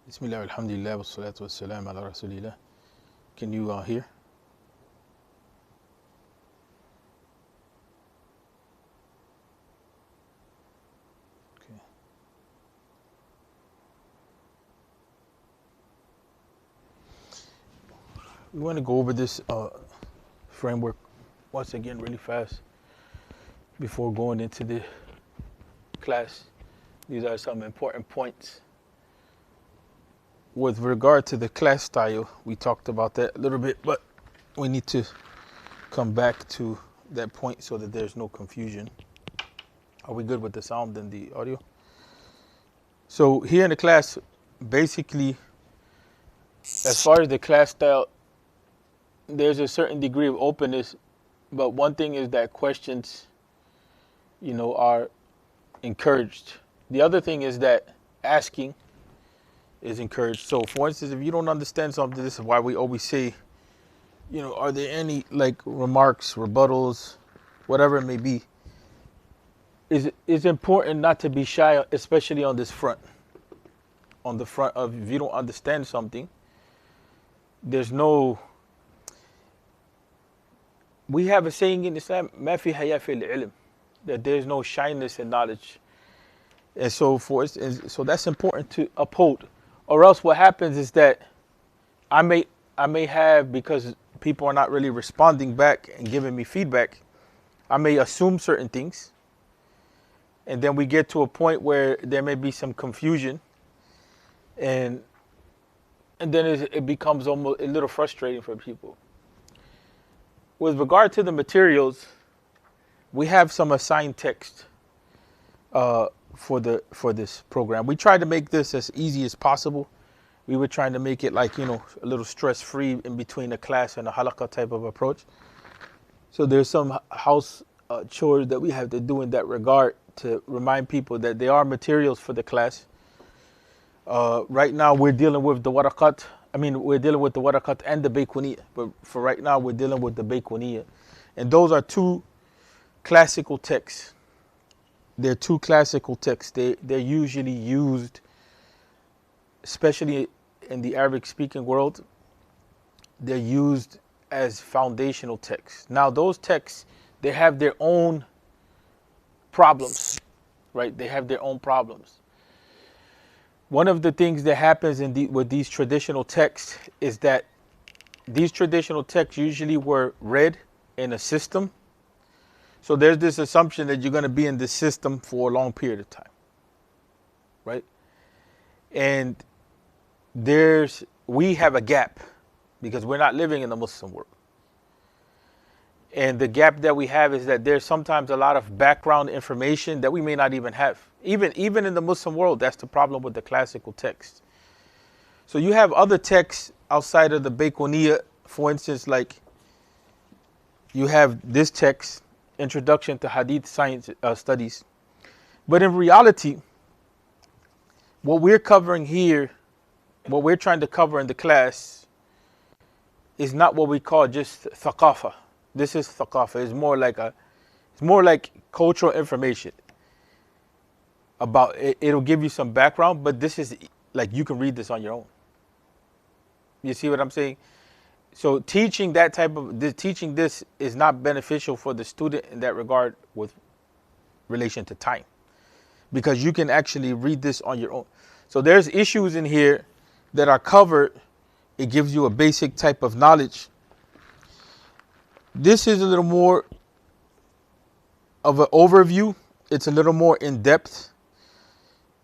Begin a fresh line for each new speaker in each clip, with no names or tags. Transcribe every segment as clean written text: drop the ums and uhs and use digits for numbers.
Bismillah, alhamdulillah, wassalatu wassalam ala rasulillah. Can you hear? Okay. We want to go over this framework once again really fast before going into the class. These are some important points. With regard to the class style, we talked about that a little bit, but we need to come back to that point so that there's no confusion. Are we good with the sound and the audio? So here in the class, basically, as far as the class style, there's a certain degree of openness, but one thing is that questions, are encouraged. The other thing is that asking is encouraged. So for instance, if you don't understand something, this is why we always say, are there any remarks, rebuttals, whatever it may be. It's important not to be shy, especially on this front. On the front of, if you don't understand something, we have a saying in Islam, "Ma fi haya fil ilm," that there's no shyness in knowledge. And so so that's important to uphold. Or else what happens is that I may have, because people are not really responding back and giving me feedback, I may assume certain things. And then we get to a point where there may be some confusion. And then it becomes almost a little frustrating for people. With regard to the materials, we have some assigned text for this program. We tried to make this as easy as possible. We were trying to make it a little stress-free in between a class and a halaqah type of approach. So there's some house chores that we have to do in that regard to remind people that there are materials for the class. Right now we're dealing with the waraqat. We're dealing with the waraqat and the baykuniyya. But for right now, we're dealing with the baykuniyya. And those are two classical texts. They're two classical texts. They're usually used, especially in the Arabic-speaking world, they're used as foundational texts. Now, those texts, they have their own problems, right? They have their own problems. One of the things that happens with these traditional texts is that these traditional texts usually were read in a system. So there's this assumption that you're going to be in this system for a long period of time, right? And we have a gap because we're not living in the Muslim world. And the gap that we have is that there's sometimes a lot of background information that we may not even have. Even in the Muslim world, that's the problem with the classical text. So you have other texts outside of the baykuniyya, for instance, you have this text, Introduction to Hadith Science Studies. But in reality, what we're covering here, what we're trying to cover in the class, is not what we call just thaqafa. This is thaqafa. It's more like cultural information. It'll give you some background, but this is you can read this on your own. You see what I'm saying? So teaching this is not beneficial for the student in that regard with relation to time, because you can actually read this on your own. So there's issues in here that are covered. It gives you a basic type of knowledge. This is a little more of an overview. It's a little more in depth.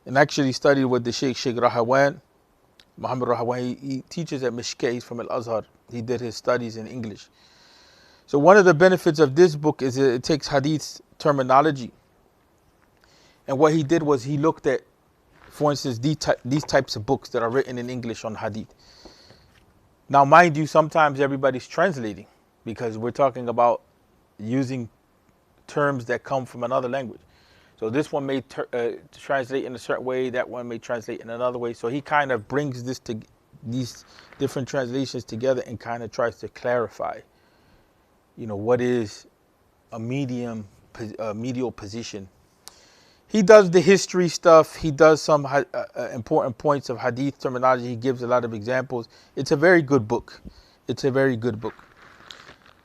And actually studied with the Shaykh Rahawan. Muhammad Rahawan, he teaches at Mishkeh. He's from Al-Azhar. He did his studies in English. So one of the benefits of this book is it takes hadith terminology. And what he did was he looked at, for instance, these types of books that are written in English on hadith. Now, mind you, sometimes everybody's translating because we're talking about using terms that come from another language. So this one may translate in a certain way, that one may translate in another way. So he kind of brings these different translations together and kind of tries to clarify, what is a medial position. he does the history stuff. He does some important points of hadith terminology. He gives a lot of examples. It's a very good book. It's a very good book.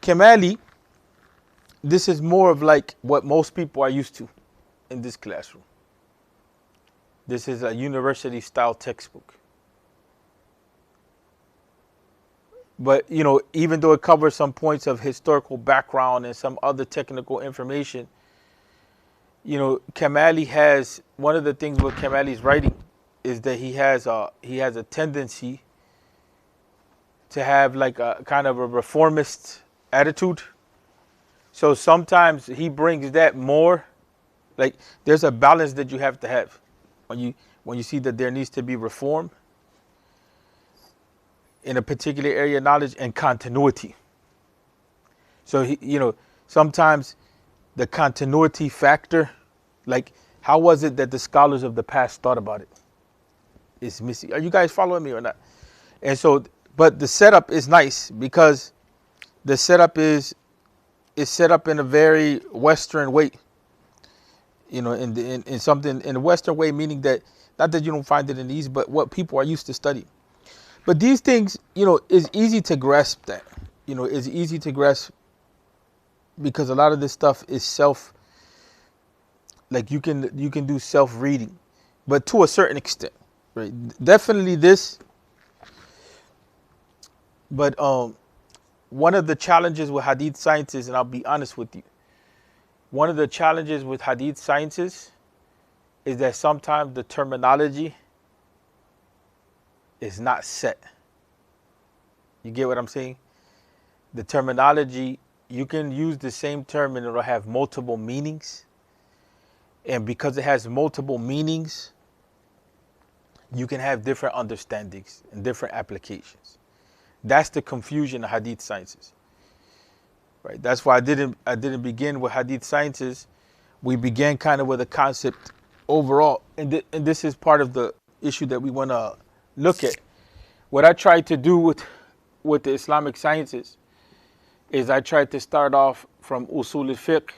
Kamali, this is more of like what most people are used to in this classroom. This is a university style textbook. But, you know, even though it covers some points of historical background and some other technical information, you know, Kamali has, one of the things with Kamali's writing is that he has a tendency to have like a kind of a reformist attitude. So sometimes he brings that more, like there's a balance that you have to have when you see that there needs to be reform in a particular area of knowledge and continuity. So, you know, sometimes the continuity factor, like how was it that the scholars of the past thought about it, is missing. Are you guys following me or not? And so, but the setup is nice because the setup is set up in a very Western way. You know, in something in a Western way, meaning that not that you don't find it in these, but what people are used to studying. But these things, you know, is easy to grasp that. You know, it's easy to grasp because a lot of this stuff is like you can do self-reading, but to a certain extent, right? Definitely this. But one of the challenges with hadith sciences, and I'll be honest with you, one of the challenges with hadith sciences is that sometimes the terminology is not set. You get what I'm saying? The terminology, you can use the same term and it'll have multiple meanings. And because it has multiple meanings, you can have different understandings and different applications. That's the confusion of hadith sciences. Right? That's why I didn't begin with hadith sciences. We began kind of with a concept overall. And this is part of the issue that we want to look at. What I tried to do with the Islamic sciences is I tried to start off from Usul Fiqh,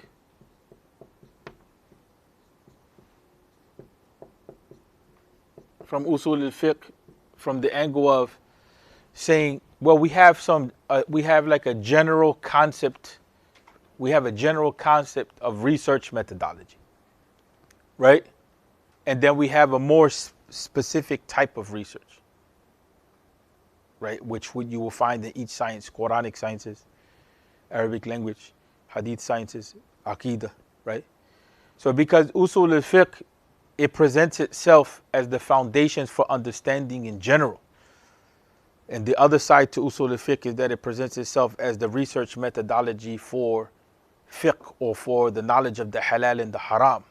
from the angle of saying, well, we have like a general concept. We have a general concept of research methodology, right? And then we have a more specific type of research, right? Which you will find in each science: Quranic sciences, Arabic language, hadith sciences, aqidah, right? So because Usul al-Fiqh, it presents itself as the foundations for understanding in general. And the other side to Usul al-Fiqh is that it presents itself as the research methodology for fiqh, or for the knowledge of the halal and the haram.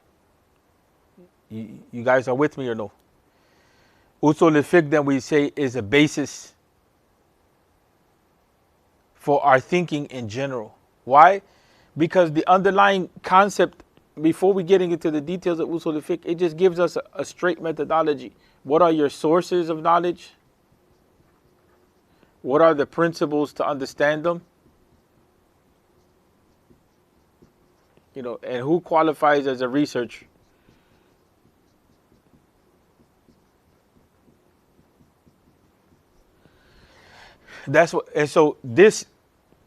You guys are with me or no? Usul al-Fiqh, then we say, is a basis for our thinking in general. Why? Because the underlying concept, before we getting into the details of Usul al-Fiqh, it just gives us a straight methodology. What are your sources of knowledge? What are the principles to understand them? You know, and who qualifies as a researcher? That's what, and so this,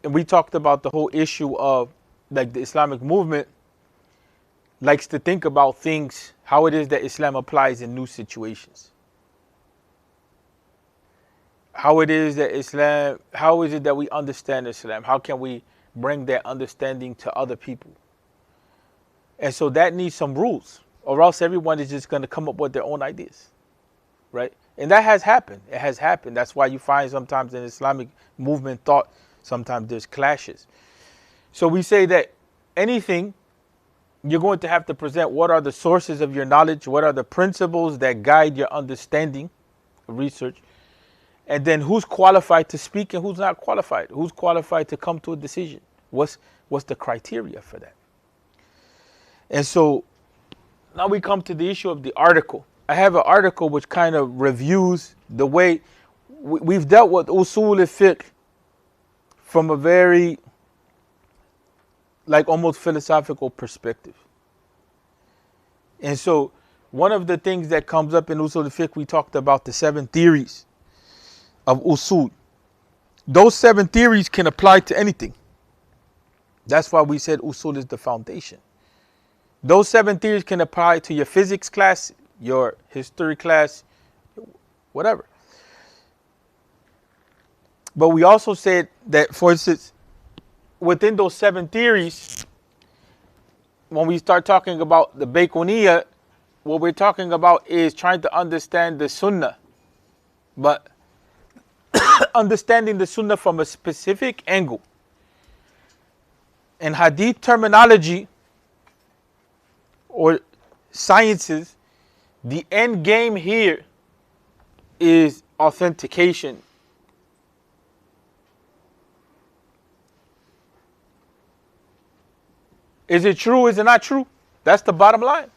and we talked about the whole issue of like the Islamic movement likes to think about things, how it is that Islam applies in new situations. How it is that Islam, how is it that we understand Islam? How can we bring that understanding to other people? And so that needs some rules, or else everyone is just going to come up with their own ideas, right? And that has happened. It has happened. That's why you find sometimes in Islamic movement thought, sometimes there's clashes. So we say that anything, you're going to have to present what are the sources of your knowledge, what are the principles that guide your understanding of research, and then who's qualified to speak and who's not qualified. Who's qualified to come to a decision? What's the criteria for that? And so now we come to the issue of the article. I have an article which kind of reviews the way we've dealt with Usul al-Fiqh from a very, like, almost philosophical perspective. And so one of the things that comes up in Usul al-Fiqh, we talked about the 7 theories of Usul. Those 7 theories can apply to anything. That's why we said Usul is the foundation. Those 7 theories can apply to your physics class, your history class, whatever. But we also said that, for instance, within those 7 theories, when we start talking about the Baiquniya, what we're talking about is trying to understand the Sunnah, but understanding the Sunnah from a specific angle. In hadith terminology or sciences, the end game here is authentication. Is it true? Is it not true? That's the bottom line.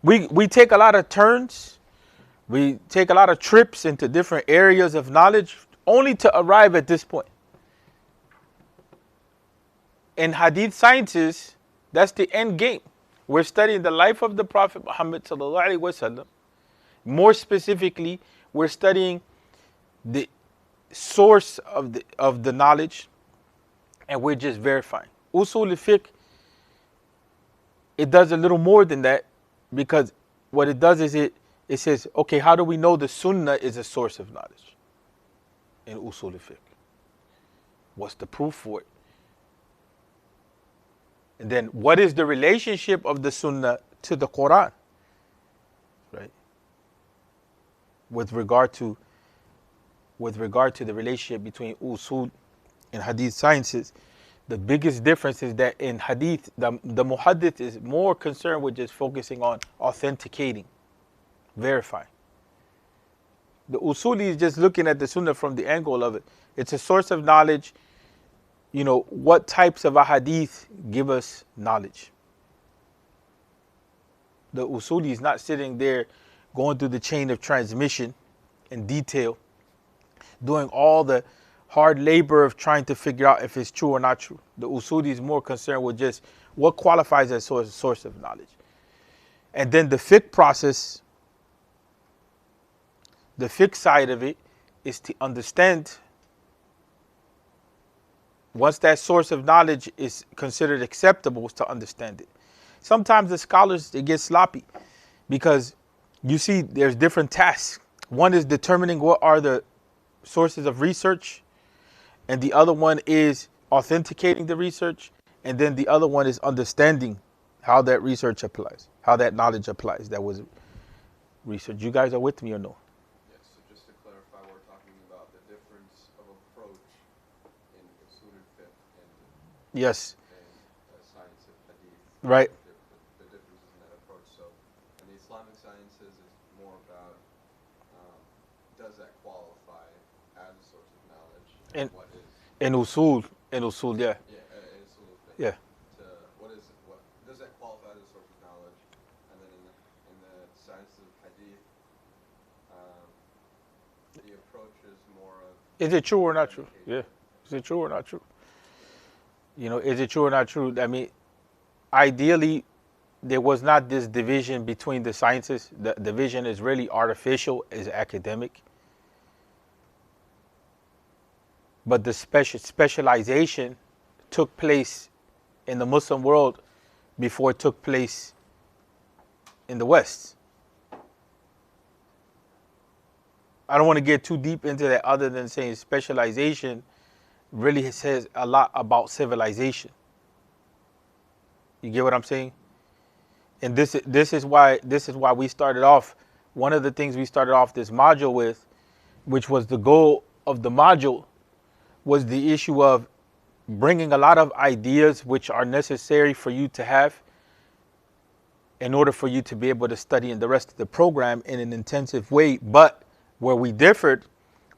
We take a lot of turns. We take a lot of trips into different areas of knowledge only to arrive at this point. In hadith sciences, that's the end game. We're studying the life of the Prophet Muhammad sallallahu alaihi wasallam. More specifically, we're studying the source of the knowledge, and we're just verifying. Usul al-Fiqh, it does a little more than that, because what it does is it says, okay, how do we know the Sunnah is a source of knowledge in Usul al-Fiqh? What's the proof for it? And then what is the relationship of the Sunnah to the Quran? Right? With regard to the relationship between Usul and Hadith sciences, the biggest difference is that in Hadith, the Muhaddith is more concerned with just focusing on authenticating, verifying. The Usuli is just looking at the Sunnah from the angle of it. It's a source of knowledge. You know, what types of ahadith give us knowledge? The Usuli is not sitting there going through the chain of transmission in detail, doing all the hard labor of trying to figure out if it's true or not true. The Usuli is more concerned with just what qualifies as a source of knowledge. And then the fiqh process, the fiqh side of it, is to understand. Once that source of knowledge is considered acceptable, to understand it. Sometimes the scholars, they get sloppy because you see there's different tasks. One is determining what are the sources of research, and the other one is authenticating the research, and then the other one is understanding how that research applies, how that knowledge applies. That was research. You guys are with me or no?
Yes, so just to clarify, we're talking about the difference of approach in Usul al-Fiqh and
Yes.
science of hadith.
Right.
The differences in that approach. So in the Islamic sciences, it's more about does that qualify as a source of knowledge, and what is
In Usul, yeah.
in Usul al-Fiqh.
Yeah.
What does that qualify as a source of knowledge, and then in the science of hadith, the approach is more of
Is it true or not true? Yeah. Is it true or not true? You know, is it true or not true? I mean, ideally, there was not this division between the sciences. The division is really artificial, is academic. But the specialization took place in the Muslim world before it took place in the West. I don't want to get too deep into that, other than saying specialization really says a lot about civilization. You get what I'm saying? And this is why we started off. One of the things we started off this module with, which was the goal of the module, was the issue of bringing a lot of ideas which are necessary for you to have in order for you to be able to study in the rest of the program in an intensive way. But where we differed,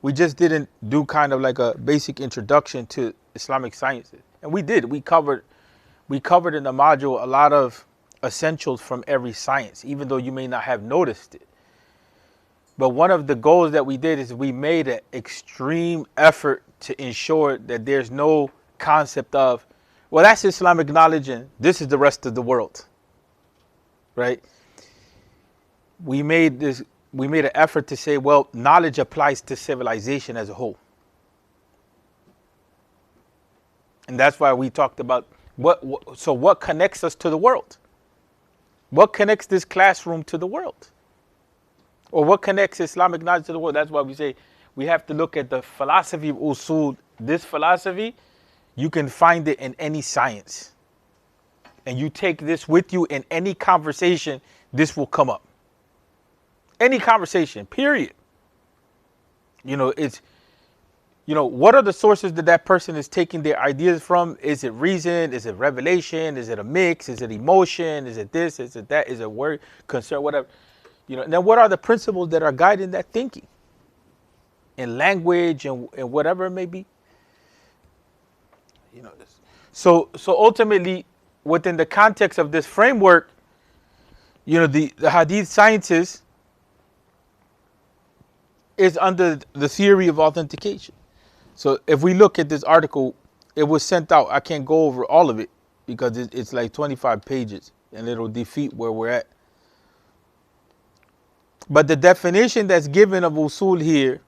we just didn't do kind of like a basic introduction to Islamic sciences. And we did. We covered in the module a lot of essentials from every science, even though you may not have noticed it. But one of the goals that we did is we made an extreme effort to ensure that there's no concept of, well, that's Islamic knowledge and this is the rest of the world, right? we made an effort to say, well, knowledge applies to civilization as a whole. And that's why we talked about what connects us to the world? What connects this classroom to the world? Or what connects Islamic knowledge to the world? That's why we say we have to look at the philosophy of Usul. This philosophy, you can find it in any science. And you take this with you in any conversation, this will come up. Any conversation, period. What are the sources that person is taking their ideas from? Is it reason? Is it revelation? Is it a mix? Is it emotion? Is it this? Is it that? Is it word, concern, whatever? And then what are the principles that are guiding that thinking? In language and whatever it may be. So ultimately, within the context of this framework, the hadith sciences is under the theory of authentication. So if we look at this article, it was sent out. I can't go over all of it because it's like 25 pages and it'll defeat where we're at. But the definition that's given of Usul here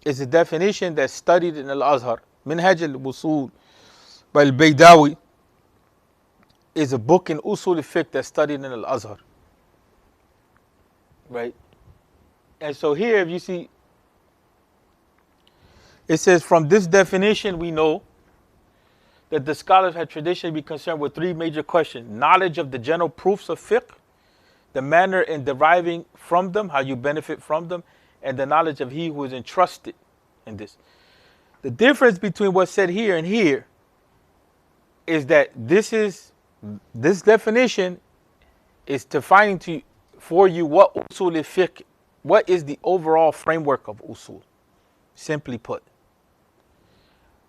is a definition that's studied in Al-Azhar. Minhaj al-Usul by al-Baydawi is a book in Usul Fiqh that's studied in Al-Azhar. Right? And so here, if you see, it says, from this definition, we know that the scholars had traditionally been concerned with three major questions: knowledge of the general proofs of fiqh, the manner in deriving from them, how you benefit from them, and the knowledge of he who is entrusted in this. The difference between what's said here and here is that this definition is defining for you what usul fiqh, what is the overall framework of usul, simply put.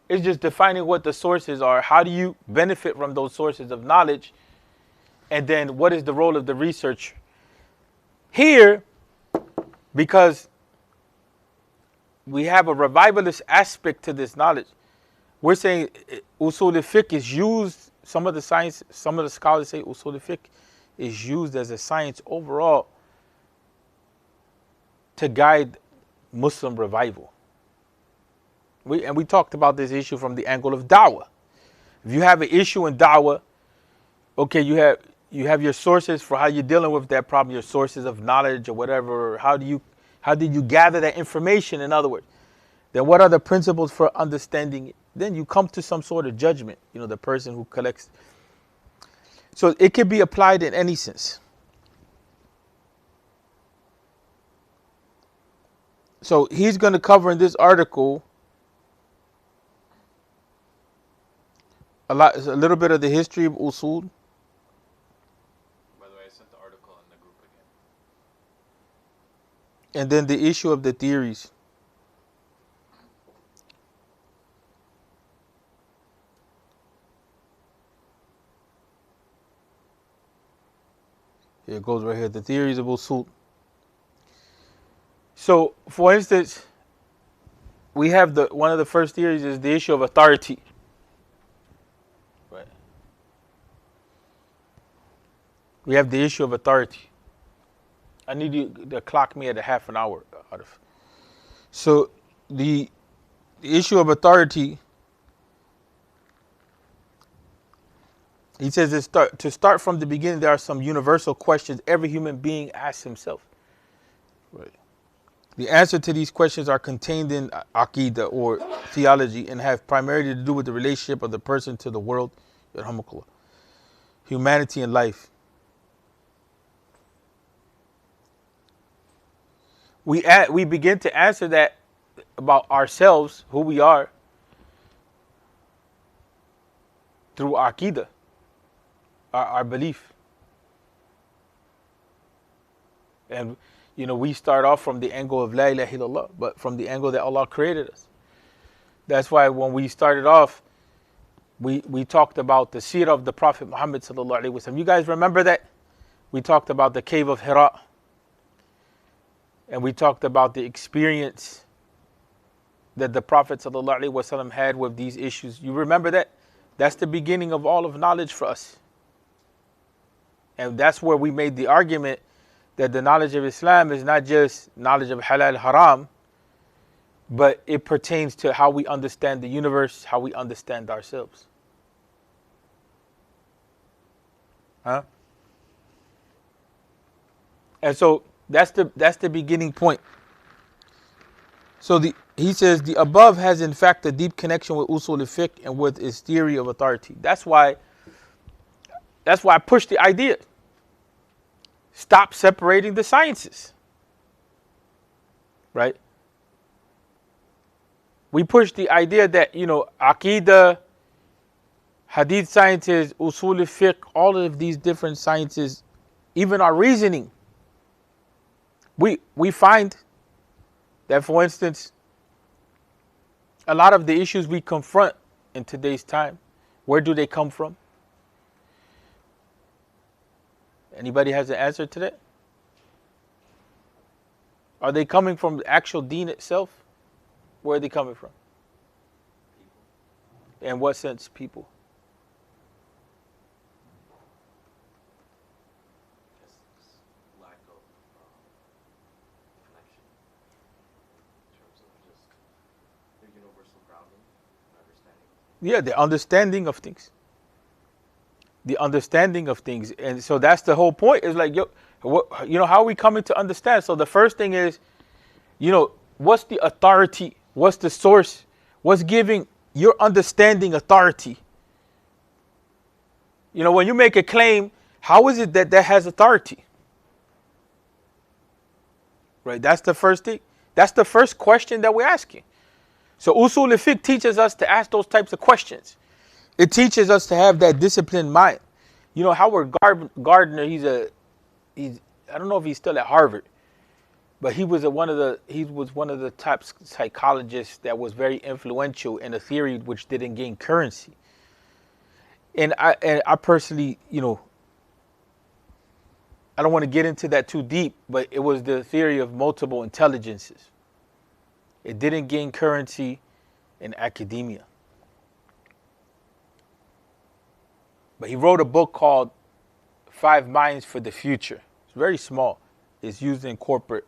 It's just defining what the sources are. How do you benefit from those sources of knowledge? And then what is the role of the researcher? Here, because we have a revivalist aspect to this knowledge, we're saying Usul al-Fiqh is used, some of the scholars say Usul al-Fiqh is used as a science overall to guide Muslim revival. We talked about this issue from the angle of da'wah. If you have an issue in da'wah, okay, you have your sources for how you're dealing with that problem, your sources of knowledge or whatever. How did you gather that information, in other words? Then what are the principles for understanding it? Then you come to some sort of judgment, the person who collects. So it can be applied in any sense. So he's going to cover in this article a little bit of the history of Usul.
By the way, I sent the article in the group again.
And then the issue of the theories. Here it goes right here, the theories of Usul. So, for instance, we have one of the first theories is the issue of authority. Right. We have the issue of authority. I need you to clock me at a half an hour out of. So the issue of authority, he says to start from the beginning, there are some universal questions every human being asks himself. Right. The answer to these questions are contained in Aqidah or theology and have primarily to do with the relationship of the person to the world, humanity and life. We begin to answer that about ourselves, who we are, through Aqidah, our belief. And we start off from the angle of La ilaha illallah, but from the angle that Allah created us. That's why when we started off, we talked about the seerah of the Prophet Muhammad sallallahu alaihi wasallam. You guys remember that? We talked about the cave of Hira. And we talked about the experience that the Prophet sallallahu alaihi wasallam had with these issues. You remember that? That's the beginning of all of knowledge for us. And that's where we made the argument that the knowledge of Islam is not just knowledge of halal haram, but it pertains to how we understand the universe, how we understand ourselves. Huh? And so that's the beginning point. So he says the above has in fact a deep connection with Usul al-Fiqh and with its theory of authority. That's why I push the idea. Stop separating the sciences. Right? We push the idea that, Aqidah, hadith sciences, Usul al-Fiqh, all of these different sciences, even our reasoning, we find that, for instance, a lot of the issues we confront in today's time, where do they come from? Anybody has an answer to that? Are they coming from the actual deen itself? Where are they coming from? People. In what sense, people?
Just lack of connection in terms of just the universal problem and understanding.
Yeah, the understanding of things. The understanding of things. And so that's the whole point. Is like, how are we coming to understand? So the first thing is, what's the authority? What's the source? What's giving your understanding authority? When you make a claim, how is it that has authority? Right? That's the first thing. That's the first question that we're asking. So Usul al-Fiqh teaches us to ask those types of questions. It teaches us to have that disciplined mind. Howard Gardner, I don't know if he's still at Harvard, but he was one of the top psychologists that was very influential in a theory which didn't gain currency. And I personally, I don't want to get into that too deep, but it was the theory of multiple intelligences. It didn't gain currency in academia. But he wrote a book called 5 Minds for the Future. It's very small. It's used in corporate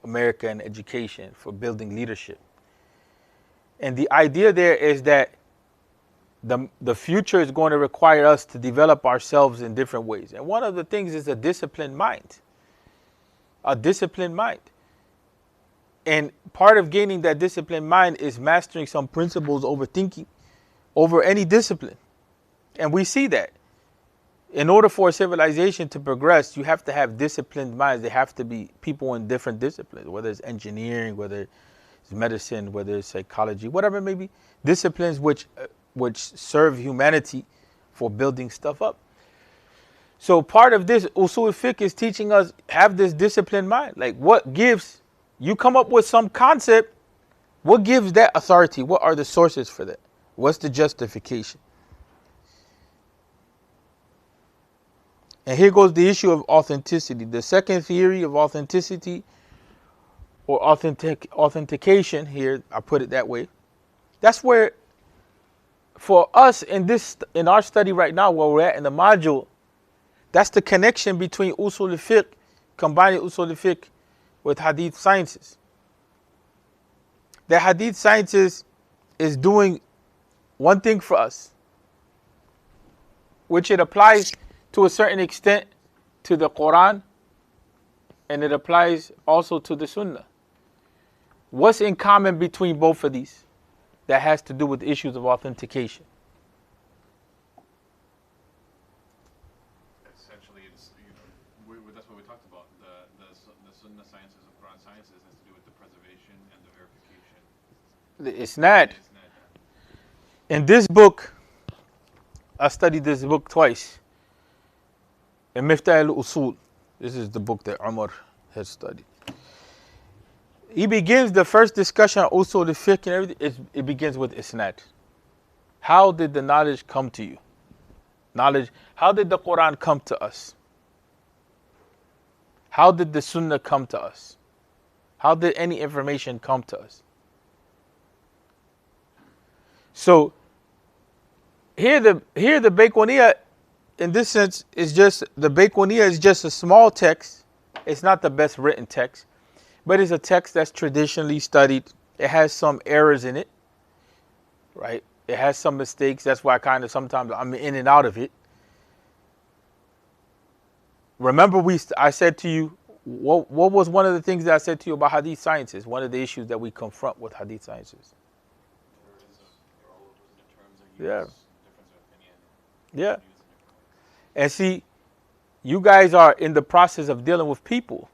America and education for building leadership. And the idea there is that the future is going to require us to develop ourselves in different ways. And one of the things is a disciplined mind. A disciplined mind. And part of gaining that disciplined mind is mastering some principles over thinking, over any discipline. And we see that. In order for a civilization to progress, you have to have disciplined minds. They have to be people in different disciplines, whether it's engineering, whether it's medicine, whether it's psychology, whatever it may be. Disciplines which serve humanity for building stuff up. So part of this Usul al-Fiqh is teaching us have this disciplined mind. Like what gives, you come up with some concept, what gives that authority? What are the sources for that? What's the justification? And here goes the issue of authenticity. The second theory of authenticity or authentication, here I put it that way. That's where, for us in our study right now, where we're at in the module, that's the connection between Usul al-Fiqh, combining Usul al-Fiqh with Hadith sciences. The Hadith sciences is doing one thing for us, which it applies to a certain extent to the Quran, and it applies also to the Sunnah. What's in common between both of these that has to do with issues of authentication?
Essentially, it's, that's what we talked about. The Sunnah sciences and Quran sciences has to do with the preservation and the verification.
The Isnad. In this book, I studied this book twice. In Miftah al-Usul, this is the book that Umar has studied. He begins the first discussion on Usul al-Fiqh and everything. It begins with Isnad. How did the knowledge come to you? How did the Quran come to us? How did the Sunnah come to us? How did any information come to us? So here the Baiquniyah, in this sense, is just the Baiquniyah is just a small text it's not the best written text, but it's a text that's traditionally studied. It has some errors in it, right? It has some mistakes. That's why sometimes I'm in and out of it. Remember, I said to you, what was one of the things that I said to you about hadith sciences? One of the issues that we confront with hadith sciences. Yeah. Yeah. And see, you guys are in the process of dealing with people.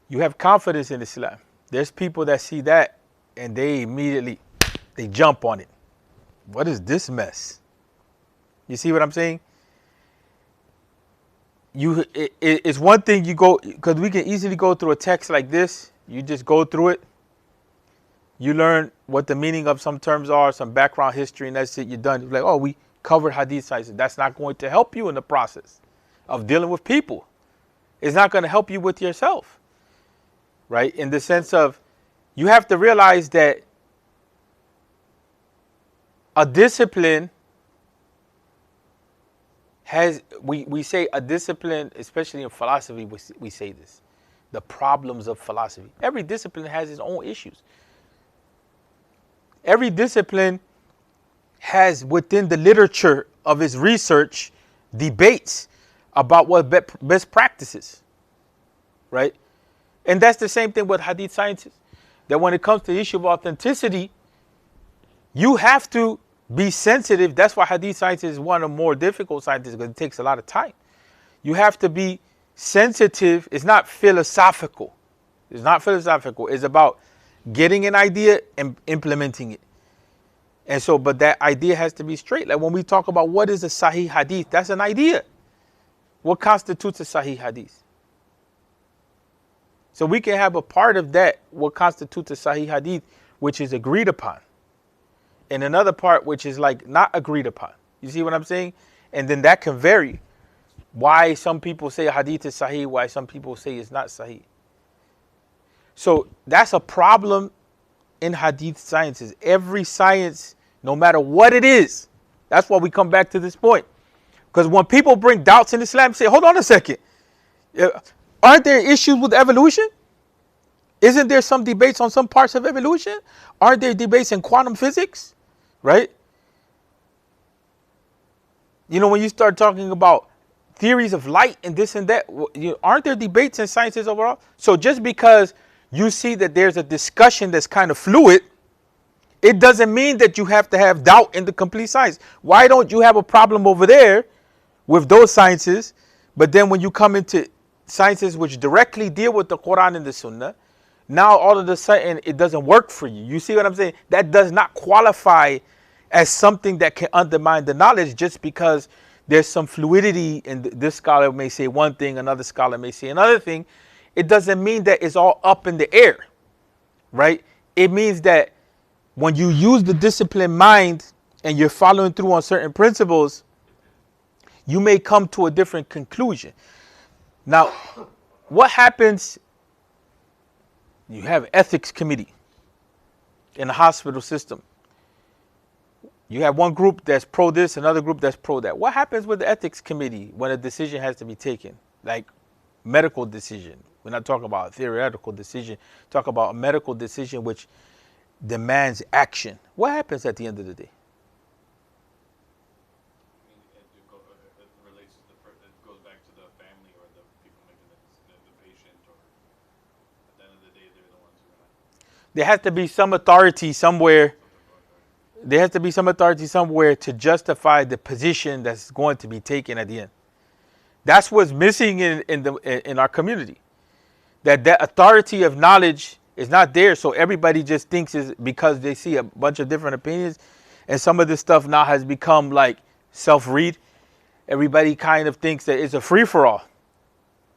You have confidence in Islam. There's people that see that and they immediately, they jump on it. What is this mess? You see what I'm saying? It's one thing you go, because we can easily go through a text like this. You just go through it. You learn what the meaning of some terms are, some background history, and that's it. You're done. It's like, oh, we covered hadith sciences. That's not going to help you in the process of dealing with people. It's not going to help you with yourself, right? In the sense of, you have to realize that a discipline has, we say a discipline, especially in philosophy, we say this, the problems of philosophy. Every discipline has its own issues. Every discipline has within the literature of its research debates about what best practices, right? And that's the same thing with hadith sciences. That when it comes to the issue of authenticity, you have to be sensitive. That's why hadith sciences is one of the more difficult sciences, because it takes a lot of time. You have to be sensitive. It's not philosophical. It's not philosophical. It's about getting an idea and implementing it. And so, but that idea has to be straight. Like when we talk about what is a Sahih hadith, that's an idea. What constitutes a Sahih hadith? So we can have a part of that, what constitutes a Sahih hadith, which is agreed upon. And another part which is like not agreed upon. You see what I'm saying? And then that can vary. Why some people say a hadith is Sahih, why some people say it's not Sahih. So that's a problem in hadith sciences. Every science, no matter what it is, that's why we come back to this point. Because when people bring doubts in Islam, say, hold on a second. Aren't there issues with evolution? Isn't there some debates on some parts of evolution? Aren't there debates in quantum physics? Right? You know, when you start talking about theories of light and this and that, aren't there debates in sciences overall? So just because you see that there's a discussion that's kind of fluid, it doesn't mean that you have to have doubt in the complete science. Why don't you have a problem over there with those sciences, but then when you come into sciences which directly deal with the Quran and the Sunnah, now all of a sudden it doesn't work for you. You see what I'm saying? That does not qualify as something that can undermine the knowledge just because there's some fluidity and this scholar may say one thing, another scholar may say another thing. It doesn't mean that it's all up in the air, right? It means that when you use the disciplined mind and you're following through on certain principles, you may come to a different conclusion. Now, what happens? You have ethics committee in the hospital system. You have one group that's pro this, another group that's pro that. What happens with the ethics committee when a decision has to be taken? Like medical decision. We're not talking about a theoretical decision. Talk about a medical decision which demands action. What happens at the end of the day?
It relates to it goes back to the family or the people making the patient, or at the end of the day, they're the ones who are not.
There has to be some authority somewhere. There has to be some authority somewhere to justify the position that's going to be taken at the end. That's what's missing in our community. That authority of knowledge is not there, so everybody just thinks is because they see a bunch of different opinions, and some of this stuff now has become like self-read. Everybody kind of thinks that it's a free-for-all.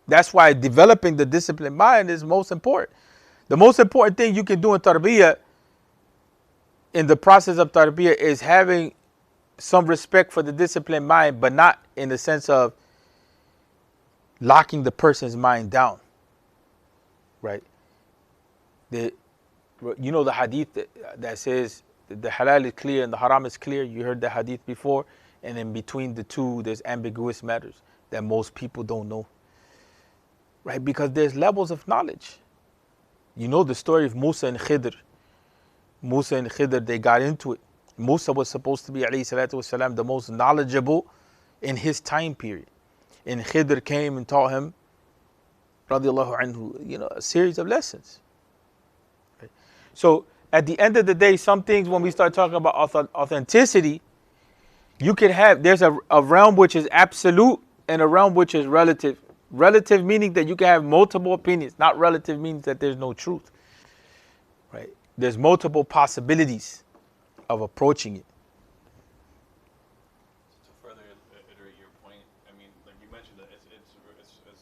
That's why developing the disciplined mind is most important. The most important thing you can do in tarbiyah, in the process of tarbiyah, is having some respect for the disciplined mind, but not in the sense of locking the person's mind down. Right? You know the hadith that says the halal is clear and the haram is clear. You heard the hadith before. And in between the two, there's ambiguous matters that most people don't know. right? Because there's levels of knowledge. You know the story of Musa and Khidr. Musa and Khidr, they got into it. Musa was supposed to be, alayhi salatu wasalam, the most knowledgeable in his time period. And Khidr came and taught him, radiallahu anhu, a series of lessons. Right? So at the end of the day, some things, when we start talking about authenticity, you can have, there's a realm which is absolute and a realm which is relative. Relative meaning that you can have multiple opinions. Not relative means that there's no truth. Right? There's multiple possibilities of approaching it.
To further iterate your point, I mean, like you mentioned, that it's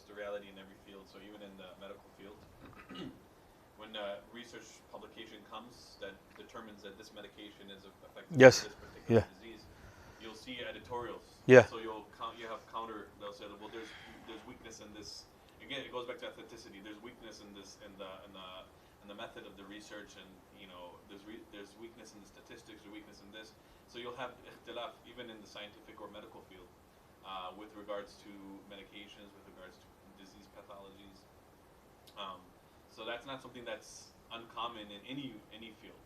the reality in every field. So even in the medical field, when a research publication comes that determines that this medication is effective
Yes.
for this particular
Yeah.
disease, you'll see editorials.
Yeah.
So you have counter. They'll say, well, there's weakness in this. Again, it goes back to authenticity. There's weakness in this in the method of the research, and there's weakness in the statistics, or weakness in this. So you'll have ikhtilaf even in the scientific or medical field with regards to medications, with regards to disease pathologies. So that's not something that's uncommon in any field.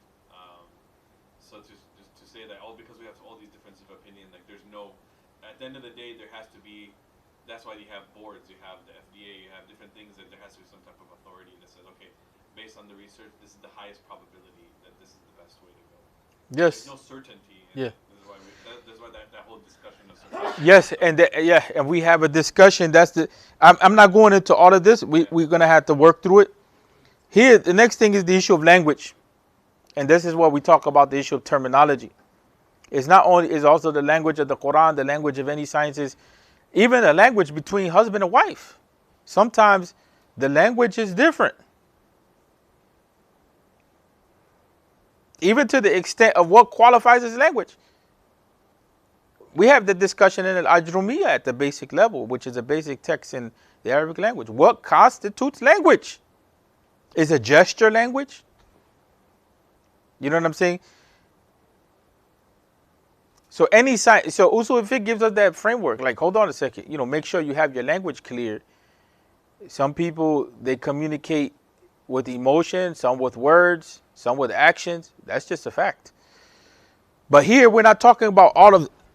So to say that because we have all these differences of opinion, like there's no, at the end of the day there has to be. That's why you have boards, you have the FDA, you have different things, that there has to be some type of authority that says, okay, based on the research, this is the highest probability that this is the best way to go.
Yes.
There's no certainty.
Yeah.
That's why that whole discussion of certainty.
Yes, and we have a discussion. I'm not going into all of this. We're gonna have to work through it. Here, the next thing is the issue of language, and this is what we talk about, the issue of terminology. It's also the language of the Quran, the language of any sciences, even a language between husband and wife. Sometimes the language is different, even to the extent of what qualifies as language. We have the discussion in Al-Ajrumiyya at the basic level, which is a basic text in the Arabic language. What constitutes language? Is a gesture language? You know what I'm saying? So Usul Fiqh gives us that framework. Like, hold on a second. Make sure you have your language clear. Some people, they communicate with emotion, some with words, some with actions. That's just a fact. But here, we're not talking about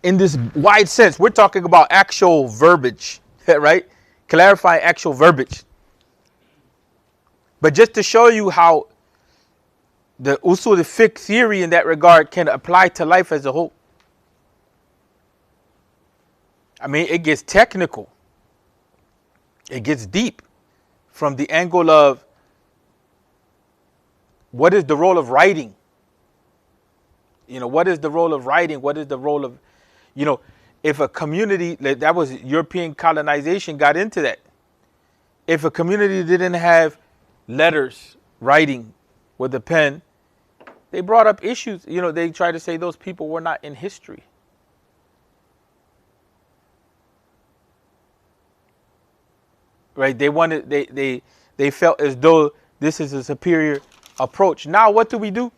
in this wide sense. We're talking about actual verbiage, right? Clarifying actual verbiage. But just to show you how the Usul Fiqh theory in that regard can apply to life as a whole. I mean, it gets technical. It gets deep from the angle of what is the role of writing? What is the role of writing? What is the role of, if a community, that was European colonization, got into that. If a community didn't have letters, writing with a pen, they brought up issues. They tried to say those people were not in history. Right? They felt as though this is a superior approach. Now, what do we do?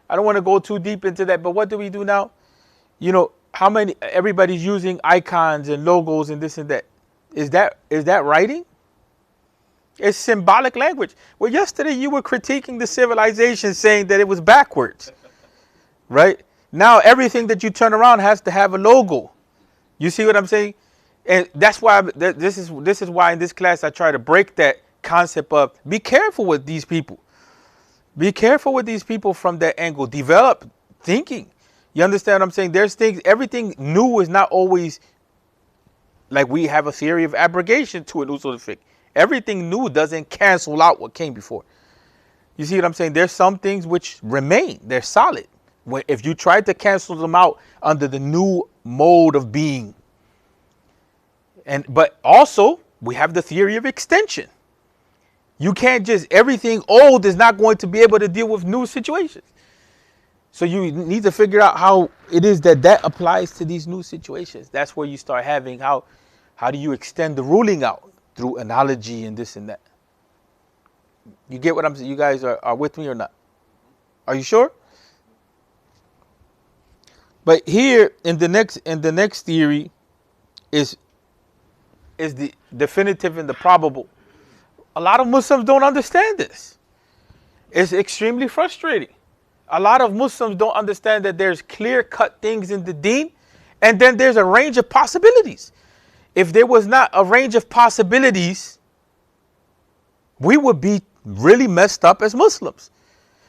I don't want to go too deep into that, but what do we do now? Everybody's using icons and logos and this and that. Is that writing? It's symbolic language. Well, yesterday you were critiquing the civilization, saying that it was backwards. Right? Now everything that you turn around has to have a logo. You see what I'm saying? And that's why this is why in this class I try to break that concept of be careful with these people. Be careful with these people from that angle. Develop thinking. You understand what I'm saying? There's things, everything new is not always like we have a theory of abrogation to it, Usul Fiqh. Everything new doesn't cancel out what came before. You see what I'm saying? There's some things which remain. They're solid. If you try to cancel them out under the new mode of being. But also, we have the theory of extension. You can't everything old is not going to be able to deal with new situations. So you need to figure out how it is that applies to these new situations. That's where you start having how do you extend the ruling out through analogy and this and that. You get what I'm saying? You guys are with me or not? Are you sure? But here in the next theory is the definitive and the probable. A lot of Muslims don't understand this. It's extremely frustrating. A lot of Muslims don't understand that there's clear-cut things in the deen, and then there's a range of possibilities. If there was not a range of possibilities, we would be really messed up as Muslims.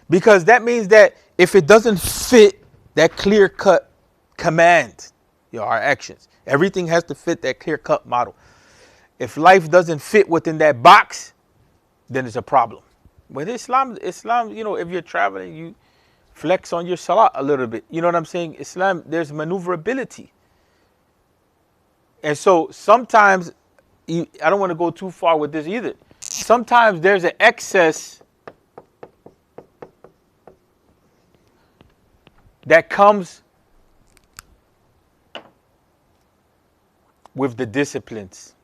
Because that means that if it doesn't fit that clear-cut command, our actions, everything has to fit that clear-cut model. If life doesn't fit within that box, then it's a problem. With Islam, if you're traveling, you flex on your salat a little bit. You know what I'm saying? Islam, there's maneuverability. And so sometimes, I don't want to go too far with this either. Sometimes there's an excess that comes with the disciplines.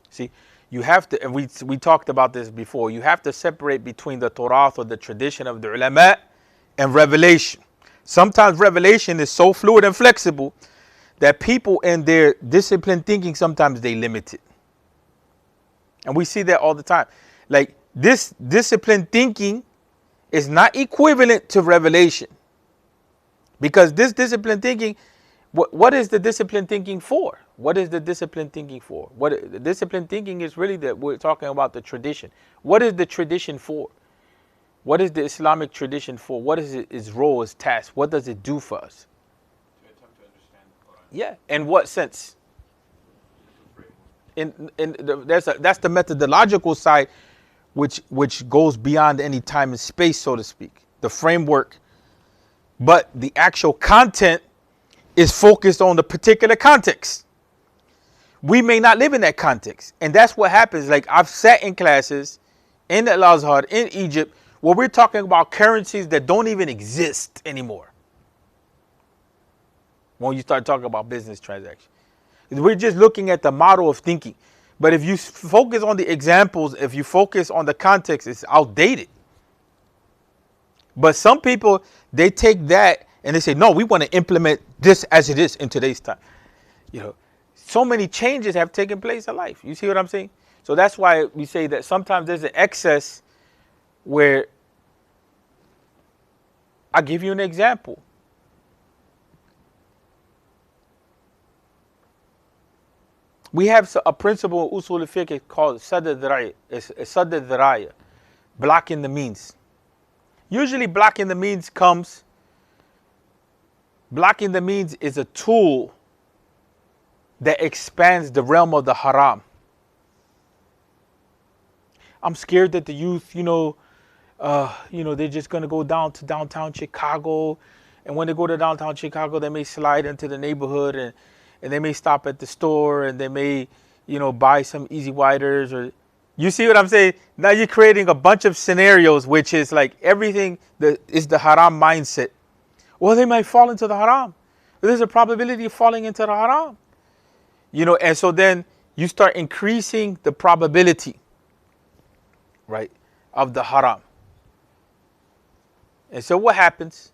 See, you have to, and we talked about this before, you have to separate between the Torah or the tradition of the ulama and revelation. Sometimes revelation is so fluid and flexible that people in their disciplined thinking, sometimes they limit it. And we see that all the time. Like, this disciplined thinking is not equivalent to revelation. Because this disciplined thinking, what is the disciplined thinking for? What is the disciplined thinking for? The disciplined thinking is really that we're talking about the tradition. What is the tradition for? What is the Islamic tradition for? What is its role, its task? What does it do for us?
To attempt to understand the Quran.
Yeah, in what sense? That's the methodological side, which goes beyond any time and space, so to speak. The framework, but the actual content is focused on the particular context. We may not live in that context, and that's what happens. Like, I've sat in classes in Al-Azhar, in Egypt, where we're talking about currencies that don't even exist anymore. When you start talking about business transactions, we're just looking at the model of thinking. But if you focus on the examples, if you focus on the context, it's outdated. But some people, they take that and they say, no, we want to implement this as it is in today's time. So many changes have taken place in life. You see what I'm saying? So that's why we say that sometimes there's an excess where, I'll give you an example. We have a principle in Usul Fiqh called Sadd-al-Dharaya, blocking the means. Usually blocking the means is a tool that expands the realm of the haram. I'm scared that the youth, they're just going to go down to downtown Chicago. And when they go to downtown Chicago, they may slide into the neighborhood and they may stop at the store and they may, buy some easy widers. Or, you see what I'm saying? Now you're creating a bunch of scenarios, which is like everything that is the haram mindset. Well, they might fall into the haram. There's a probability of falling into the haram. And so then you start increasing the probability, right, of the haram. And so what happens?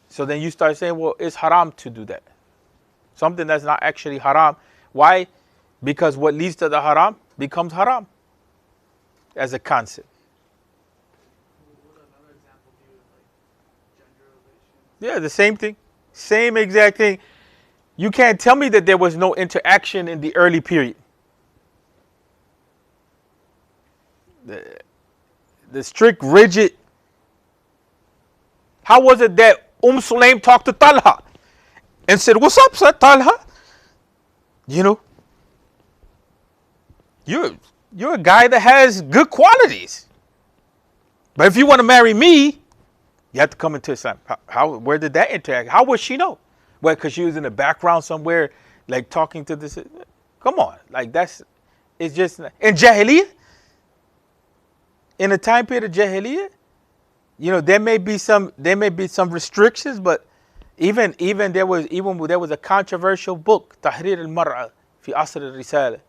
So then you start saying, well, it's haram to do that. Something that's not actually haram. Why? Because what leads to the haram becomes haram as a concept.
Would another example be with gender relations?
Yeah, the same thing. Same exact thing. You can't tell me that there was no interaction in the early period. The strict, rigid. How was it that Sulaim talked to Talha and said, what's up, sir, Talha? You're a guy that has good qualities. But if you want to marry me, you have to come into Islam. Where did that interact? How would she know? Well, because she was in the background somewhere, like talking to this. Come on, like it's just in Jahiliyyah. In a time period of Jahiliyyah, there may be some restrictions, but even there was a controversial book, Tahrir al-Mar'a fi Asr al-Risala.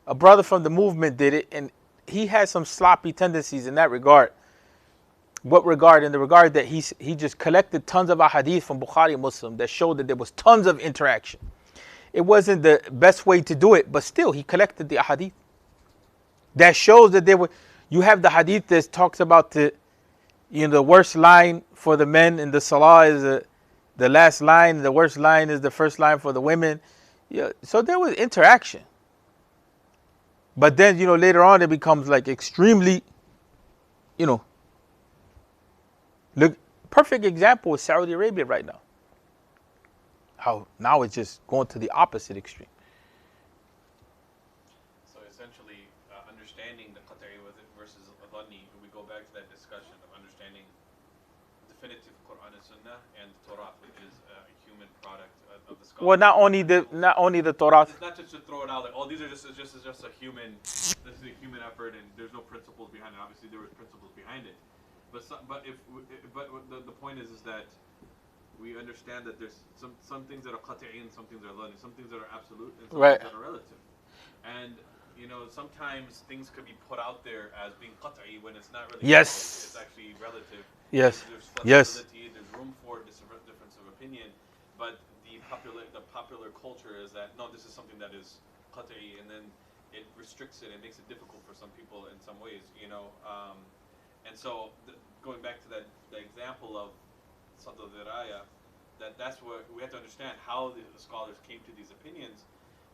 A brother from the movement did it, and he had some sloppy tendencies in that regard. What regard? In the regard that he just collected tons of hadith from Bukhari Muslim that showed that there was tons of interaction. it wasn't the best way to do it, but still he collected the hadith. That shows that there were, you have the hadith that talks about the worst line for the men in the salah is the last line, the worst line is the first line for the women. Yeah, so there was interaction. But then, later on it becomes like extremely, look, perfect example is Saudi Arabia right now. How now it's just going to the opposite extreme.
So essentially, understanding the qat'i versus dhanni, we go back to that discussion of understanding definitive Quran and Sunnah and Torah, which is a human product of the scholar.
Well, not only the Torah.
It's not just to throw it out like, oh, these are just a human. This is a human effort, and there's no principles behind it. Obviously, there was principles behind it, but the point is that we understand that there's some things that are qat'i and some things that are dhanni, some things that are absolute and some things that are relative. And sometimes things could be put out there as being qat'i when it's not really.
Yes.
Relative. It's actually relative.
Yes.
There's flexibility. There's room for difference of opinion, but the popular culture is that no, this is something that is qat'i, and then it restricts it and makes it difficult for some people in some ways, and so going back to the example of Sadr al-Diraya, that's what we have to understand how the scholars came to these opinions,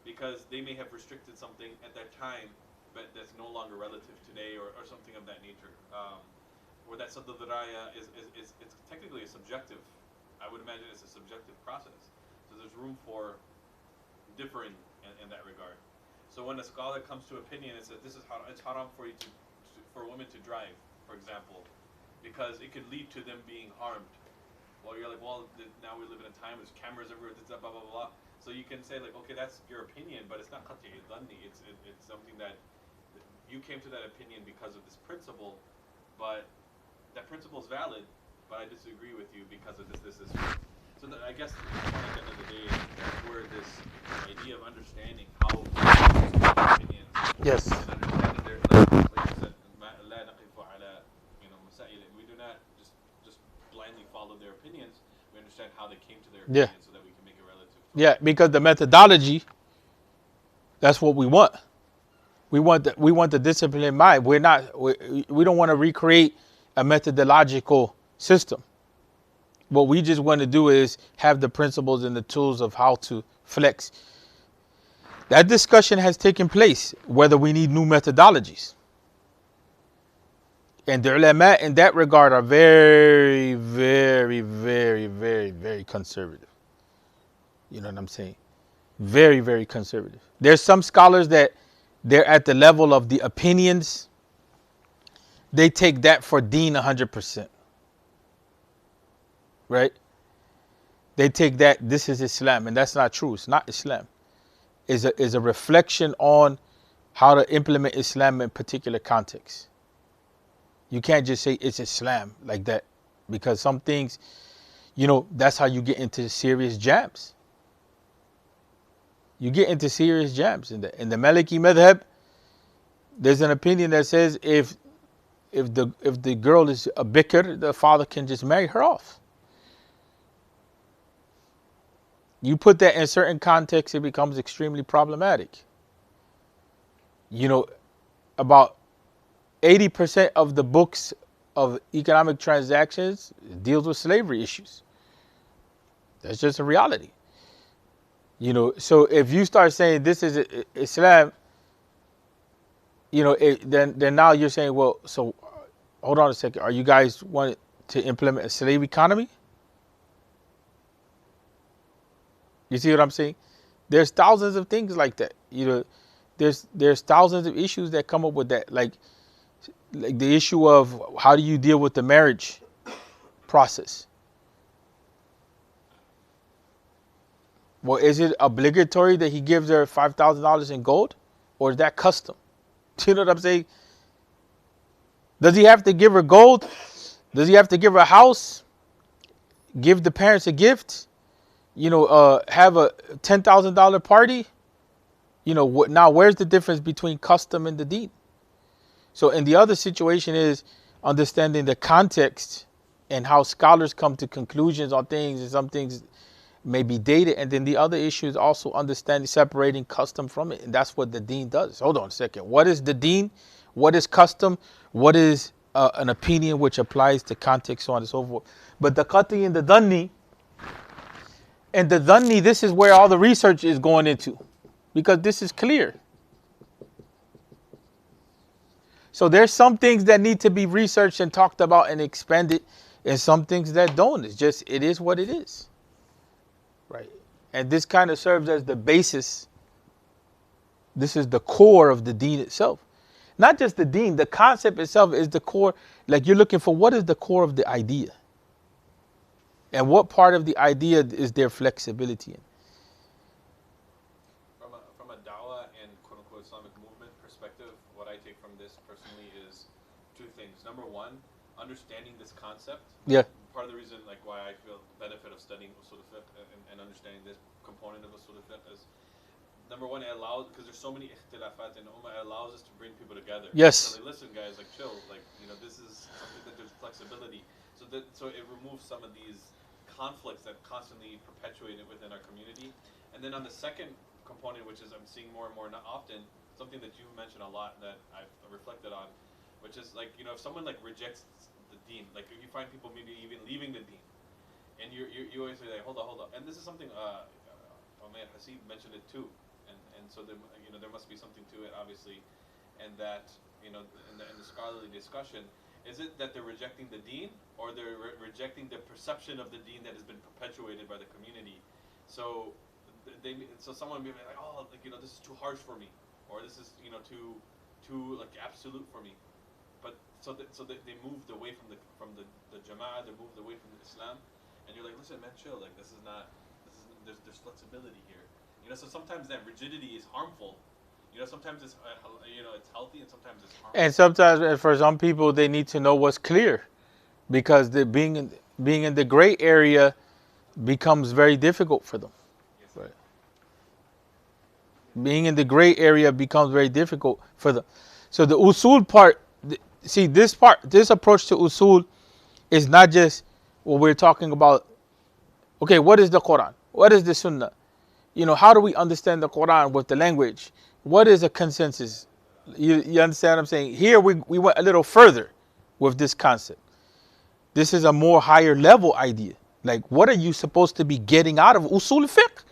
because they may have restricted something at that time, but that's no longer relative today, or something of that nature. Or that Sadr al-Diraya is it's technically a subjective. I would imagine it's a subjective process. So there's room for differing in that regard. So when a scholar comes to opinion and says this is it's haram for you for women to drive, for example, because it could lead to them being harmed. Well, you're like, well, now we live in a time there's cameras everywhere, blah blah blah blah. So you can say like, okay, that's your opinion, but it's not qat'i dhanni. It's something that you came to that opinion because of this principle, but that principle is valid, but I disagree with you because of this. So I guess at the end of the day, that's where this idea of understanding how opinions.
Yes.
And understanding their, like you said, لا نقف على, مسائل. We do not just blindly follow their opinions. We understand how they came to their opinions so that we can make it relative.
Yeah, because the methodology, that's what we want. We want the discipline in mind. We don't want to recreate a methodological system. What we just want to do is have the principles and the tools of how to flex. That discussion has taken place, whether we need new methodologies. And the ulama in that regard are very, very, very, very, very conservative. You know what I'm saying? Very, very conservative. There's some scholars that they're at the level of the opinions. They take that for deen 100%. Right? They take that this is Islam, and that's not true. It's not Islam. It's a reflection on how to implement Islam in particular contexts. You can't just say it's Islam like that, because some things, that's how you get into serious jams. You get into serious jams. In the Maliki madhab, there's an opinion that says if the girl is a bikr, the father can just marry her off. You put that in certain contexts, it becomes extremely problematic. About 80% of the books of economic transactions deals with slavery issues. That's just a reality. So if you start saying this is Islam, then now you're saying, well, so hold on a second. Are you guys wanting to implement a slave economy? You see what I'm saying? There's thousands of things like that. There's thousands of issues that come up with that. Like the issue of how do you deal with the marriage process? Well, is it obligatory that he gives her $5,000 in gold, or is that custom? Do you know what I'm saying? Does he have to give her gold? Does he have to give her a house? Give the parents a gift? Have a $10,000 party? Now where's the difference between custom and the deen? So, and the other situation is understanding the context and how scholars come to conclusions on things, and some things may be dated. And then the other issue is also understanding, separating custom from it. And that's what the deen does. Hold on a second. What is the deen? What is custom? What is an opinion which applies to context, so on and so forth. But the qati and the dhanni, this is where all the research is going into, because this is clear. So there's some things that need to be researched and talked about and expanded, and some things that don't. It is what it is. Right? And this kind of serves as the basis. This is the core of the deen itself. Not just the deen, the concept itself is the core. Like, you're looking for what is the core of the idea. And what part of the idea is there flexibility in?
From a dawah and quote-unquote Islamic movement perspective, what I take from this personally is two things. Number one, understanding this concept.
Yeah.
Part of the reason like why I feel the benefit of studying Usul Fiqh and understanding this component of Usul Fiqh is, number one, it allows, because there's so many ikhtilafat in ummah, it allows us to bring people together.
Yes.
So like, listen guys, like chill, like, you know, this is something that there's flexibility. So it removes some of these conflicts that constantly perpetuate it within our community. And then on the second component, which is I'm seeing more and more not often, something that you mentioned a lot that I've reflected on, which is like, you know, if someone like rejects the deen, like you find people maybe even leaving the deen, and you always say like, hold on, and this is something Umayyad Hasib mentioned it too. And so there, you know, there must be something to it, obviously, and that, you know, in the scholarly discussion, is it that they're rejecting the deen, or they're rejecting the perception of the deen that has been perpetuated by the community? So someone may be like, oh, like, you know, this is too harsh for me, or this is, you know, too like absolute for me. But they moved away from the Jama'ah, they moved away from Islam, and you're like, listen, man, chill, like there's flexibility here. You know, so sometimes that rigidity is harmful. You know, sometimes it's it's healthy, and sometimes it's harmful.
And sometimes, for some people, they need to know what's clear, because being in the gray area becomes very difficult for them.
Yes.
Right. Being in the gray area becomes very difficult for them. So the usul part, this approach to usul is not just what we're talking about. Okay, what is the Quran? What is the Sunnah? You know, how do we understand the Quran with the language? What is a consensus? You understand what I'm saying? Here we went a little further with this concept. This is a more higher level idea. Like, what are you supposed to be getting out of Usul Fiqh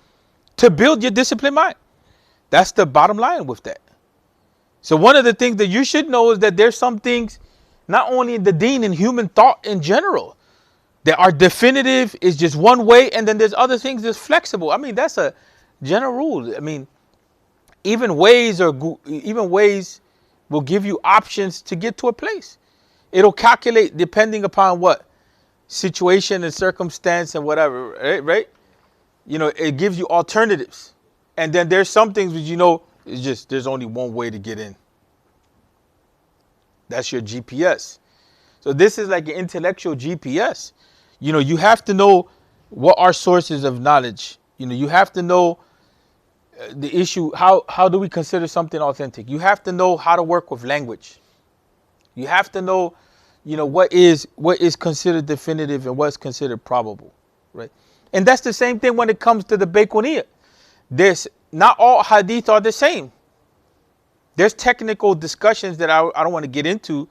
to build your disciplined mind? That's the bottom line with that. So one of the things that you should know is that there's some things, not only in the deen and human thought in general, that are definitive, is just one way, and then there's other things that's flexible. I mean, that's a general rule. I mean, even ways will give you options to get to a place. It'll calculate depending upon what situation and circumstance and whatever, right? You know, it gives you alternatives. And then there's some things which, you know, it's just there's only one way to get in. That's your GPS. So this is like an intellectual GPS. You know, you have to know what are sources of knowledge. You know, you have to know the issue. How do we consider something authentic? You have to know how to work with language. You have to know, you know, what is considered definitive and what's considered probable, right? And that's the same thing when it comes to the Bayquniyya. Not all hadith are the same. There's technical discussions that I don't want to get into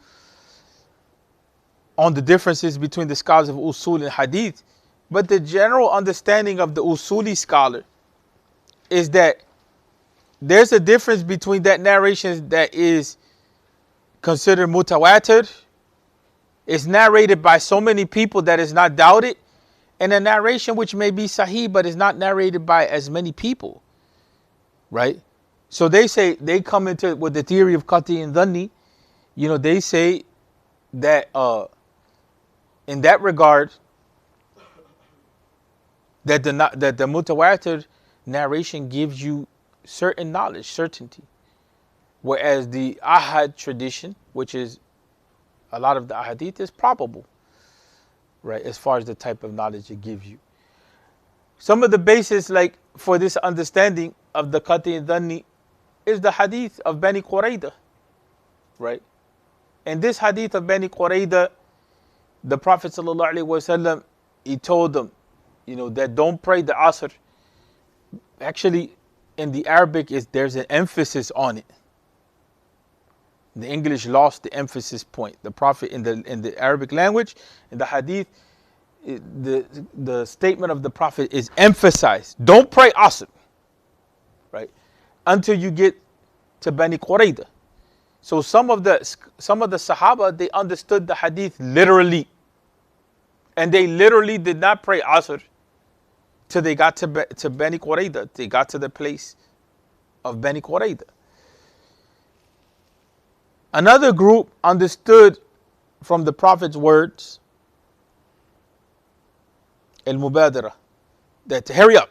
on the differences between the scholars of Usul and Hadith. But the general understanding of the Usuli scholar is that there's a difference between that narration that is considered mutawatir, is narrated by so many people that is not doubted, and a narration which may be sahih but is not narrated by as many people, right? So they come into with the theory of qati and dhanni. You know, they say that in that regard, that the mutawatir narration gives you certain knowledge, certainty, whereas the ahad tradition, which is a lot of the ahadith, is probable, right, as far as the type of knowledge it gives you. Some of the basis, like for this understanding of the qati and dhanni, is the hadith of Bani Qurayda, right? And this hadith of Bani Qurayda, the Prophet ﷺ, he told them that don't pray the Asr, actually in the Arabic there's an emphasis on it. The English lost the emphasis point. The Prophet in the Arabic language, in the hadith, the statement of the Prophet is emphasized. Don't pray Asr, right? Until you get to Bani Qurayda. So some of the Sahaba, they understood the hadith literally. And they literally did not pray Asr till they got to Bani Qurayda. They got to the place of Bani Qurayda. Another group understood from the Prophet's words, al-mubadara, that hurry up,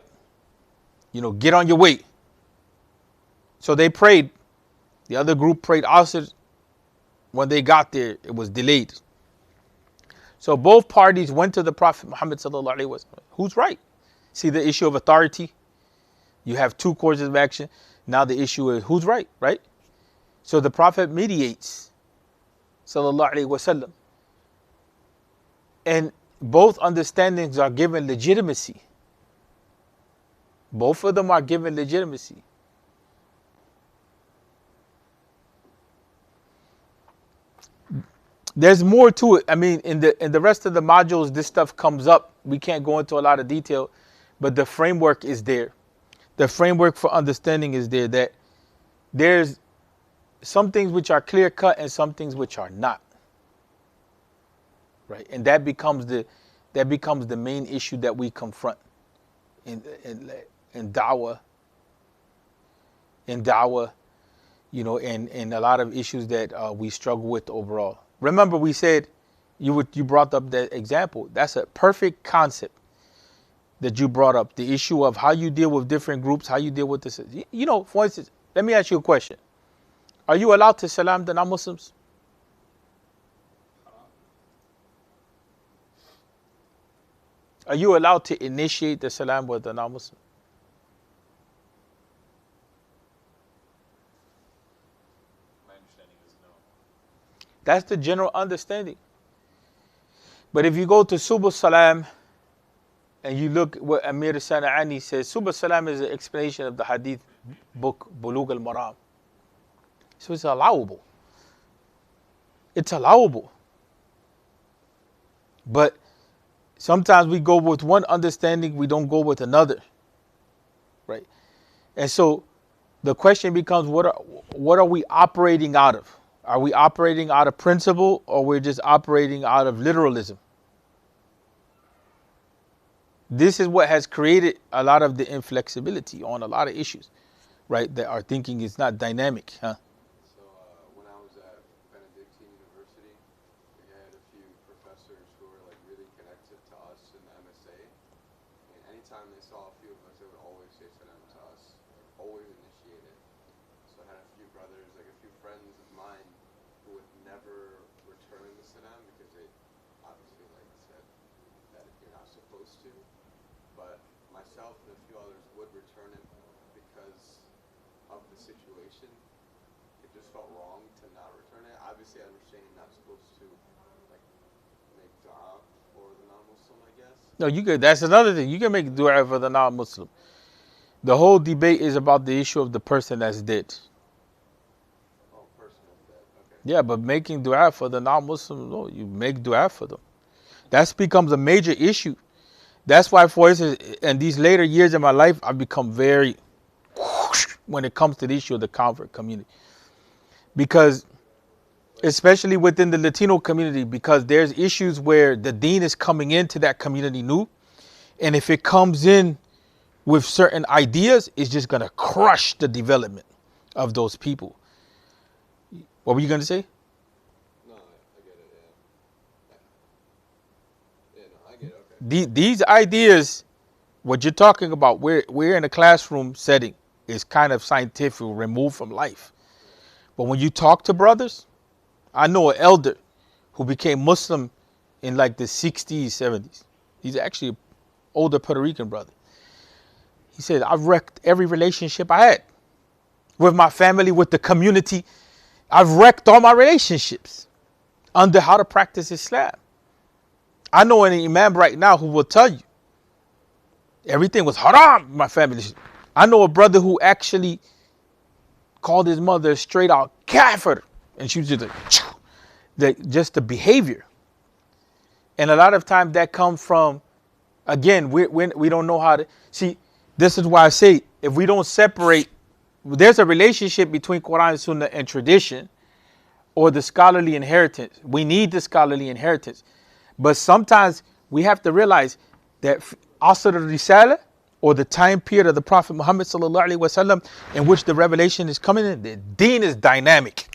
get on your way. So they prayed. The other group prayed Asr. When they got there, it was delayed. So both parties went to the Prophet Muhammad sallallahu alaihi wasallam. Who's right? See the issue of authority? You have two courses of action. Now the issue is who's right, right? So the Prophet mediates, sallallahu alaihi wasallam. And both understandings are given legitimacy. Both of them are given legitimacy. There's more to it. I mean, in the rest of the modules, this stuff comes up. We can't go into a lot of detail, but the framework is there. The framework for understanding is there, that there's some things which are clear cut and some things which are not. Right? And that becomes the main issue that we confront in da'wah. And a lot of issues that we struggle with overall. Remember, we said you brought up that example. That's a perfect concept that you brought up. The issue of how you deal with different groups, how you deal with this. For instance, let me ask you a question. Are you allowed to salam the non-Muslims? Are you allowed to initiate the salam with the non-Muslim?
My understanding is no.
That's the general understanding. But if you go to Subul Salam and you look what Amir Sana'ani says, Subul Salam is an explanation of the hadith book, Bulugh al-Maram. So it's allowable. It's allowable. But sometimes we go with one understanding, we don't go with another. Right? And so the question becomes, what are we operating out of? Are we operating out of principle, or we're just operating out of literalism? This is what has created a lot of the inflexibility on a lot of issues, right? That our thinking is not dynamic, huh?
So when I was at Benedictine University, we had a few professors who were really connected to us in the MSA. And anytime they saw a few of us, they would always say salam to us, always initiate it. So I had a few brothers, a few friends of mine who would never return the salam because they obviously said that you're not supposed to. But myself and a few others would return it because of the situation. It just felt wrong to not return it. Obviously, I understand you're not supposed to make dua for the non-Muslim, I guess.
No, you could. That's another thing. You can make dua for the non-Muslim. The whole debate is about the issue of the person that's dead.
Oh, person is dead. Okay.
Yeah, but making dua for the non-Muslims, no, you make dua for them. That becomes a major issue. That's why, for instance, in these later years of my life, I've become very when it comes to the issue of the convert community. Because, especially within the Latino community, because there's issues where the deen is coming into that community new. And if it comes in with certain ideas, it's just going to crush the development of those people. What were you going to say?
No, I get it, yeah. Yeah, no, I get it, okay.
These ideas, what you're talking about, we're in a classroom setting, is kind of scientific, removed from life. But when you talk to brothers, I know an elder who became Muslim in the 60s, 70s. He's actually an older Puerto Rican brother. He said, I've wrecked every relationship I had with my family, with the community. I've wrecked all my relationships under how to practice Islam. I know an imam right now who will tell you Everything was haram. My family. I know a brother who actually called his mother straight out kafir, and she was just like, just the behavior. And a lot of times that comes from, again, we don't know how to see. This is why I say, if we don't separate, there's a relationship between Quran, Sunnah, and tradition, or the scholarly inheritance. We need the scholarly inheritance, but sometimes we have to realize that Asr al-Risala, or the time period of the Prophet Muhammad sallallahu alaihi wasallam, in which the revelation is coming in, the deen is dynamic.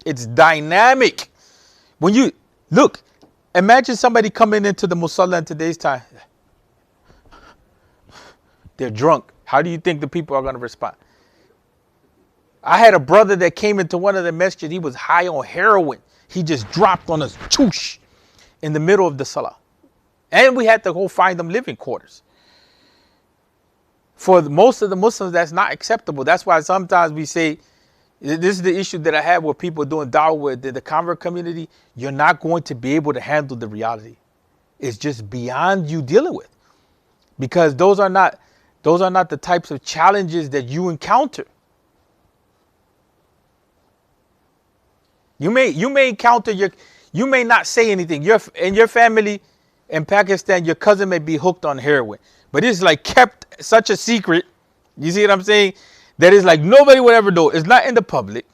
It's dynamic. When you look, imagine somebody coming into the musalla in today's time. They're drunk. How do you think the people are going to respond? I had a brother that came into one of the masjids. He was high on heroin. He just dropped on us, choosh, in the middle of the salah. And we had to go find them living quarters. For most of the Muslims, that's not acceptable. That's why sometimes we say, this is the issue that I have with people doing da'wah with the convert community. You're not going to be able to handle the reality. It's just beyond you dealing with. Because those are not the types of challenges that you encounter. You may encounter you may not say anything. In your family in Pakistan, your cousin may be hooked on heroin, but it's like kept such a secret. You see what I'm saying? That is like nobody would ever know. It's not in the public.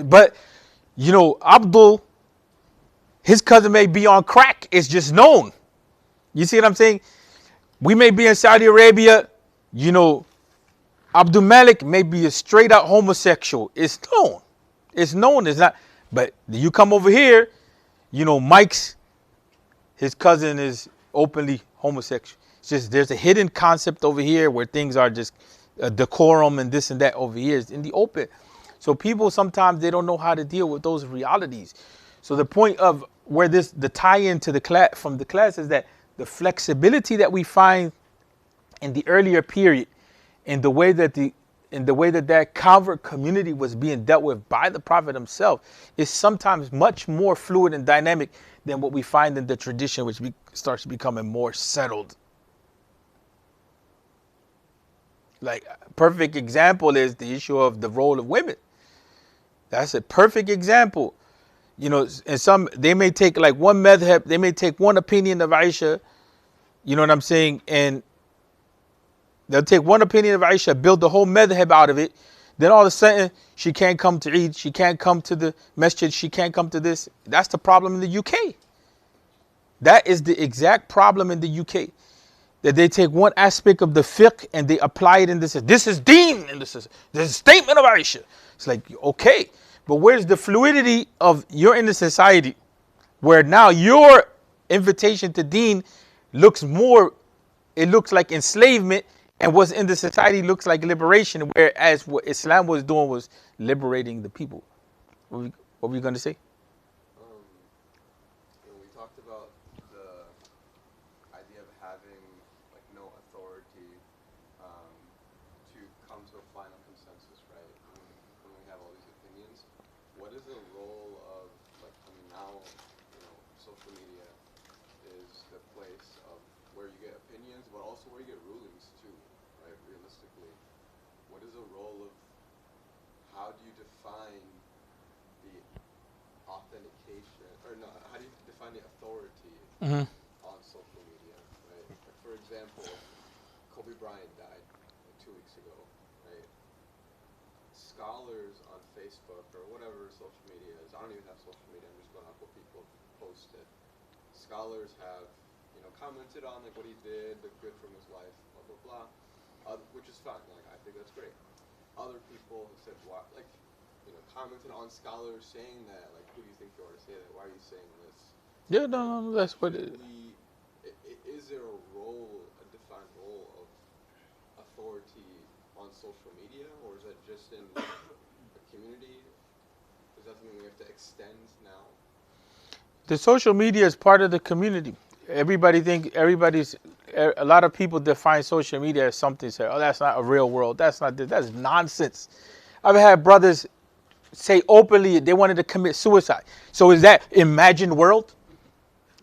But Abdul, his cousin may be on crack. It's just known. You see what I'm saying? We may be in Saudi Arabia. Abdul Malik may be a straight out homosexual. It's known. It's known. It's not. But you come over here, Mike's, his cousin is openly homosexual. It's just there's a hidden concept over here where things are just decorum and this and that over here is in the open. So people sometimes they don't know how to deal with those realities. So the point of where the tie-in to the class from the class is that the flexibility that we find in the earlier period, in the way that that convert community was being dealt with by the Prophet himself, is sometimes much more fluid and dynamic than what we find in the tradition, which starts becoming more settled. Like a perfect example is the issue of the role of women. That's a perfect example. And they may take like one madhab, they may take one opinion of Aisha, you know what I'm saying? And they'll take one opinion of Aisha, build the whole madhab out of it. Then all of a sudden, she can't come to Eid, she can't come to the masjid, she can't come to this. That's the problem in the UK. That is the exact problem in the UK. That they take one aspect of the fiqh and they apply it in this. This is deen, and this is a statement of Aisha. It's like, okay, but where's the fluidity of you're in a society where now your invitation to deen looks like enslavement, and what's in the society looks like liberation, whereas what Islam was doing was liberating the people. What were you going to say?
We talked about the idea of having like no authority to come to a final consensus, right? When we have all these opinions, what is the role of now social media is the place of where you get opinions, but also where you get rulings too, right? Realistically, what is the role of how do you define the authentication, or no, how do you define the authority on social media, right? Like for example, Kobe Bryant died 2 weeks ago, right? Scholars on Facebook or whatever social media is, I don't even have social media, I'm just going off what people posted. Scholars have, commented on like what he did, the good from his life, blah blah blah, which is fine. Like I think that's great. Other people said, "Why?" Commented on scholars saying that, like, who do you think you are to say that? Why are you saying this?
Yeah, no, that's what it is.
Is there a defined role of authority on social media, or is that just in a community? Is that something we have to extend now?
The social media is part of the community. A lot of people define social media as something, say, oh, that's not a real world. That's nonsense. I've had brothers say openly they wanted to commit suicide. So is that imagined world?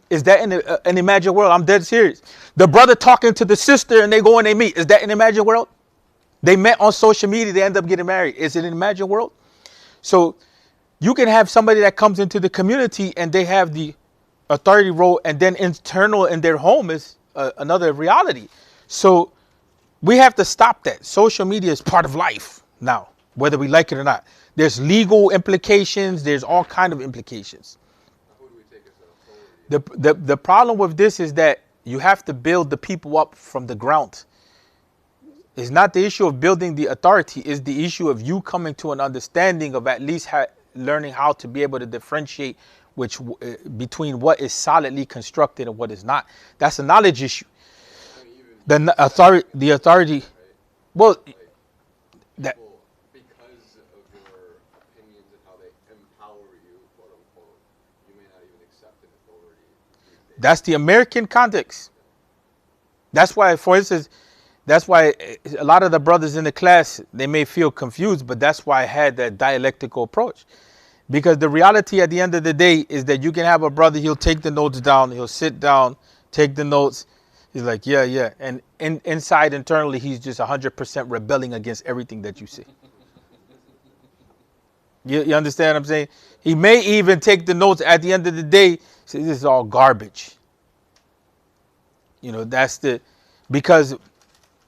Is that in an imagined world? I'm dead serious. The brother talking to the sister and they go and they meet. Is that an imagined world? They met on social media. They end up getting married. Is it an imagined world? So you can have somebody that comes into the community and they have the authority role, and then internal in their home is another reality. So we have to stop that. Social media is part of life now, whether we like it or not. There's legal implications. There's all kind of implications.
Who do we take as authority?
The problem with this is that you have to build the people up from the ground. It's not the issue of building the authority. It's the issue of you coming to an understanding of at least learning how to be able to differentiate between what is solidly constructed and what is not. That's a knowledge issue. The authority. Well, that.
Because of your opinions and how they empower you, quote unquote, you may not even accept an authority.
That's the American context. That's why, for instance, that's why a lot of the brothers in the class, they may feel confused, but that's why I had that dialectical approach. Because the reality at the end of the day is that you can have a brother, he'll take the notes down, he'll sit down, take the notes. He's like, yeah. And inside, internally, he's just 100% rebelling against everything that you say. You understand what I'm saying? He may even take the notes at the end of the day, say, this is all garbage. You know, that's because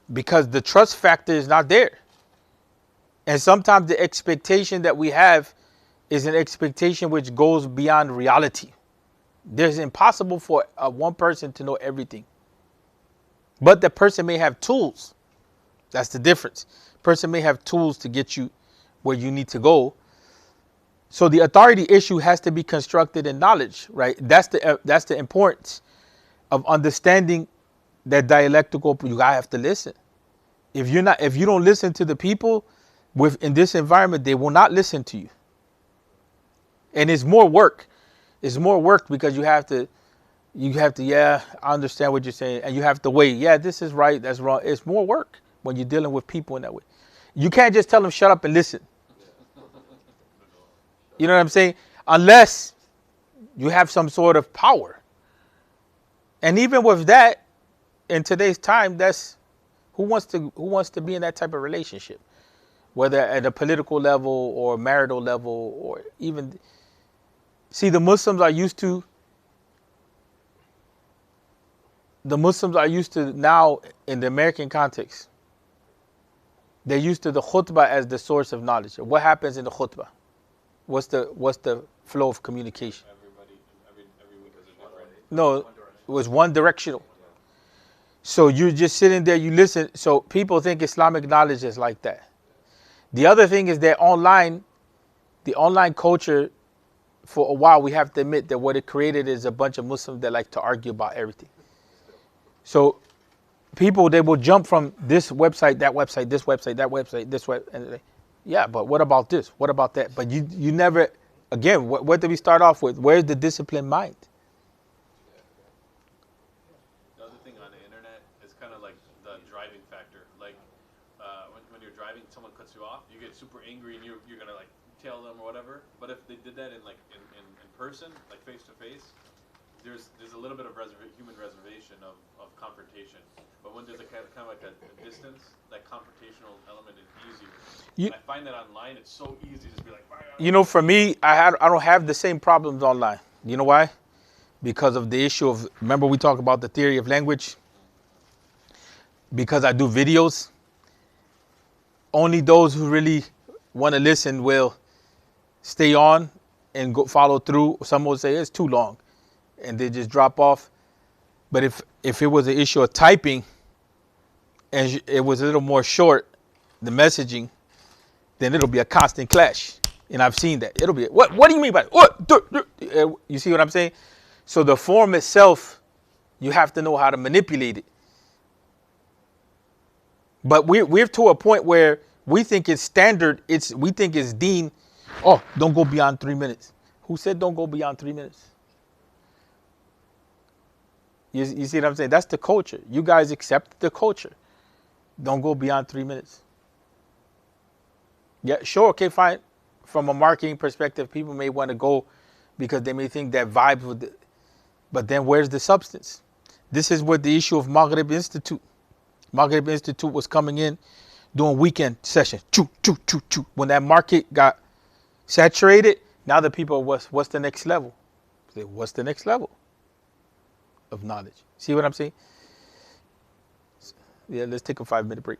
the trust factor is not there. And sometimes the expectation that we have is an expectation which goes beyond reality. There's impossible for one person to know everything. But the person may have tools. That's the difference. Person may have tools to get you where you need to go. So the authority issue has to be constructed in knowledge, right? That's the importance of understanding that dialectical. You gotta have to listen. If you don't listen to the people in this environment, they will not listen to you. And it's more work. It's more work because you have to, yeah, I understand what you're saying. And you have to wait. Yeah, this is right. That's wrong. It's more work when you're dealing with people in that way. You can't just tell them, shut up and listen. You know what I'm saying? Unless you have some sort of power. And even with that, in today's time, that's who wants to be in that type of relationship, whether at a political level or marital level or even. See, the Muslims are used to now in the American context. They're used to the khutbah as the source of knowledge. What happens in the khutbah? What's the flow of communication?
Every week is a different.
No, it was one directional. So you're just sitting there, you listen. So people think Islamic knowledge is like that. The other thing is that the online culture, for a while, we have to admit that what it created is a bunch of Muslims that like to argue about everything. So people, they will jump from this website, that website, this website, that website, this website. And yeah, but what about this? What about that? But you never, again, what did we start off with? Where's the disciplined mind?
The other thing on the internet is kind of like the driving factor. Like when you're driving, someone cuts you off, you get super angry and you're gonna like tell them or whatever. But if they did that in person, like face to face, there's a little bit of human reservation of confrontation. But when there's kind of like a distance, that confrontational element is easier. I find that online it's so easy to just be like.
You know, for me, I don't have the same problems online. You know why? Because of the issue of, remember we talked about the theory of language? Because I do videos, only those who really want to listen will stay on and follow through. Some will say it's too long and they just drop off. But if it was an issue of typing and it was a little more short, the messaging, then it'll be a constant clash. And I've seen that. It'll be, what do you mean by what? You see what I'm saying? So the form itself, you have to know how to manipulate it. But we're to a point where we think it's standard. We think it's deemed, oh, don't go beyond 3 minutes. Who said don't go beyond 3 minutes? You see what I'm saying? That's the culture. You guys accept the culture. Don't go beyond 3 minutes. Yeah, sure, okay, fine. From a marketing perspective, people may want to go because they may think that vibes with it. But then where's the substance? This is what the issue of Maghrib Institute. Maghrib Institute was coming in doing weekend sessions. Choo, choo, choo, choo. When that market got saturated, now the people, what's the next level? What's the next level of knowledge? See what I'm saying? Yeah, let's take a 5-minute break.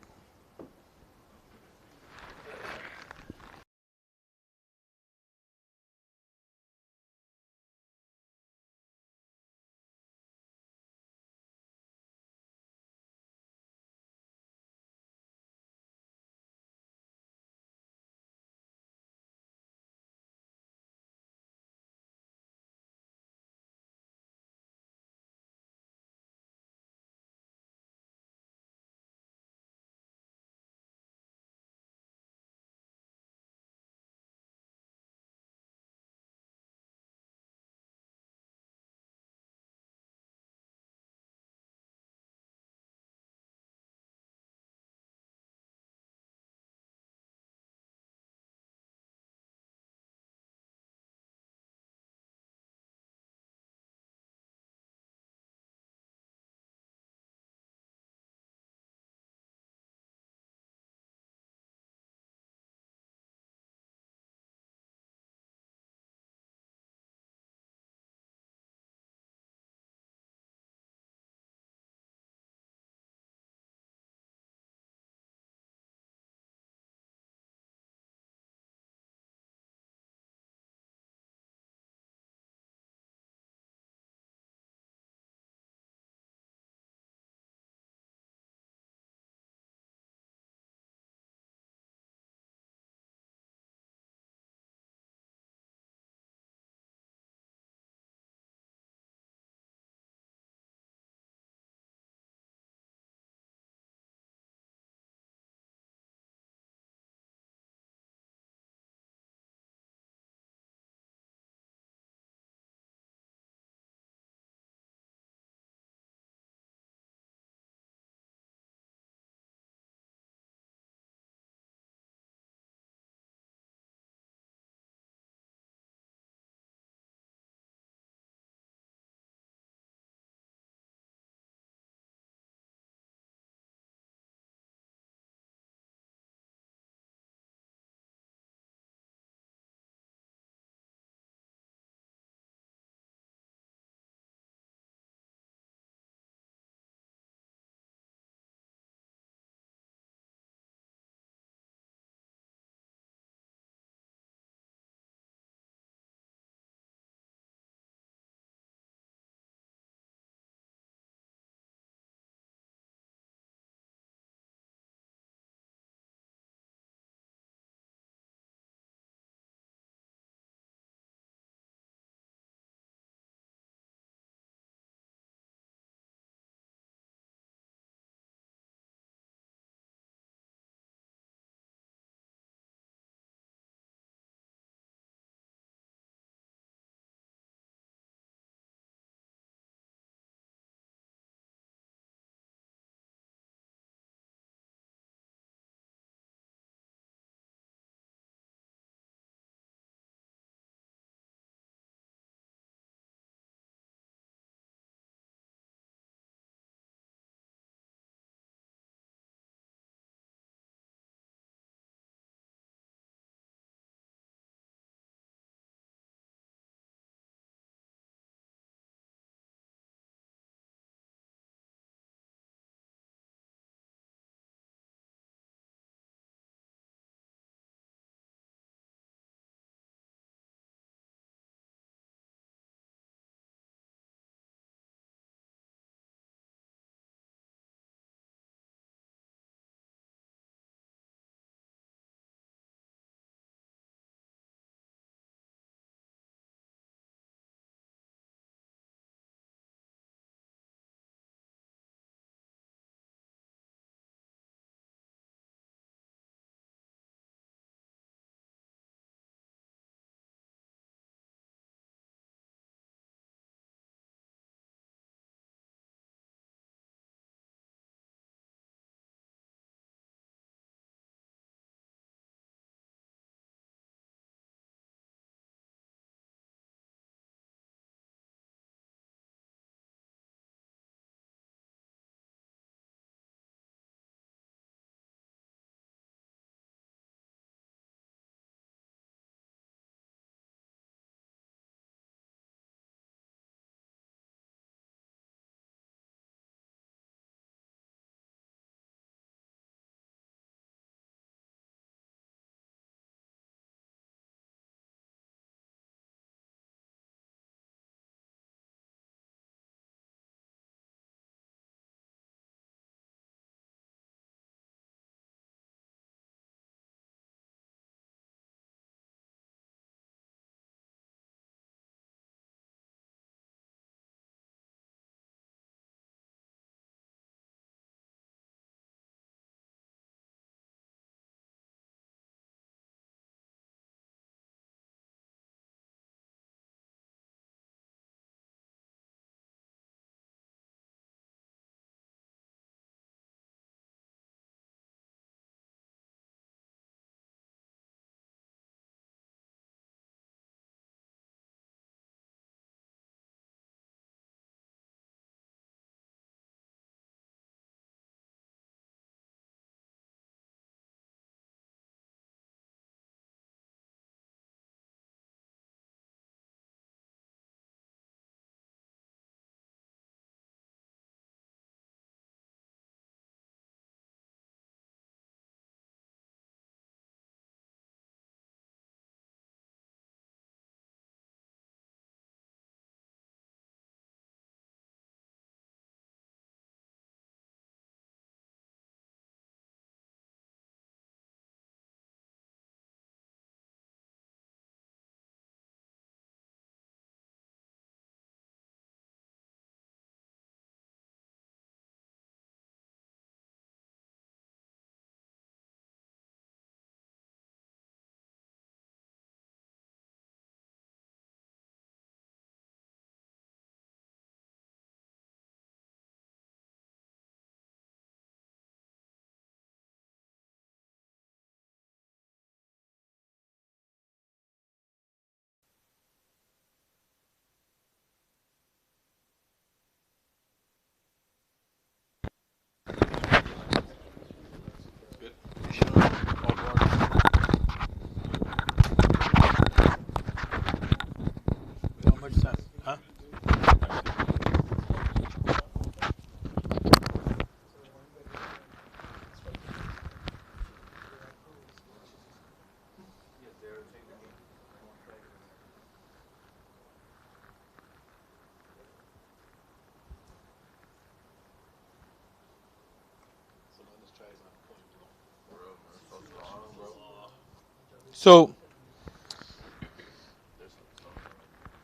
So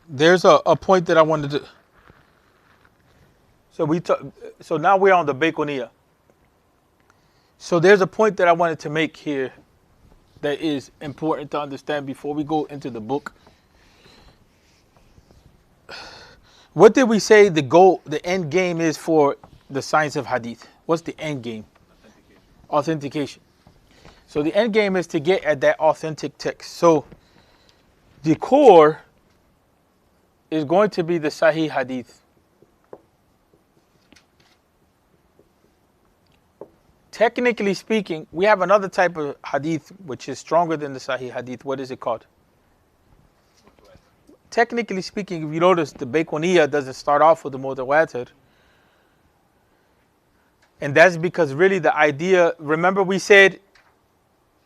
there's a point that I wanted to. So now we're on the Baconiyah. So there's a point that I wanted to make here that is important to understand before we go into the book. What did we say the goal, the end game is for the science of hadith? What's the end game? Authentication. So the end game is to get at that authentic text. So the core is going to be the Sahih hadith. Technically speaking, we have another type of hadith which is stronger than the Sahih hadith. What is it called? Technically speaking, if you notice, the Baconiyah doesn't start off with the Mutawatir. And that's because really the idea, remember we said,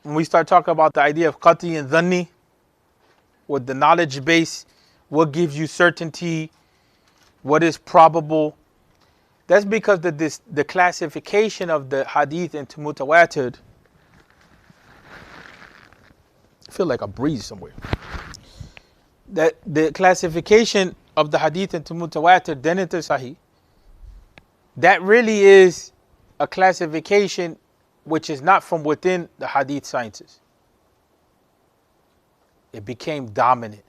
when we start talking about the idea of Qati and Dhanni, with the knowledge base, what gives you certainty, what is probable. That's because the classification of the hadith into Mutawatir, I feel like a breeze somewhere. That the classification of the hadith into Mutawatir, then into Sahih, that really is a classification which is not from within the hadith sciences. It became dominant.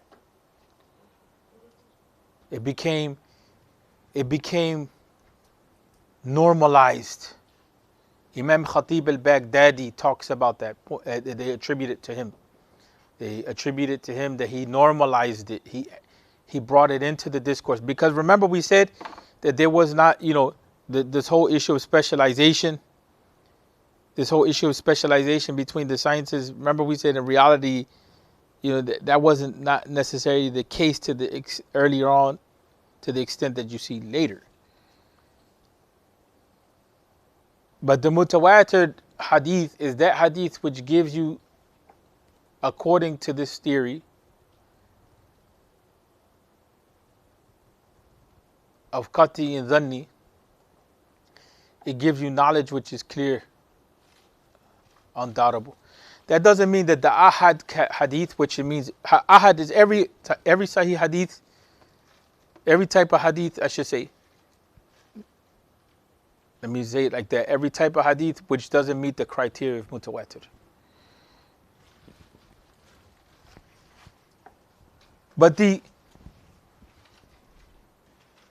It became normalized. Imam Khatib al-Baghdadi talks about that. They attribute it to him. They attribute it to him that he normalized it. He brought it into the discourse. Because remember we said that there was not, this whole issue of specialization. This whole issue of specialization between the sciences. Remember we said in reality, that wasn't not necessarily the case earlier on to the extent that you see later. But the Mutawatir hadith is that hadith which gives you, according to this theory of Qati and Dhanni, it gives you knowledge which is clear, undoubtable. That doesn't mean that the ahad hadith, which it means ahad is every Sahih hadith, every type of hadith, I should say. Let me say it like that. Every type of hadith which doesn't meet the criteria of Mutawatir. But the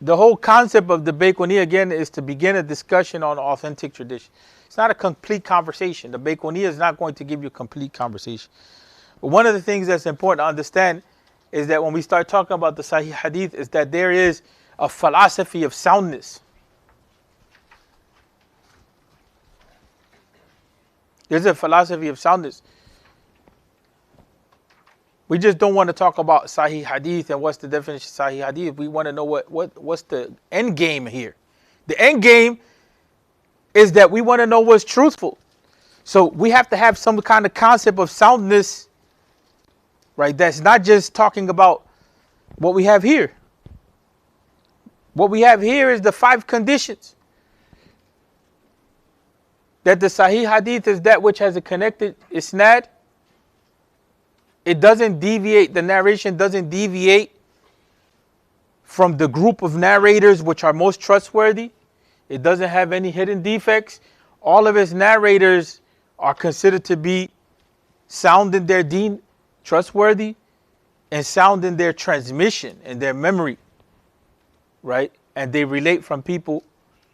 whole concept of the Baconiyah again is to begin a discussion on authentic tradition. It's not a complete conversation. The Baconiyah is not going to give you a complete conversation. But one of the things that's important to understand is that when we start talking about the Sahih Hadith is that there is a philosophy of soundness. There's a philosophy of soundness. We just don't want to talk about Sahih Hadith and what's the definition of Sahih Hadith. We want to know what's the end game here. The end game is that we want to know what's truthful. So we have to have some kind of concept of soundness, right? That's not just talking about what we have here. What we have here is the 5 conditions. That the Sahih Hadith is that which has a connected isnad. It doesn't deviate, the narration doesn't deviate from the group of narrators which are most trustworthy. It doesn't have any hidden defects. All of its narrators are considered to be sound in their deen, trustworthy, and sound in their transmission and their memory, right? And they relate from people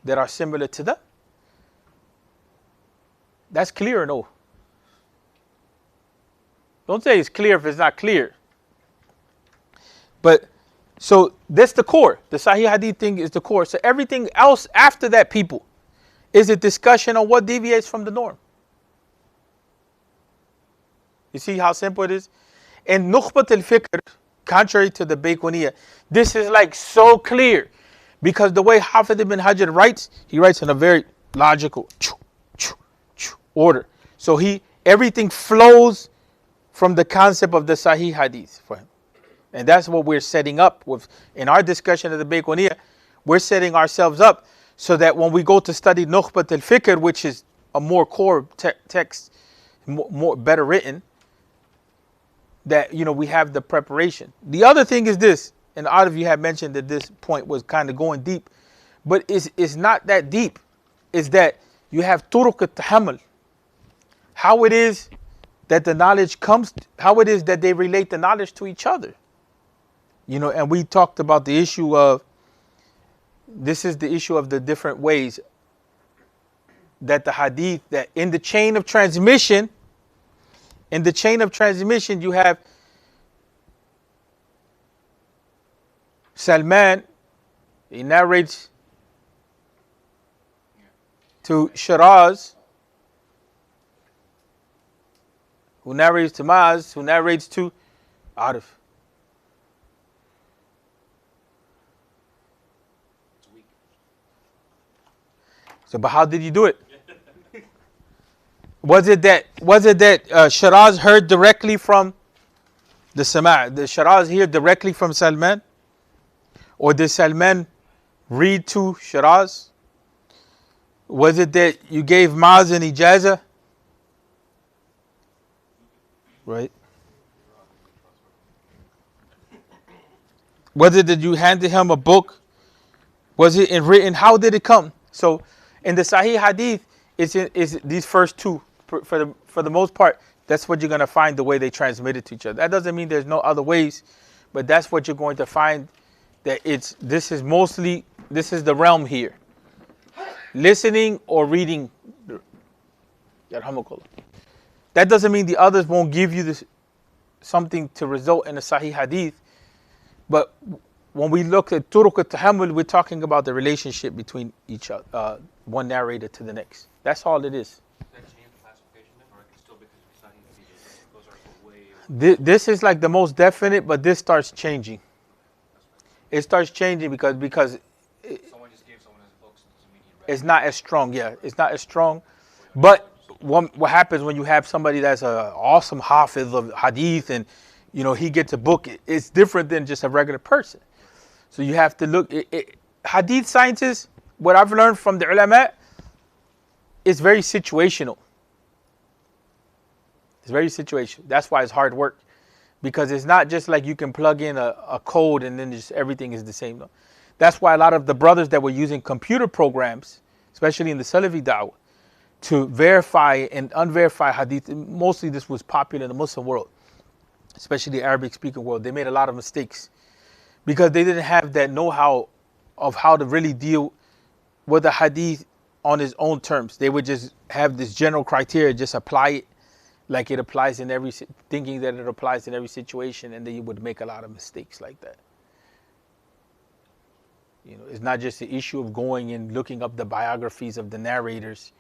that are similar to them. That's clear or no? Don't say it's clear if it's not clear. But, so that's the core. The Sahih Hadith thing is the core. So everything else after that, people, is a discussion on what deviates from the norm. You see how simple it is? And Nukhbat al-Fiqh, contrary to the Baconiyah, this is like so clear. Because the way Hafidh ibn Hajar writes, he writes in a very logical order. So everything flows from the concept of the Sahih Hadith for him. And that's what we're setting up with. In our discussion of the Baconiyah, we're setting ourselves up so that when we go to study Nukhbat al-Fiqh, which is a more core text, more better written, that, we have the preparation. The other thing is this, and all of you had mentioned that this point was kind of going deep, but it's not that deep. It's that you have turuq al-tahammul, how it is that the knowledge comes, how it is that they relate the knowledge to each other. And we talked about the issue of, this is the issue of the different ways that the hadith, that in the chain of transmission, you have Salman, he narrates to Shiraz, who narrates to Maz, who narrates to Arif. So, but how did he do it? Was it that Shiraz heard directly from the Sama'? Did Shiraz hear directly from Salman? Or did Salman read to Shiraz? Was it that you gave Maz an ijazah? Right? Was it that you handed him a book? Was it in written? How did it come? So, in the Sahih Hadith, it's these first two. For the most part, that's what you're going to find, the way they transmit it to each other. That doesn't mean there's no other ways, but that's what you're going to find, that this is the realm here. Listening or reading. That doesn't mean the others won't give you something to result in a Sahih Hadith, but when we look at turuq al-tahammul, we're talking about the relationship between each other, one narrator to the next. That's all it is. This is like the most definite, but this starts changing. It starts changing because
Someone just gave someone his books, doesn't mean he read
it's not as strong. Yeah, it's not as strong. But what happens when you have somebody that's an awesome hafiz of hadith, and he gets a book, it's different than just a regular person. So you have to look. Hadith scientists, what I've learned from the ulama, is very situational. It's very situational. That's why it's hard work, because it's not just like you can plug in a code and then just everything is the same. No. That's why a lot of the brothers that were using computer programs, especially in the Salafi da'wah, to verify and unverify hadith, mostly this was popular in the Muslim world, especially the Arabic speaking world. They made a lot of mistakes because they didn't have that know-how of how to really deal with the hadith on its own terms. They would just have this general criteria, just apply it like it applies in thinking that it applies in every situation, and then you would make a lot of mistakes like that. It's not just the issue of going and looking up the biographies of the narrators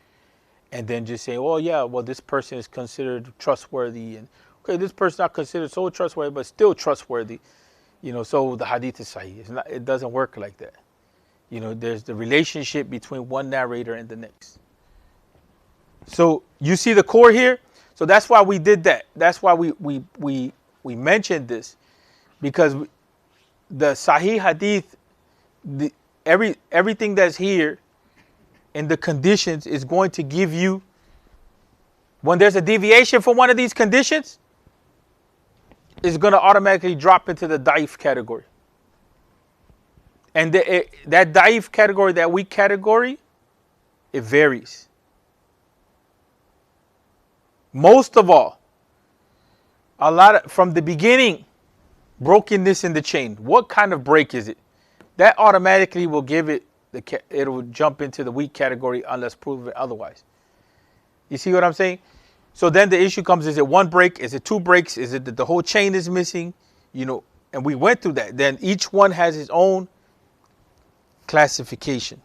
and then just saying, oh yeah, well, this person is considered trustworthy, and okay, this person not considered so trustworthy but still trustworthy, so the hadith is sahih. It doesn't work like that. There's the relationship between one narrator and the next. So you see the core here. So that's why we did that. That's why we mentioned this, because the Sahih Hadith, everything that's here in the conditions is going to give you, when there's a deviation from one of these conditions, it's going to automatically drop into the da'if category. And that da'if category, that weak category, it varies. Most of all, from the beginning, brokenness in the chain. What kind of break is it? That automatically will give it, it will jump into the weak category unless proven otherwise. You see what I'm saying? So then the issue comes, is it one break? Is it two breaks? Is it that the whole chain is missing? And we went through that. Then each one has its own classification.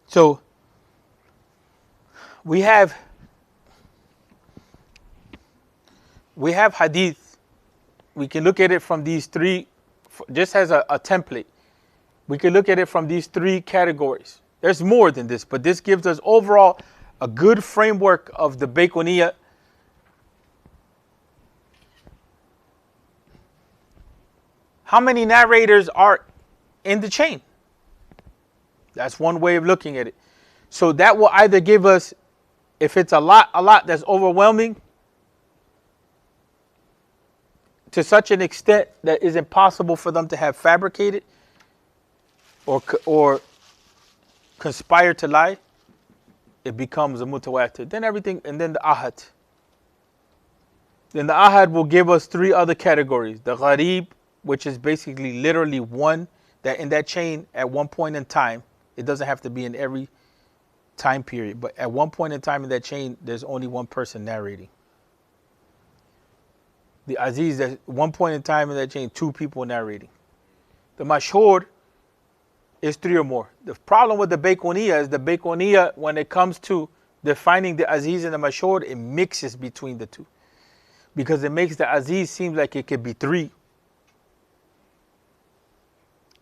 So we have hadith. We can look at it from these three, just as a template. We can look at it from these three categories. There's more than this, but this gives us overall a good framework of the Baiquniya. How many narrators are in the chain? That's one way of looking at it. So that will either give us, if it's a lot that's overwhelming to such an extent that is impossible for them to have fabricated or conspire to lie, it becomes a mutawatir. Then everything, and then the ahad. Then the ahad will give us three other categories. The gharib, which is basically literally one that in that chain at one point in time, it doesn't have to be in every time period, but at one point in time in that chain, there's only one person narrating. The aziz, at one point in time in that chain, two people narrating. The mashhur is three or more. The problem with the Bayquniya is the Bayquniya, when it comes to defining the aziz and the mashhur, it mixes between the two. Because it makes the aziz seem like it could be three.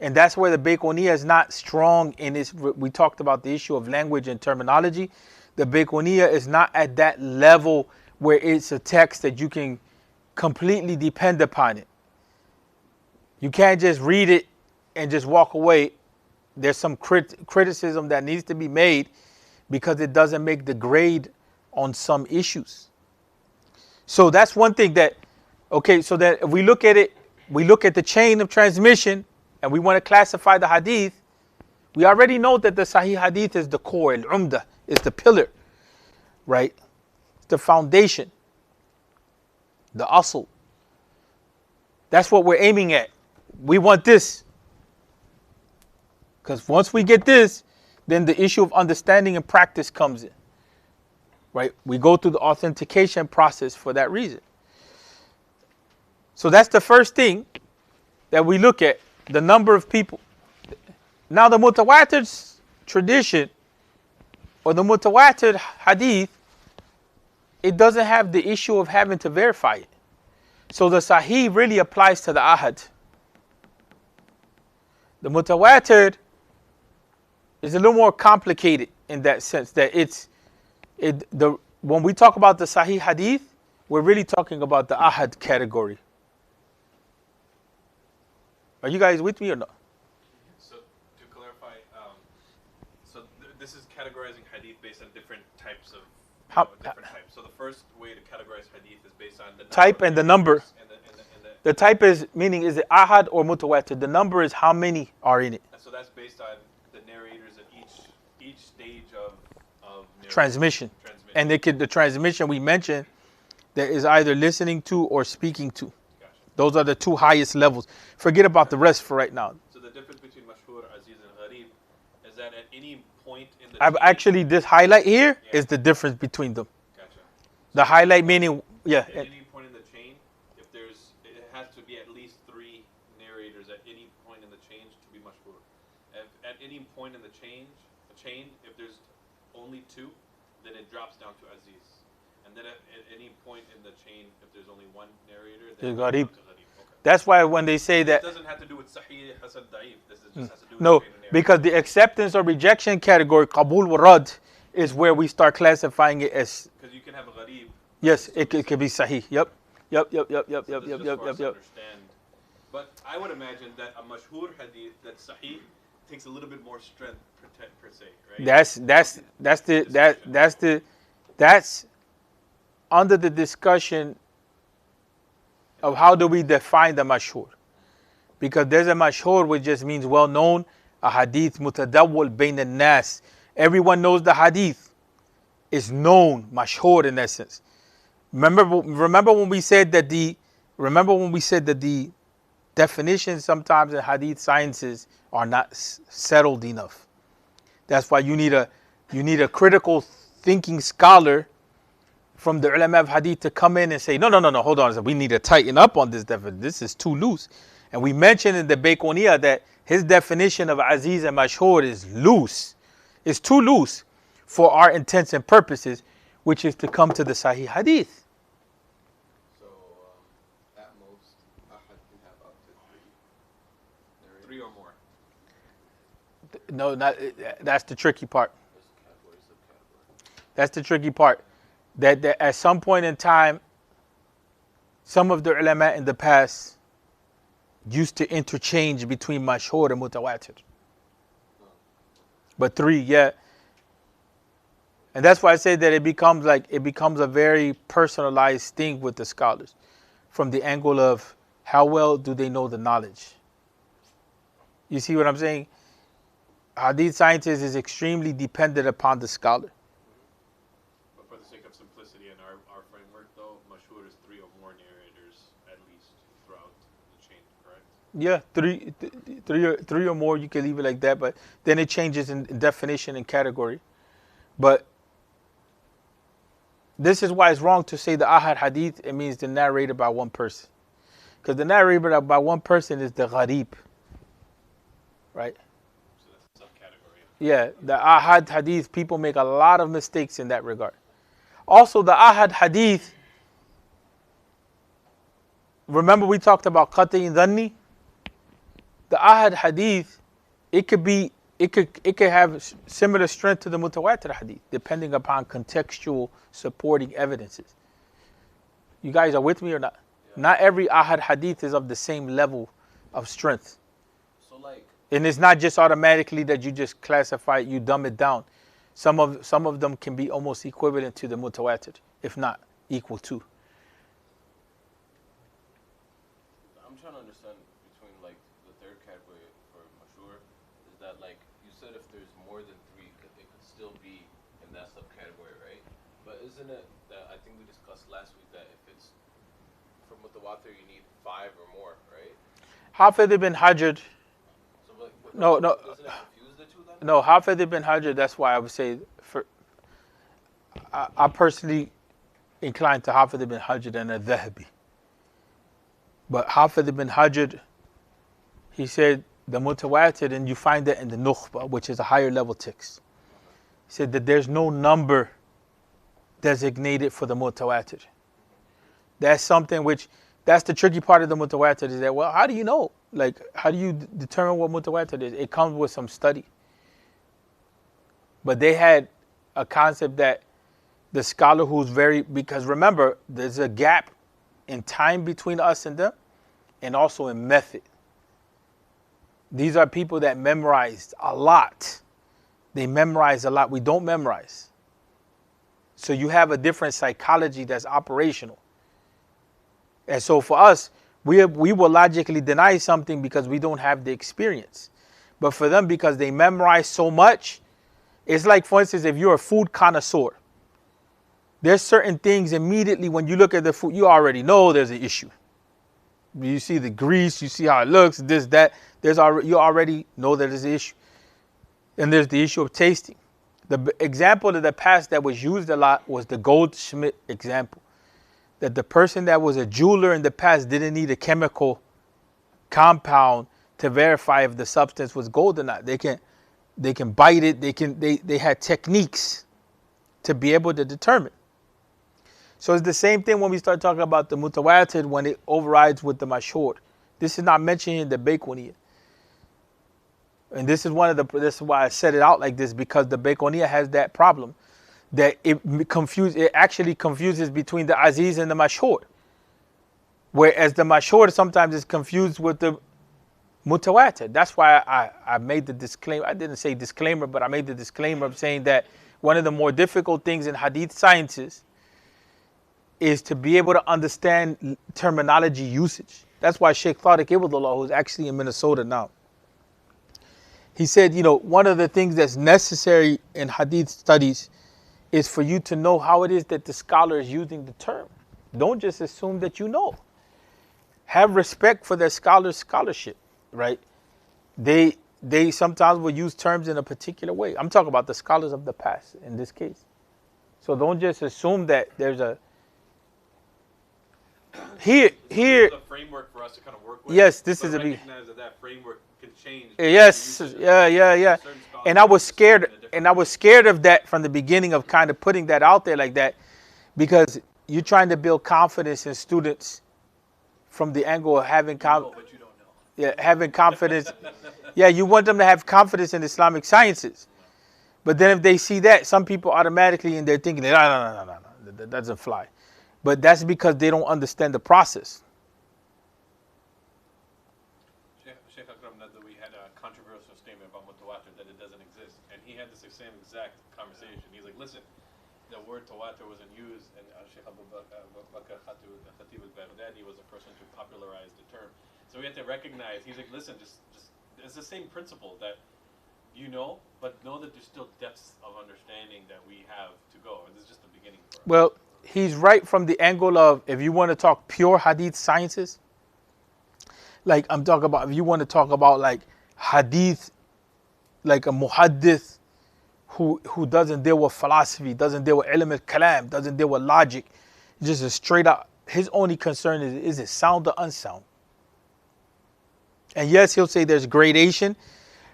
And that's where the Bayquniya is not strong in its, we talked about the issue of language and terminology. The Bayquniya is not at that level where it's a text that you can completely depend upon it. You can't just read it and just walk away. There's some criticism that needs to be made because it doesn't make the grade on some issues. So that's one thing that, okay, so that if we look at it, we look at the chain of transmission and we want to classify the hadith, we already know that the Sahih hadith is the core, al-umda, is the pillar, right? It's the foundation, the asl. That's what we're aiming at. We want this. Because once we get this, then the issue of understanding and practice comes in. Right? We go through the authentication process for that reason. So that's the first thing that we look at, the number of people. Now the mutawatir tradition or the mutawatir hadith, it doesn't have the issue of having to verify it. So the sahih really applies to the ahad. The mutawatir is a little more complicated in that sense, that when we talk about the Sahih Hadith, we're really talking about the Ahad category. Are you guys with me or not?
So to clarify, this is categorizing Hadith based on different types of different types. So the first way to categorize Hadith is based on the
type and the number.
The
type is meaning is it Ahad or Mutawatir? The number is how many are in it.
And so that's based on the narrators at each stage of
transmission. And the transmission we mentioned that is either listening to or speaking to.
Gotcha.
Those are the two highest levels. Forget about the rest for right now.
So the difference between mashhur, aziz, and gharib is that at any point in the
actually, this highlight here is the difference between them.
Gotcha.
The highlight meaning,
At any point in the chain, it has to be at least three narrators at any point in the chain to be mashhur. At any point in the chain, if there's only two, then it drops down to aziz. And then at any point in the chain, if there's only one narrator, then it goes down to gharib. Okay.
That's why when they say that,
it doesn't have to do with sahih, hasan, da'if. This just has to do with
no,
chain and narrator.
because the acceptance or rejection category, qabul wa rad, is where we start classifying it as.
Because you can have a gharib.
Yes, it could be sahih. Yep.
Understand. But I would imagine that a mashhur hadith that's sahih takes a little bit more strength per se, right? That's under the discussion of how do we define the mashhur. Because there's a mashhur which just means well known, a hadith mutadawwal bayn al-nas. Everyone knows the hadith. It's known, mashhur in essence. Remember when we said that the definitions sometimes in hadith sciences are not settled enough. That's why you need a critical thinking scholar from the ulama of hadith to come in and say, no, hold on. We need to tighten up on this definition. This is too loose. And we mentioned in the Bayquniya that his definition of aziz and mashhur is loose. It's too loose for our intents and purposes, which is to come to the Sahih Hadith.
So, at most, ahad can have up to three.
3 or more.
No, that's the tricky part. That's the tricky part. That at some point in time, some of the ulama in the past used to interchange between mashhur and mutawatir. But 3, yeah. And that's why I say that it becomes a very personalized thing with the scholars, from the angle of how well do they know the knowledge. You see what I'm saying? Hadith scientists is extremely dependent upon the scholar.
But for the sake of simplicity in our framework, though, mashhur is 3 or more narrators at least throughout the chain, correct?
Yeah, three or more. You can leave it like that, but then it changes in definition and category. But this is why it's wrong to say the ahad hadith. It means the narrated by one person, because the narrated by one person is the gharib, right?
So that's a subcategory.
Yeah, the ahad hadith, people make a lot of mistakes in that regard. Also, the ahad hadith, remember we talked about qat'i dhanni? The ahad hadith, it could have similar strength to the mutawatir hadith, depending upon contextual supporting evidences. You guys are with me or not?
Yeah.
Not every ahad hadith is of the same level of strength.
So like,
And it's not just automatically that you just classify it, you dumb it down. Some of them can be almost equivalent to the mutawatir, if not equal to.
I'm trying to understand between like the third category for mashhur is that like you said if there's more than 3, it could still be in that subcategory, right? But isn't it that I think we discussed last week that if it's for mutawatir you need 5 or more, right?
Hafid ibn Hajar,
So like,
No.
doesn't it confuse the two then?
no, Hafid ibn Hajar, that's why I would say, I personally inclined to Hafid ibn Hajar and al-Dhahabi. But Hafid ibn Hajar, he said the mutawatir, and you find that in the Nukhba, which is a higher level text. He said that there's no number designated for the mutawatir. That's something that's the tricky part of the mutawatir, is that, well, how do you know? Like, how do you determine what mutawatir is? It comes with some study. But they had a concept that the scholar who's because remember, there's a gap in time between us and them, and also in method. These are people that memorized a lot. They memorize a lot. We don't memorize. So you have a different psychology that's operational. And so for us, we will logically deny something because we don't have the experience. But for them, because they memorize so much, it's like, for instance, if you're a food connoisseur, there's certain things immediately when you look at the food, you already know there's an issue. You see the grease, you see how it looks, this, that. You already know that there's an issue. And there's the issue of tasting. The example of the past that was used a lot was the goldsmith example. That the person that was a jeweler in the past didn't need a chemical compound to verify if the substance was gold or not. They can bite it. They had techniques to be able to determine. So it's the same thing when we start talking about the mutawatir, when it overrides with the mashhur. This is not mentioned in the Baiquniyya. And this is this is why I said it out like this, because the Baiquniyya has that problem, that it actually confuses between the aziz and the mashhur. Whereas the mashhur sometimes is confused with the mutawatir. That's why I made the disclaimer. I didn't say disclaimer, but I made the disclaimer of saying that one of the more difficult things in hadith sciences is to be able to understand terminology usage. That's why Shaykh Tariq Ibadullah, who's actually in Minnesota now, he said, one of the things that's necessary in hadith studies is for you to know how it is that the scholar is using the term. Don't just assume that you know. Have respect for their scholar's scholarship, right? They sometimes will use terms in a particular way. I'm talking about the scholars of the past in this case. So don't just assume that there's a here.
The framework for us to kind of work with.
Yes, this
but
is a big.
recognize that framework can change.
Yes, yeah. And I was scared of that from the beginning, of kind of putting that out there like that, because you're trying to build confidence in students from the angle of having confidence.
But you don't know.
Yeah, having confidence. Yeah, you want them to have confidence in Islamic sciences. But then if they see that, some people automatically, and they're thinking, no, that doesn't fly. But that's because they don't understand the process.
Shaykh Akram Nadwi had a controversial statement about mutawatir, that it doesn't exist. And he had this same exact conversation. He's like, listen, the word tawatur wasn't used, and Shaykh Abu Bakr Khatib al-Baghdadi was the person to popularize the term. So we have to recognize, he's like, listen, just it's the same principle that but know that there's still depths of understanding that we have to go. And this is just the beginning for us.
Well, he's right from the angle of, if you want to talk pure hadith sciences, like I'm talking about, if you want to talk about like hadith, like a muhaddith who doesn't deal with philosophy, doesn't deal with ilm al-kalam, doesn't deal with logic, just a straight up, his only concern is it sound or unsound? And yes, he'll say there's gradation,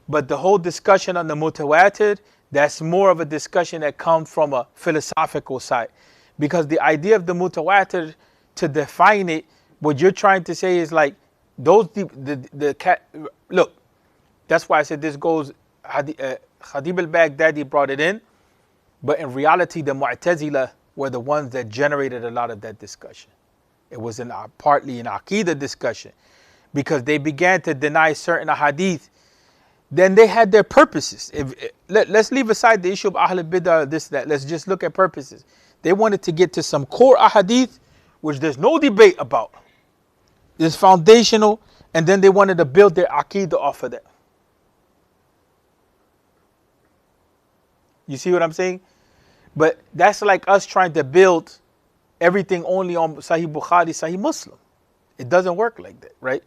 but the whole discussion on the mutawatir, that's more of a discussion that comes from a philosophical side. Because the idea of the mutawatir, to define it, what you're trying to say is like, look, that's why I said this goes, Khatib al-Baghdadi brought it in, but in reality, the Mu'tazila were the ones that generated a lot of that discussion. It was partly an Aqidah discussion, because they began to deny certain hadith. Then they had their purposes. Let's leave aside the issue of Ahl Bidah, this, that. Let's just look at purposes. They wanted to get to some core ahadith, which there's no debate about. It's foundational, and then they wanted to build their aqidah off of that. You see what I'm saying? But that's like us trying to build everything only on Sahih Bukhari, Sahih Muslim. It doesn't work like that, right?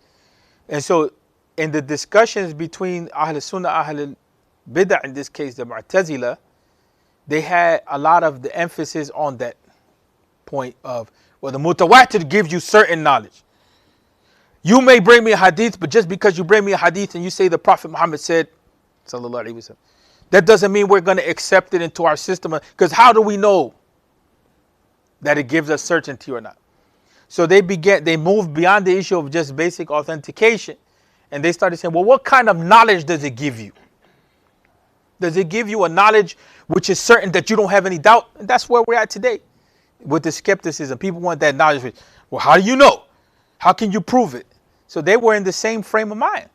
And so in the discussions between Ahl Sunnah, Ahl Bid'ah, in this case the Mu'tazila, they had a lot of the emphasis on that point of, well, the mutawatir gives you certain knowledge. You may bring me a hadith, but just because you bring me a hadith and you say the Prophet Muhammad said, sallallahu alaihi wasallam, that doesn't mean we're going to accept it into our system. Because how do we know that it gives us certainty or not? So they moved beyond the issue of just basic authentication. And they started saying, well, what kind of knowledge does it give you? Does it give you a knowledge which is certain that you don't have any doubt? And that's where we're at today with the skepticism. People want that knowledge. Well, how do you know? How can you prove it? So they were in the same frame of mind.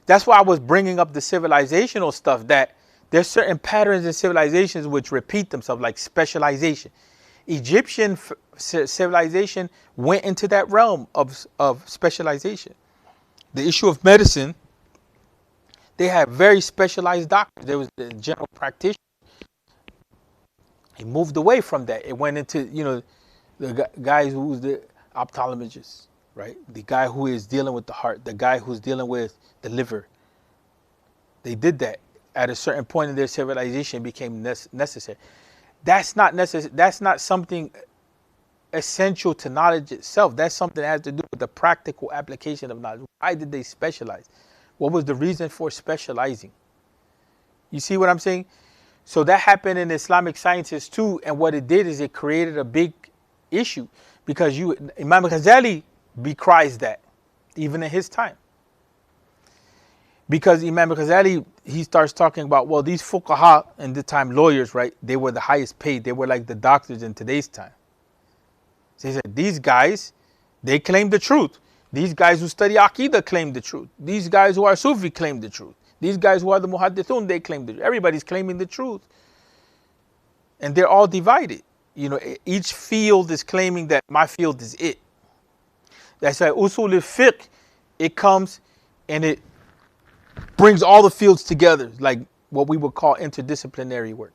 That's why I was bringing up the civilizational stuff, that there's certain patterns in civilizations which repeat themselves, like specialization. Egyptian civilization went into that realm of specialization. The issue of medicine, they had very specialized doctors. There was the general practitioner. He moved away from that. It went into, the guys who's the ophthalmologist, right? The guy who is dealing with the heart, the guy who's dealing with the liver. They did that. At a certain point in their civilization, it became necessary. That's not necessary. That's not something essential to knowledge itself. That's something that has to do with the practical application of knowledge. Why did they specialize? What was the reason for specializing? You see what I'm saying? So that happened in Islamic sciences too, and what it did is it created a big issue, because Imam Ghazali decries that even in his time. Because Imam Ghazali, he starts talking about, well, these fuqaha in the time, lawyers, right? They were the highest paid. They were like the doctors in today's time. So he said, these guys, they claim the truth. These guys who study Aqidah claim the truth. These guys who are Sufi claim the truth. These guys who are the Muhaddithun, they claim the truth. Everybody's claiming the truth. And they're all divided. Each field is claiming that my field is it. That's why Usul al-Fiqh, it comes and it brings all the fields together, like what we would call interdisciplinary work.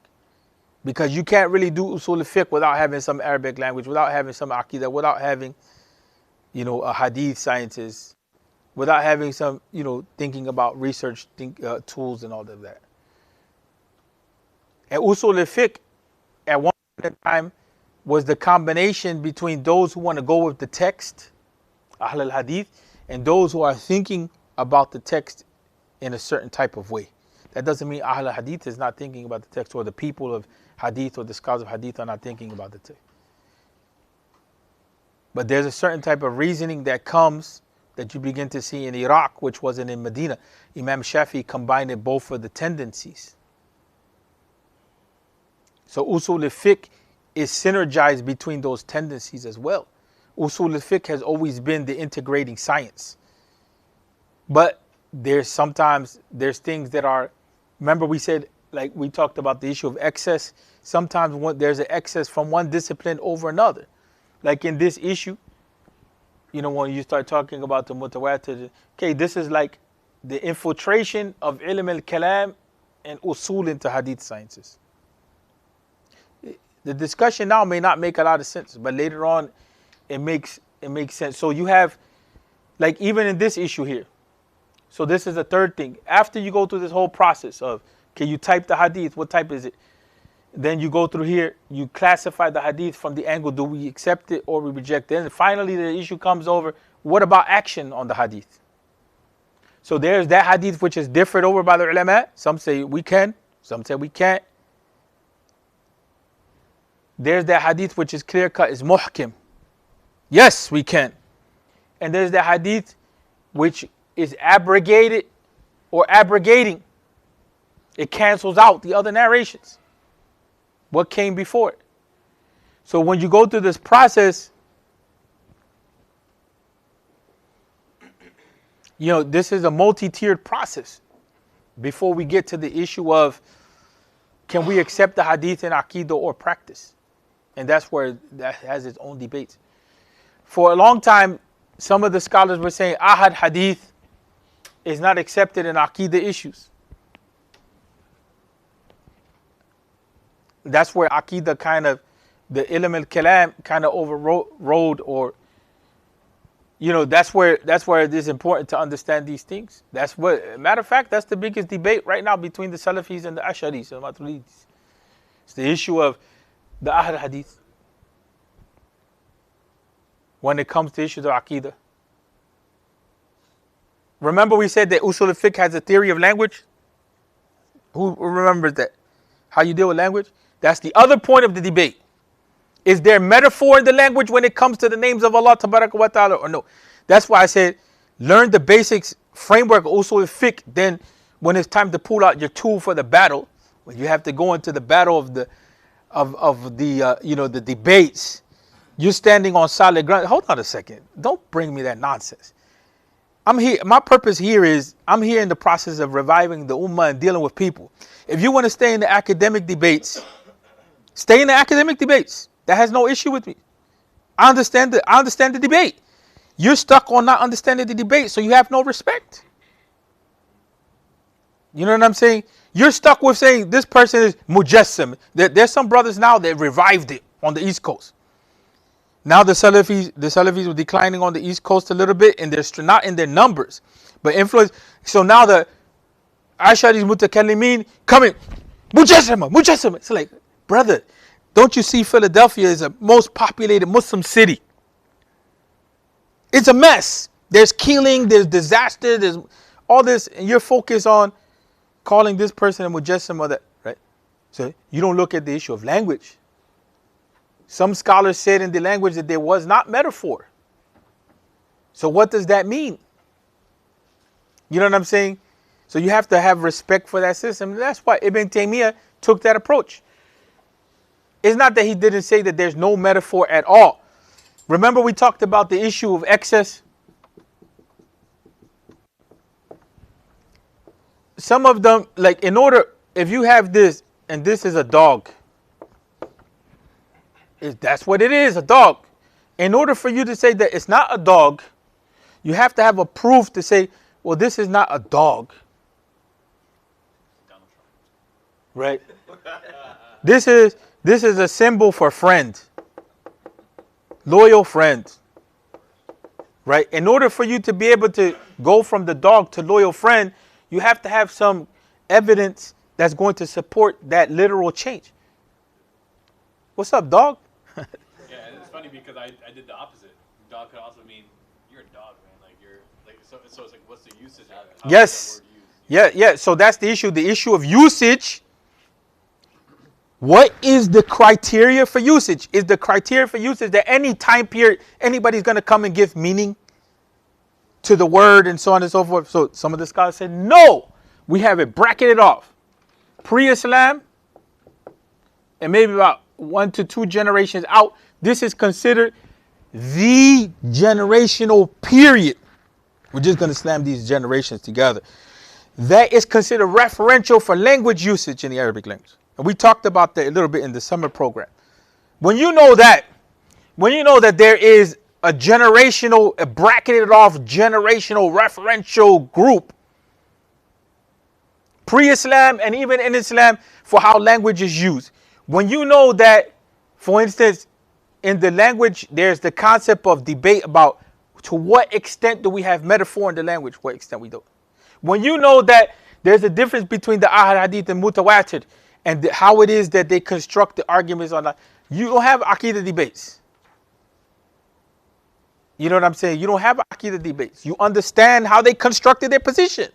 Because you can't really do Usul al-Fiqh without having some Arabic language, without having some Aqidah, without having, a hadith sciences, without having some, thinking about research tools and all of that. And Usul al-Fiqh, at one point in time, was the combination between those who want to go with the text, Ahl al-Hadith, and those who are thinking about the text in a certain type of way. That doesn't mean Ahl al-Hadith is not thinking about the text, or the people of Hadith or the scholars of Hadith are not thinking about the text. But there's a certain type of reasoning that comes, that you begin to see in Iraq, which wasn't in Medina. Imam Shafi combined it both for the tendencies. So Usul al-Fiqh is synergized between those tendencies as well. Usul al-Fiqh has always been the integrating science. But there's things that are, remember we said like we talked about the issue of excess. Sometimes there's an excess from one discipline over another. Like in this issue, you know, when you start talking about the mutawatir, okay, this is like the infiltration of ilm al-kalam and usul into hadith sciences. The discussion now may not make a lot of sense, but later on it makes sense. So you have, like even in this issue here, so this is the third thing. After you go through this whole process of, okay, you type the hadith, what type is it? Then you go through here, you classify the hadith from the angle, do we accept it or we reject it? And finally the issue comes over, what about action on the hadith? So there's that hadith which is differed over by the ulama. Some say we can, some say we can't. There's that hadith which is clear cut, is muhkim. Yes, we can. And there's the hadith which is abrogated or abrogating. It cancels out the other narrations. What came before it. So when you go through this process, you know, this is a multi-tiered process before we get to the issue of can we accept the hadith in Aqidah or practice? And that's where that has its own debates. For a long time, some of the scholars were saying Ahad hadith is not accepted in Aqidah issues. That's where Aqidah kind of, the ilm al-kalam kind of overrode, or, you know, that's where it is important to understand these things. That's what, matter of fact, that's the biggest debate right now between the Salafis and the Ash'aris and Maturidis. It's the issue of the Ahad hadith when it comes to issues of Aqidah. Remember we said that Usul al-Fiqh has a theory of language? Who remembers that? How you deal with language? That's the other point of the debate. Is there metaphor in the language when it comes to the names of Allah Tabaraka wa Ta'ala or no? That's why I said learn the basics framework of Usul al-Fiqh. Then when it's time to pull out your tool for the battle, when you have to go into the battle of the the debates, you're standing on solid ground. Hold on a second. Don't bring me that nonsense. I'm here. My purpose here is I'm here in the process of reviving the ummah and dealing with people. If you want to stay in the academic debates, stay in the academic debates. That has no issue with me. I understand the debate. You're stuck on not understanding the debate, so you have no respect. You know what I'm saying? You're stuck with saying this person is mujassim. There's some brothers now that revived it on the East Coast. Now the Salafis were declining on the East Coast a little bit, and they're not in their numbers, but influence. So now the Ash'aris mutakallimin coming, mujassima. It's like, brother, don't you see Philadelphia is the most populated Muslim city? It's a mess. There's killing, there's disaster, there's all this, and you're focused on calling this person a mujassima, that, right? So you don't look at the issue of language. Some scholars said in the language that there was not metaphor. So what does that mean? You know what I'm saying? So you have to have respect for that system. And that's why Ibn Taymiyyah took that approach. It's not that he didn't say that there's no metaphor at all. Remember we talked about the issue of excess? Some of them, like if you have this, and this is a dog. That's what it is, a dog. In order for you to say that it's not a dog, you have to have a proof to say, well, this is not a dog. Right? This is a symbol for friend. Loyal friend. Right? In order for you to be able to go from the dog to loyal friend, you have to have some evidence that's going to support that literal change. What's up, dog?
Yeah, and it's funny because I did the opposite. Dog could also mean you're a dog, man. Like you're like so it's like what's the usage of it? How
Yes.
is that word used?
Yeah. So that's the issue. The issue of usage. What is the criteria for usage? Is the criteria for usage that any time period anybody's going to come and give meaning to the word and so on and so forth? So some of the scholars said, no, we have it bracketed off. Pre-Islam and maybe about 1 to 2 generations out, this is considered the generational period. We're just going to slam these generations together. that is considered referential for language usage in the Arabic language. And we talked about that a little bit in the summer program. When you know that there is a generational, a bracketed off generational referential group, pre-Islam and even in Islam, for how language is used. When you know that, for instance, in the language, there's the concept of debate about to what extent do we have metaphor in the language, what extent we don't. When you know that there's a difference between the ahad, hadith, and mutawatir, and how it is that they construct the arguments on that, you don't have aqidah debates. You know what I'm saying? You don't have aqidah debates. You understand how they constructed their position.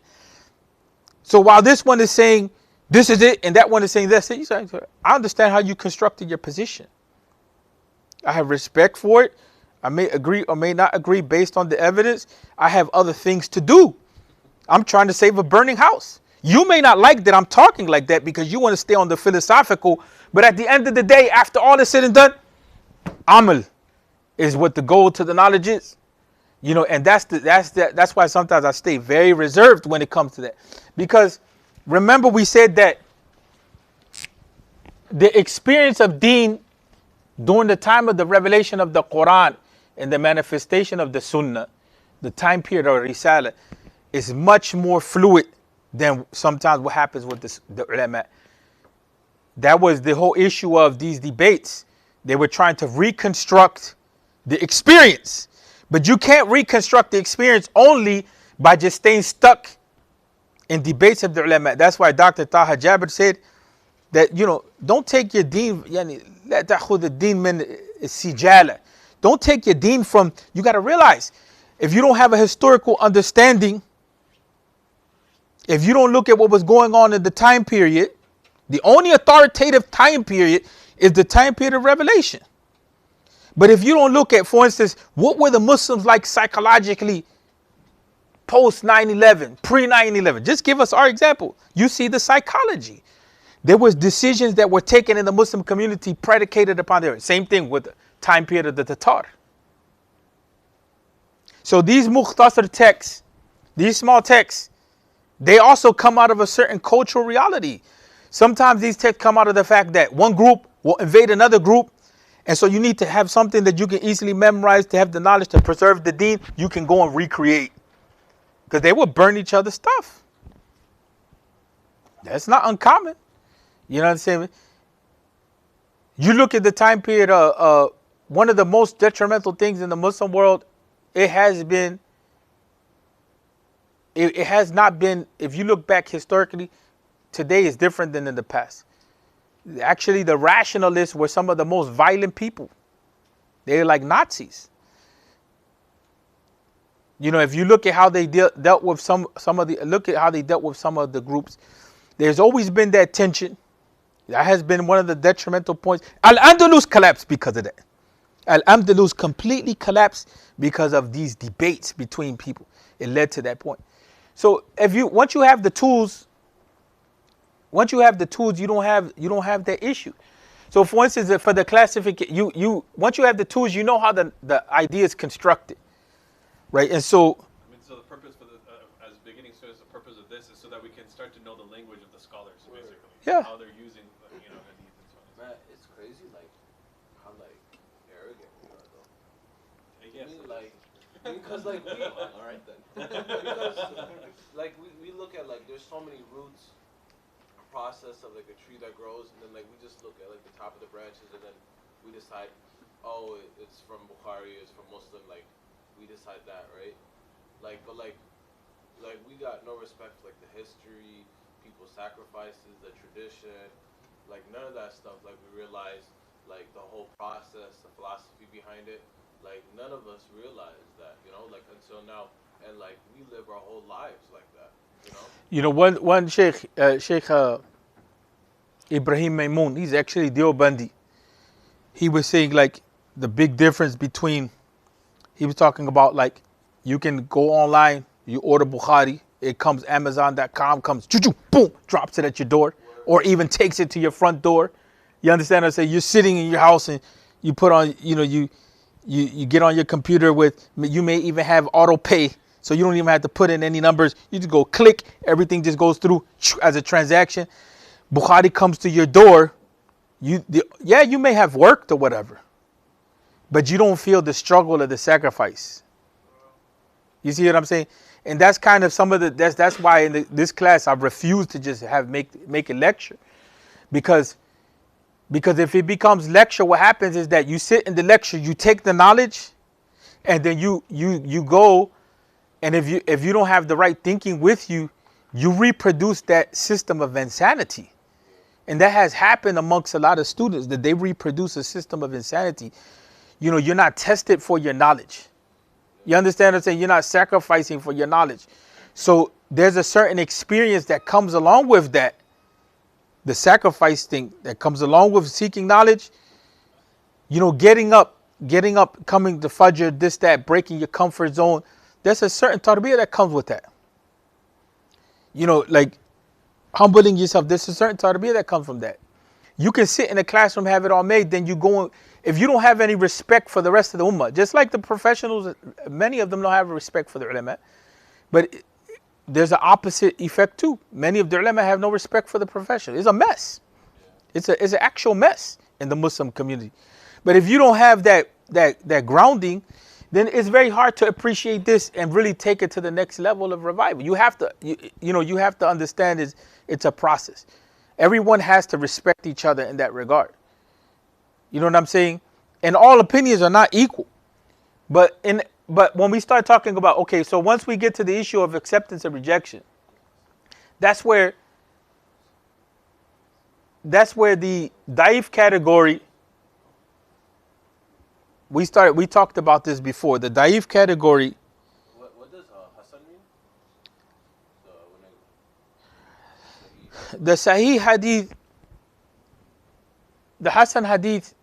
So while this one is saying this is it, and that one is saying that's it, you say, I understand how you constructed your position. I have respect for it. I may agree or may not agree based on the evidence. I have other things to do. I'm trying to save a burning house. You may not like that I'm talking like that because you want to stay on the philosophical, but at the end of the day, after all is said and done, amal is what the goal to the knowledge is. You know, and that's why sometimes I stay very reserved when it comes to that. Because remember we said that the experience of deen during the time of the revelation of the Quran and the manifestation of the Sunnah, the time period of Risala, is much more fluid than sometimes what happens with the ulama. That was the whole issue of these debates. They were trying to reconstruct the experience. But you can't reconstruct the experience only by just staying stuck in debates of the ulama. That's why Dr. Taha Jabir said that, you know, don't take your deen, لا تأخذ الدين من السجالة. Don't take your deen from, you got to realize, if you don't have a historical understanding, if you don't look at what was going on in the time period, the only authoritative time period is the time period of revelation. But if you don't look at, for instance, what were the Muslims like psychologically post 9/11, pre 9/11? Just give us our example. You see the psychology. There was decisions that were taken in the Muslim community predicated upon their same thing with the time period of the Tatar. So these mukhtasar texts, these small texts, they also come out of a certain cultural reality. Sometimes these texts come out of the fact that one group will invade another group. And so you need to have something that you can easily memorize to have the knowledge to preserve the deen. You can go and recreate. Because they will burn each other's stuff. That's not uncommon. You know what I'm saying? You look at the time period, one of the most detrimental things in the Muslim world, it has not been, if you look back historically, today is different than in the past. Actually, the rationalists were some of the most violent people. They're like Nazis. You know, if you look at how they dealt with some of the groups, there's always been that tension. That has been one of the detrimental points. Al-Andalus collapsed because of that. Al-Andalus completely collapsed because of these debates between people. It led to that point. So once you have the tools, you don't have that issue. So for instance, for the classification, once you have the tools, you know how the idea is constructed, right? And so,
I mean, so the purpose for as beginning students, the purpose of this is so that we can start to know the language of the scholars, basically.
Yeah.
How they're using, hadith and so on.
Man, it's crazy, like, how, like, arrogant we are, though.
Yes.
Because, like, we... All right, then. Because, like, we look at, like, there's so many roots, process of, like, a tree that grows, and then, like, we just look at, like, the top of the branches, and then we decide, oh, it's from Bukhari, it's from Muslim, like, we decide that, right? Like, but, like, we got no respect for, like, the history, people's sacrifices, the tradition, like, none of that stuff. Like, we realize, like, the whole process, the philosophy behind it, like, none of us realize that, you know, like, until now, and, like, we live our whole lives like that, you know?
you know, one Shaykh Ibrahim Maimun, he's actually Deobandi. He was saying, like, the big difference between, he was talking about, like, you can go online, you order Bukhari, it comes Amazon.com, comes, boom, drops it at your door, or even takes it to your front door. You understand what I say? You're sitting in your house and you put on, you know, you get on your computer with, you may even have auto pay, So you don't even have to put in any numbers. You just go click, everything just goes through as a transaction. Bukhari comes to your door. You may have worked or whatever, but you don't feel the struggle or the sacrifice. You see what I'm saying? And that's kind of some of the that's why in this class I refuse to just make a lecture, because if it becomes lecture, what happens is that you sit in the lecture, you take the knowledge, and then you go, and if you don't have the right thinking with you, you reproduce that system of insanity. And that has happened amongst a lot of students, that they reproduce a system of insanity. You know, you're not tested for your knowledge. You understand what I'm saying? You're not sacrificing for your knowledge. So there's a certain experience that comes along with that. The sacrifice thing that comes along with seeking knowledge. You know, getting up, coming to Fajr, this, that, breaking your comfort zone. There's a certain tarbiyah that comes with that. You know, like humbling yourself. There's a certain tarbiyah that comes from that. You can sit in a classroom, have it all made, then you go, if you don't have any respect for the rest of the ummah, just like the professionals, many of them don't have respect for the ulama, but there's an opposite effect too. Many of the ulama have no respect for the profession. It's a mess. It's an actual mess in the Muslim community. But if you don't have that grounding, then it's very hard to appreciate this and really take it to the next level of revival. You have to, you have to understand it's a process. Everyone has to respect each other in that regard. You know what I'm saying? And all opinions are not equal. But when we start talking about, okay, so once we get to the issue of acceptance and rejection, that's where the daif category, we talked about this before. The daif category.
What does Hassan mean?
The Sahih hadith, the Hassan hadith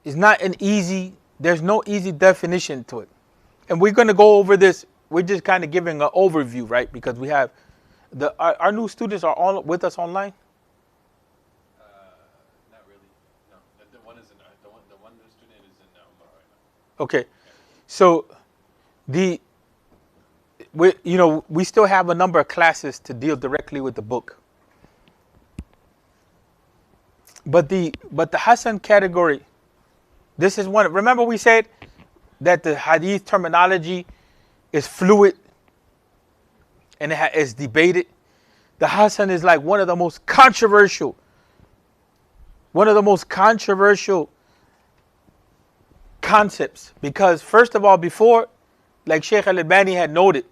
is not there's no easy definition to it. And we're going to go over this. We're just kind of giving an overview, right? Because we have our new students are all with us online.
Not really. No, the one is the one new student is in Umar right now.
Okay, so we still have a number of classes to deal directly with the book. But the Hassan category, this is one. Remember we said that the hadith terminology is fluid and is debated. The Hassan is like one of the most controversial concepts, because first of all, before, like Shaykh Al-Albani had noted,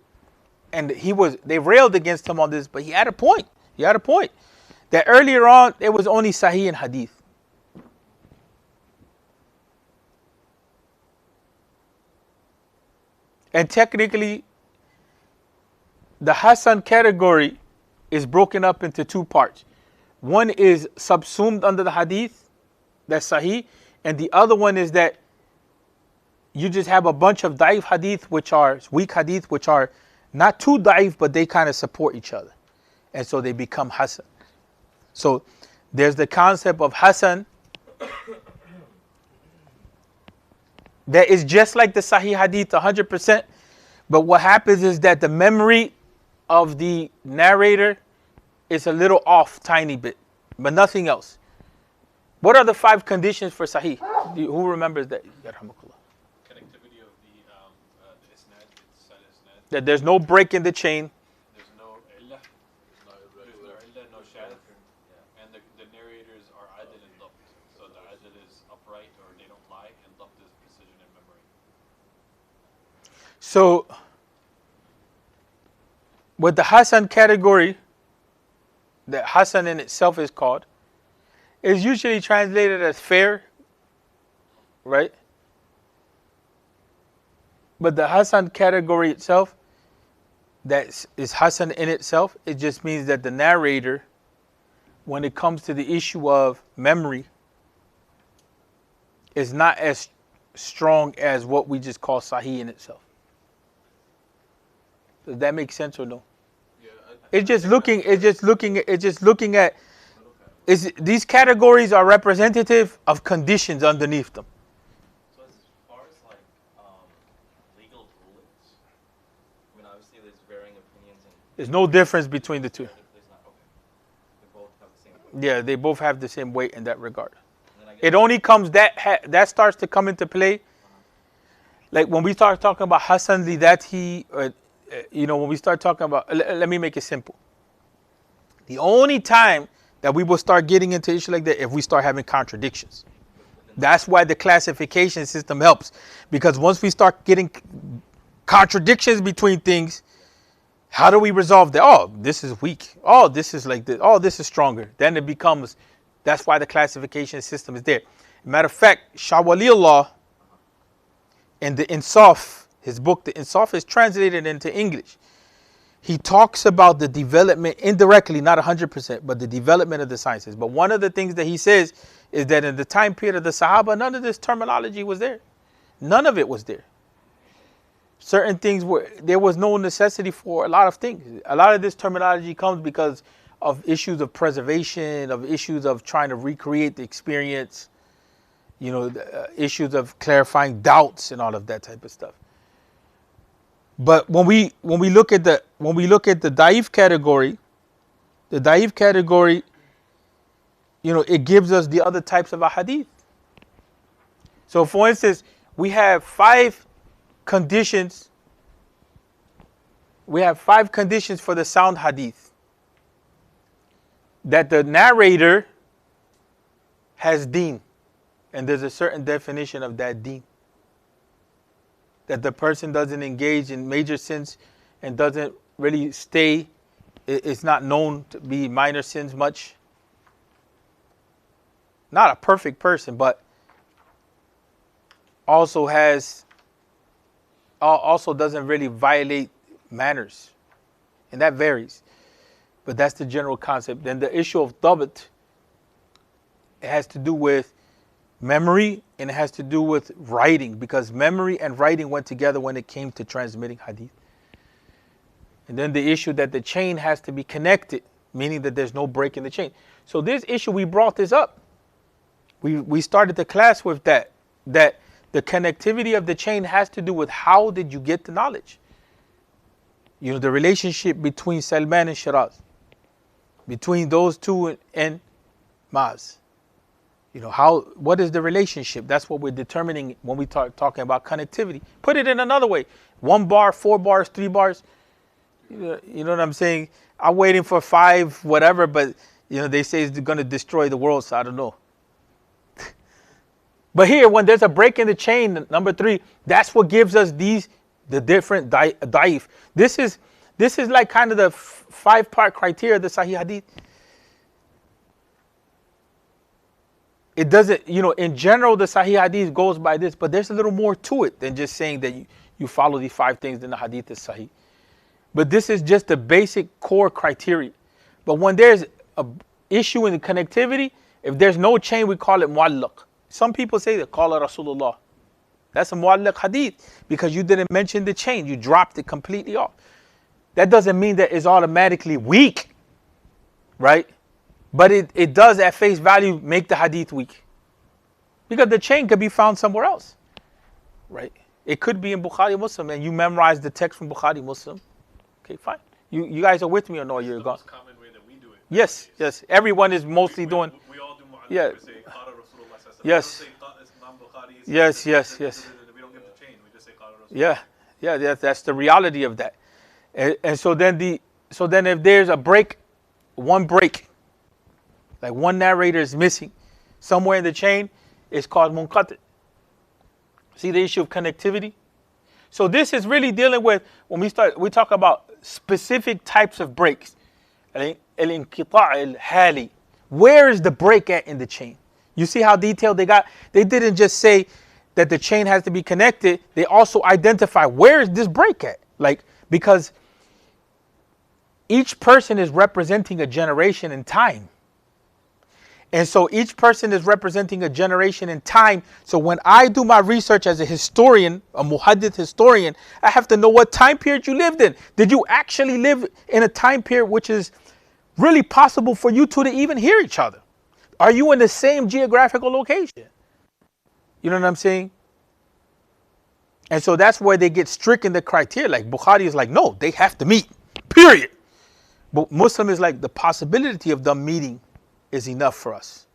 and they railed against him on this, but he had a point. That earlier on, it was only Sahih and Hadith. And technically, the Hassan category is broken up into two parts. One is subsumed under the Hadith, that's Sahih, and the other one is that you just have a bunch of da'if hadith, which are weak hadith, which are not too da'if, but they kind of support each other. And so they become Hassan. So there's the concept of Hassan that is just like the Sahih hadith 100%. But what happens is that the memory of the narrator is a little off, tiny bit, but nothing else. What are the 5 conditions for Sahih? Who remembers that?
Connectivity of the isnad, isnad.
That there's no break in the chain.
There's no illah, no shadh, and the narrators are adil and dabt. So the adil is upright, or they don't lie, and dabt is precision and memory.
So with the Hassan category, that Hassan in itself is called, is usually translated as fair, right? But the Hassan category itself, that is Hassan in itself, it just means that the narrator, when it comes to the issue of memory, is not as strong as what we just call Sahih in itself. Does that make sense or no? It's just looking at these categories are representative of conditions underneath them.
So as far as like legal
There's no difference between the two.
There's not. Okay. They both have the same weight.
Yeah, they both have the same weight in that regard.
And then I guess
It only comes that starts to come into play, like when we start talking about Hasan li that when we start talking about, let me make it simple. The only time that we will start getting into issue like that if we start having contradictions. That's why the classification system helps, because once we start getting contradictions between things, how do we resolve that? Oh, this is weak. Oh, this is like this. Oh, this is stronger. Then it becomes, that's why the classification system is there. Matter of fact, Shah Waliullah in the Insaf, his book, the Insaf, is translated into English. He talks about the development indirectly, not 100%, but the development of the sciences. But one of the things that he says is that in the time period of the Sahaba, none of this terminology was there. None of it was there. Certain things there was no necessity for a lot of things. A lot of this terminology comes because of issues of preservation, of issues of trying to recreate the experience, issues of clarifying doubts and all of that type of stuff. But when we look at the da'if category, it gives us the other types of ahadith. So for instance, we have five conditions. We have 5 conditions for the sound hadith. That the narrator has deen. And there's a certain definition of that deen. That the person doesn't engage in major sins and doesn't really stay. It's not known to be minor sins much. Not a perfect person, but also doesn't really violate manners. And that varies. But that's the general concept. Then the issue of dabt, it has to do with memory and it has to do with writing, because memory and writing went together when it came to transmitting hadith. And then the issue that the chain has to be connected, meaning that there's no break in the chain. So this issue, we brought this up. We started the class with that the connectivity of the chain has to do with how did you get the knowledge. The relationship between Salman and Shiraz, between those two and Maz. What is the relationship? That's what we're determining when we start talking about connectivity. Put it in another way. 1 bar, 4 bars, 3 bars. You know what I'm saying? I'm waiting for 5, whatever, but they say it's going to destroy the world, so I don't know. But here, when there's a break in the chain, number 3, that's what gives us the different da'if. This is like kind of the 5-part criteria of the Sahih Hadith. It doesn't, in general, the Sahih Hadith goes by this, but there's a little more to it than just saying that you follow these 5 things, then the Hadith is Sahih. But this is just the basic core criteria. But when there's an issue in the connectivity, if there's no chain, we call it mu'allaq. Some people say that, qala Rasulullah. That's a mu'allaq hadith because you didn't mention the chain. You dropped it completely off. That doesn't mean that it's automatically weak, right? But it does at face value make the hadith weak. Because the chain could be found somewhere else, right? It could be in Bukhari Muslim and you memorize the text from Bukhari Muslim. Okay, fine. You guys are with me or no? You're
the
gone.
most common way that we do it.
Yes. Everyone is mostly doing.
We all do mu'allaq.
Yeah.
We say, qala Rasulullah sallallahu alaihi wasallam.
Yes.
We don't say, Imam Bukhari.
Yes.
We don't get the chain. We just say, qala Rasulullah.
Yeah. That's the reality of that. And so then if there's a break, one break, like one narrator is missing somewhere in the chain, it's called munqati. See the issue of connectivity? So this is really dealing with, when we talk about specific types of breaks. Al-inqita' al-hali. Where is the break at in the chain? You see how detailed they got? They didn't just say that the chain has to be connected. They also identify where is this break at? Because each person is representing a generation in time. And so each person is representing a generation in time. So when I do my research as a historian, a muhaddith historian, I have to know what time period you lived in. Did you actually live in a time period which is really possible for you two to even hear each other? Are you in the same geographical location? You know what I'm saying? And so that's where they get strict in the criteria. Like Bukhari is like, no, they have to meet, period. But Muslim is like the possibility of them meeting is enough for us.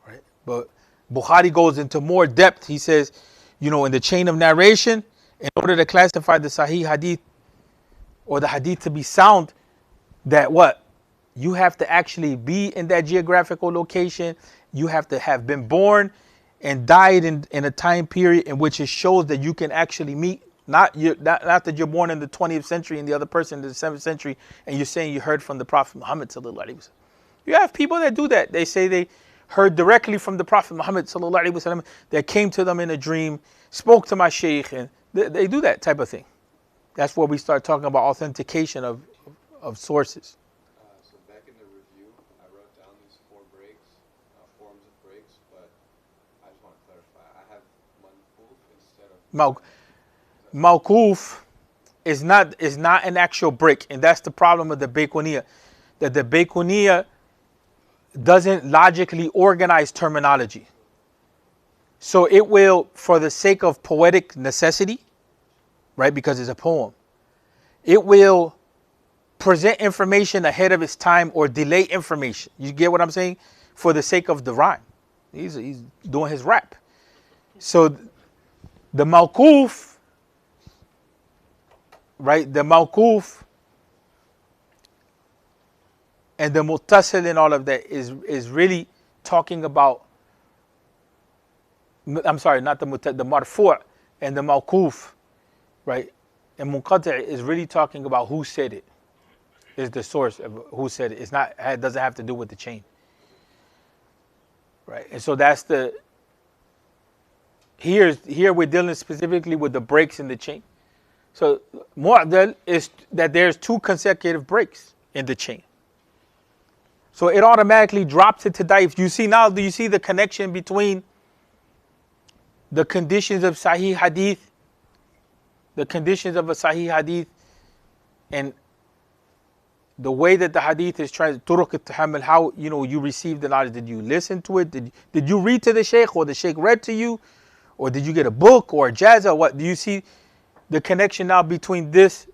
Right? But Bukhari goes into more depth. He says, in the chain of narration, in order to classify the Sahih hadith or the hadith to be sound, that what? You have to actually be in that geographical location. You have to have been born and died in a time period in which it shows that you can actually meet. Not that you're born in the 20th century and the other person in the 7th century and you're saying you heard from the Prophet Muhammad sallallahu alaihi wasallam. You have people that do that. They say they heard directly from the Prophet Muhammad sallallahu alaihi wasallam, that came to them in a dream, spoke to my Shaykh, and they do that type of thing. That's where we start talking about authentication of sources.
So back in the review, I wrote down these 4 breaks, forms of breaks, but I just want to clarify. I have manquf instead of
Mawquf is not an actual break, and that's the problem of the Baiquniya, that the Baiquniya doesn't logically organize terminology. So it will, for the sake of poetic necessity, right, because it's a poem, it will present information ahead of its time or delay information. You get what I'm saying? For the sake of the rhyme. He's doing his rap. So the Mawquf, right, the Mawquf and the Muttasil and all of that is really talking about, I'm sorry, not the Marfu' and the Mawquf, right? And Munqati' is really talking about who said it, is the source of who said it. It doesn't have to do with the chain. Right? And so that's here we're dealing specifically with the breaks in the chain. So Mu'dal is that there's 2 consecutive breaks in the chain. So it automatically drops it to Daif. Do you see the connection between the conditions of Sahih Hadith, the conditions of a Sahih Hadith, and the way that the Hadith is turuq at-tahammul, how you receive the knowledge? Did you listen to it? Did you read to the Shaykh, or the Shaykh read to you, or did you get a book or a jaza? What do you see the connection now between this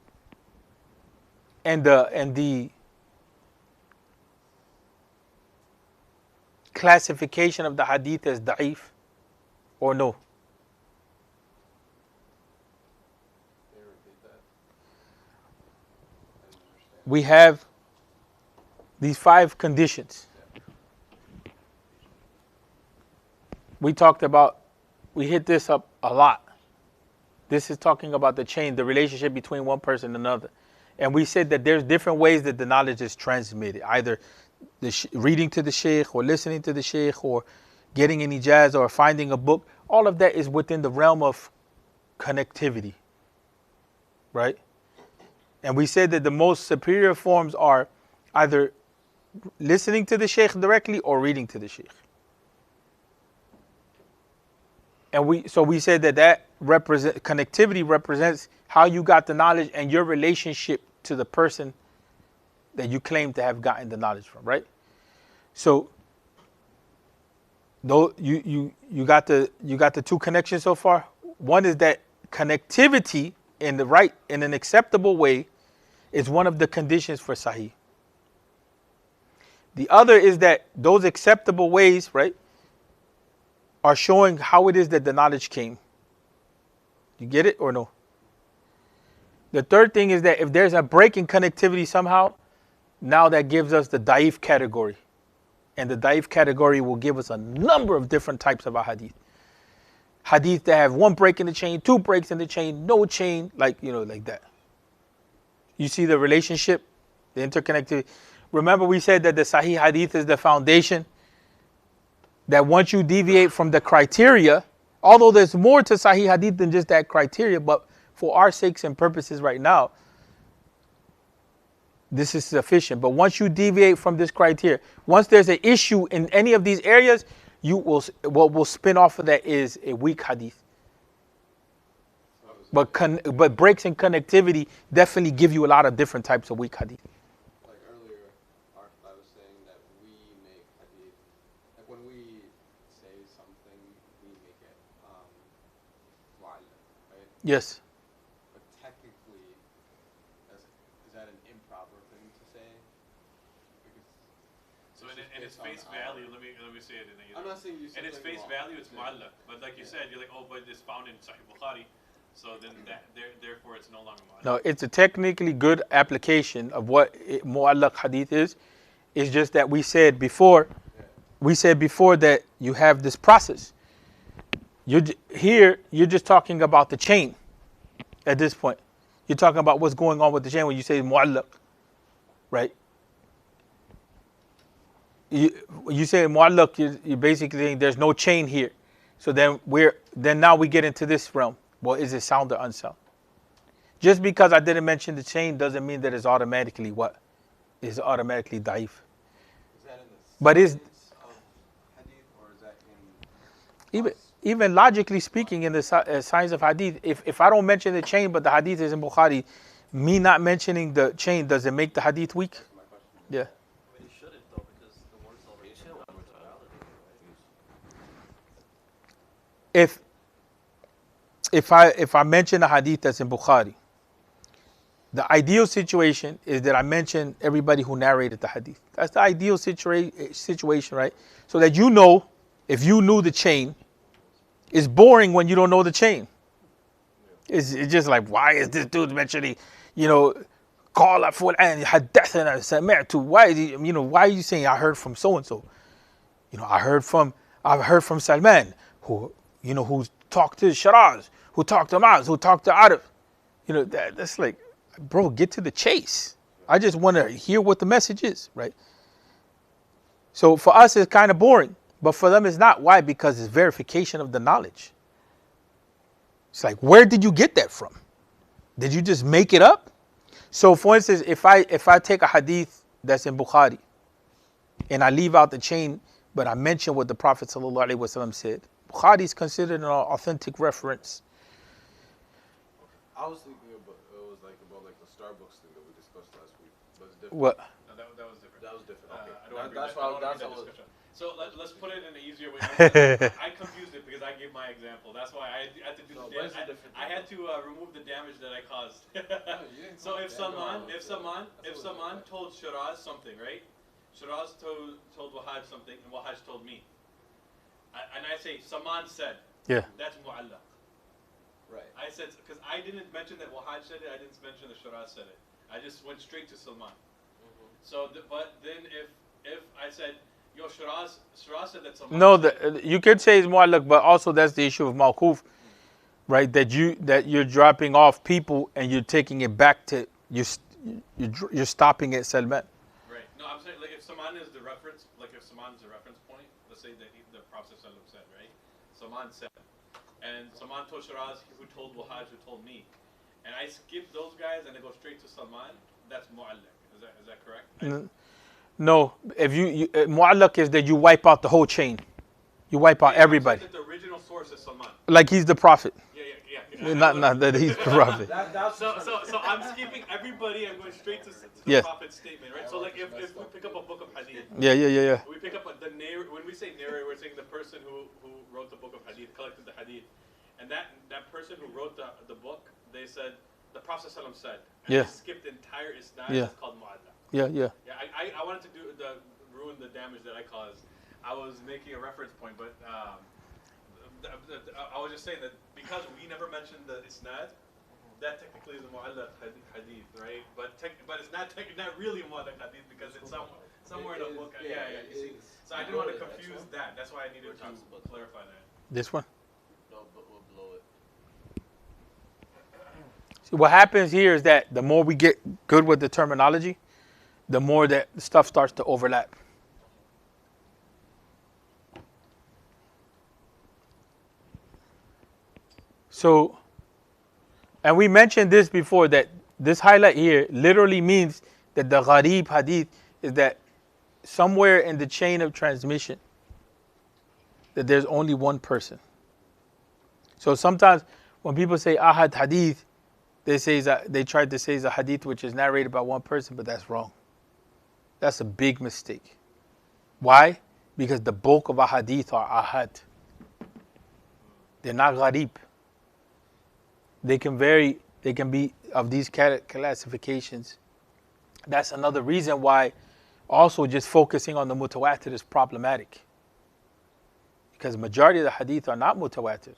and the classification of the Hadith as da'if, or no? We have these 5 conditions. We hit this up a lot. This is talking about the chain, the relationship between one person and another. And we said that there's different ways that the knowledge is transmitted, either reading to the Shaykh, or listening to the Shaykh, or getting an ijaz, or finding a book. All of that is within the realm of connectivity, right? And we said that the most superior forms are either listening to the Shaykh directly or reading to the Shaykh. And we said that connectivity represents how you got the knowledge and your relationship to the person that you claim to have gotten the knowledge from, right? So though you got the 2 connections so far. One is that connectivity in an acceptable way is one of the conditions for Sahih. The other is that those acceptable ways, right, are showing how it is that the knowledge came. You get it or no? The third thing is that if there's a break in connectivity somehow, now that gives us the da'if category. And the da'if category will give us a number of different types of ahadith. Hadith that have 1 break in the chain, 2 breaks in the chain, no chain, like that. You see the relationship, the interconnectivity. Remember we said that the Sahih Hadith is the foundation, that once you deviate from the criteria, although there's more to Sahih Hadith than just that criteria, but for our sakes and purposes right now, this is sufficient. But once you deviate from this criteria, once there's an issue in any of these areas, what will spin off of that is a weak hadith. But breaks in connectivity definitely give you a lot of different types of weak hadith.
Like earlier, I was saying that we make hadith, like when we say something, we make it mu'allaq, right?
Yes.
But technically, is that an improper thing to
in its face value, let me say it in
I'm not saying you said
in its face value, it's mu'allaq. But like you said, you're like, oh, but it's found in Sahih Bukhari, so then therefore it's no longer mu'allaq.
No, it's a technically good application of what mu'allaq hadith is. It's just that we said before that you have this process. You're just talking about the chain at this point. You're talking about what's going on with the chain when you say mu'allaq, right? You say mu'allaq, you're basically saying there's no chain here. So then now we get into this realm. Well, is it sound or unsound? Just because I didn't mention the chain doesn't mean that it's automatically what? It's automatically da'if.
Is that in the
But is
science of hadith, or is that in
even logically speaking in the science of hadith, if I don't mention the chain but the hadith is in Bukhari, me not mentioning the chain, does it make the hadith weak?
my question?
Yeah.
I mean, you shouldn't though, because the word's already in
If I mention a hadith that's in Bukhari, the ideal situation is that I mention everybody who narrated the hadith. That's the ideal situation, right? So that you know, if you knew the chain, it's boring when you don't know the chain. It's just like, why is this dude mentioning, قال فلان حدثنا سمعت? Why are you saying I heard from so and so? I heard from Salman, who talked to Shiraz, who talked to Maz, who talked to Arif. That's like, bro, get to the chase. I just want to hear what the message is, right? So for us, it's kind of boring. But for them, it's not. Why? Because it's verification of the knowledge. It's like, where did you get that from? Did you just make it up? So for instance, if I take a hadith that's in Bukhari and I leave out the chain, but I mention what the Prophet ﷺ said, Bukhari is considered an authentic reference.
I was thinking about the Starbucks thing that we discussed last week, but it's different.
What?
No, that was different.
That was different. Okay.
I don't agree
That's
with
why
that
was.
discussion. So let's put it in an easier way. I confused it because I gave my example. That's why I had to do
No,
the
but it's
damage.
different.
I had to remove the damage that I caused.
You didn't
So
call
if
it that.
someone
That's what it was.
told Shiraz something, right? Shiraz told Wahaj something, and Wahaj told me. And I say Saman said.
Yeah.
That's mu'allaq.
Right.
I said, because I didn't mention that Wahaj said it. I didn't mention that Shiraz said it. I just went straight to Salman. So, but then if I said, yo, Shiraz said that Salman.
No, you could say it's mu'allaq, but also that's the issue of mawquf, right? That you're dropping off people and you're taking it back to you're stopping at Salman.
Right. No, I'm saying like if Salman is the reference, like if Salman is the reference point, let's say that the Prophet ﷺ said, right? Salman said, and Salman told Shiraz, who told Wahaj, who told me, and I skip those guys and I go straight to Salman. That's mu'allaq. Is that correct?
No, if you mu'allaq is that you wipe out the whole chain. You wipe out everybody.
The original source is Salman.
Like he's the prophet.
Yeah.
Not that he's the prophet.
So I'm skipping everybody. I'm going straight to the
Yes.
Prophet's statement, right? So like if we pick up a book of hadith,
Yeah.
we pick up when we say narrator, we're saying the person who wrote the book of hadith, collected the hadith, and that person who wrote the book, they said the Prophet ﷺ said, and
Yeah.
they skipped the entire isnad.
Yeah.
It's called mu'allaq.
Yeah.
Yeah, I wanted to ruin the damage that I caused. I was making a reference point, but I was just saying that because we never mentioned the isnad, that technically is a mu'allaq hadith, right? But it's not really a mu'allaq hadith because it's somewhere in a book. Yeah. You see, so I didn't want to confuse that. That's why I needed to clarify that.
This one.
No, but we'll blow it.
See, what happens here is that the more we get good with the terminology, the more that stuff starts to overlap. So, and we mentioned this before, that this highlight here literally means that the gharib hadith is that somewhere in the chain of transmission that there's only one person. So sometimes when people say ahad hadith, they tried to say it's a hadith which is narrated by one person, but that's wrong. That's a big mistake. Why? Because the bulk of a hadith are ahad. They're not gharib. They can vary, they can be of these classifications. That's another reason why Also, just focusing on the mutawatir is problematic. Because majority of the hadith are not mutawatir.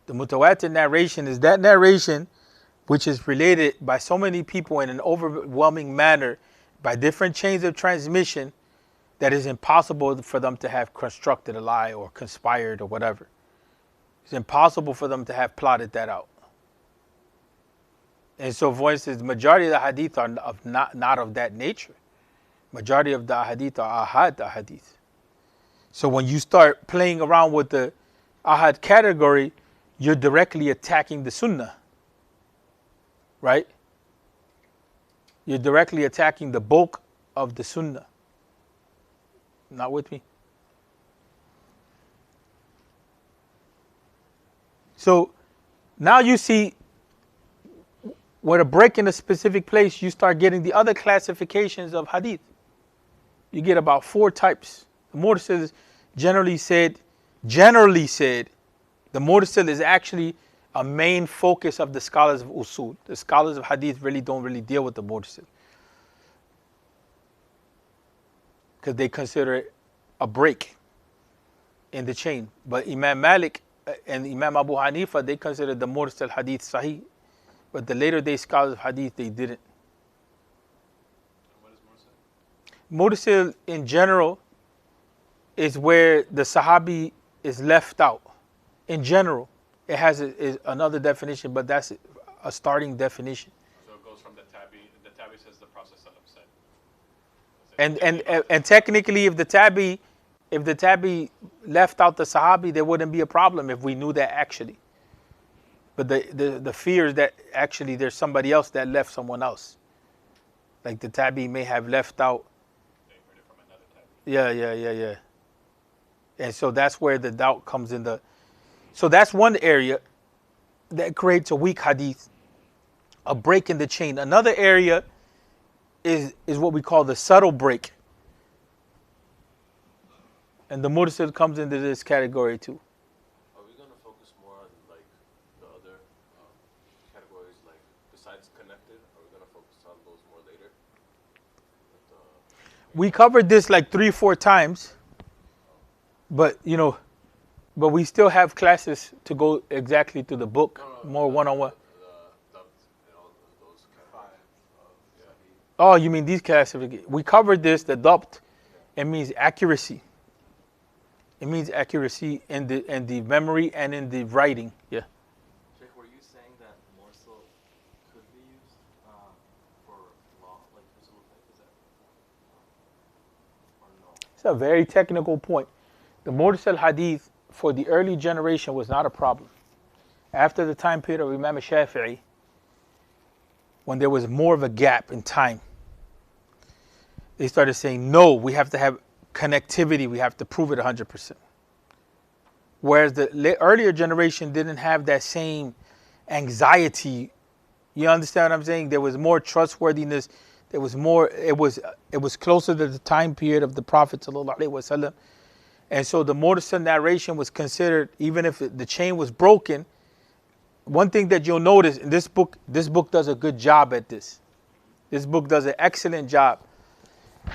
The mutawatir narration is that narration which is related by so many people in an overwhelming manner by different chains of transmission that is impossible for them to have constructed a lie or conspired or whatever. It's impossible for them to have plotted that out. And so, for instance, the majority of the hadith are not of that nature. Majority of the hadith are ahad hadith. So when you start playing around with the ahad category, you're directly attacking the sunnah. Right? You're directly attacking the bulk of the sunnah. Not with me? So now you see, with a break in a specific place, you start getting the other classifications of hadith. You get about 4 types. The Mursal generally said, the Mursal is actually a main focus of the scholars of Usul. The scholars of hadith don't really deal with the Mursal, because they consider it a break in the chain. But Imam Malik and Imam Abu Hanifa, they consider the Mursal hadith Sahih. But the later day scholars of hadith, they didn't.
What is
Mursal in general is where the Sahabi is left out. In general, it has another definition, but that's a starting definition.
So it goes from the tabi. The tabi says the Prophet said.
And technically, if the tabi left out the Sahabi, there wouldn't be a problem if we knew that actually. But the fear is that actually there's somebody else that left someone else. Like the tabi may have left out.
They heard it from another tabi.
Yeah. And so that's where the doubt comes in. So that's one area that creates a weak hadith, a break in the chain. Another area is what we call the subtle break. And the Mursal comes into this category too.
Are we going to focus more on like the other categories, like besides connected? Are we going to focus on those more later?
We covered this like 3-4 times, but we still have classes to go exactly to the book, more one-on-one. Oh, you mean these classifications? We covered this, the dabt. It means accuracy. It means accuracy in the memory and in the writing. Yeah.
Sheikh, were you saying that Mursal could be used for law, like Usul Fiqh? Is that or no?
It's a very technical point. The Mursal hadith for the early generation was not a problem. After the time period of Imam Shafi'i, when there was more of a gap in time, they started saying, no, we have to have connectivity, we have to prove it 100%. Whereas the earlier generation didn't have that same anxiety. You understand what I'm saying? There was more trustworthiness. There was more, it was closer to the time period of the Prophet ﷺ. And so the Mursal narration was considered, even if the chain was broken. One thing that you'll notice in this book does a good job at this. This book does an excellent job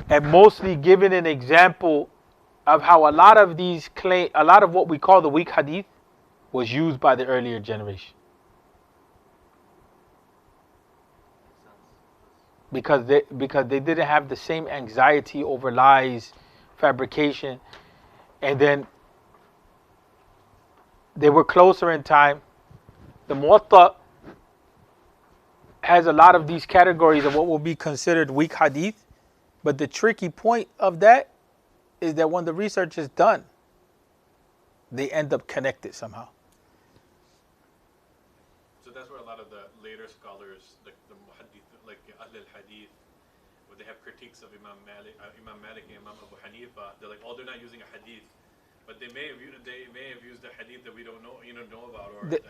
at mostly giving an example of how a lot of what we call the weak hadith was used by the earlier generation. Because they didn't have the same anxiety over lies, fabrication, and then they were closer in time. The Muwatta has a lot of these categories of what will be considered weak hadith, but the tricky point of that is that when the research is done, they end up connected somehow.
So that's where a lot of the later scholars, like the muhaddith, like Ahl al-Hadith, where they have critiques of Imam Malik and Imam Abu Hanifa, they're like, oh, they're not using a hadith, but they may have used a hadith that we don't know about, or they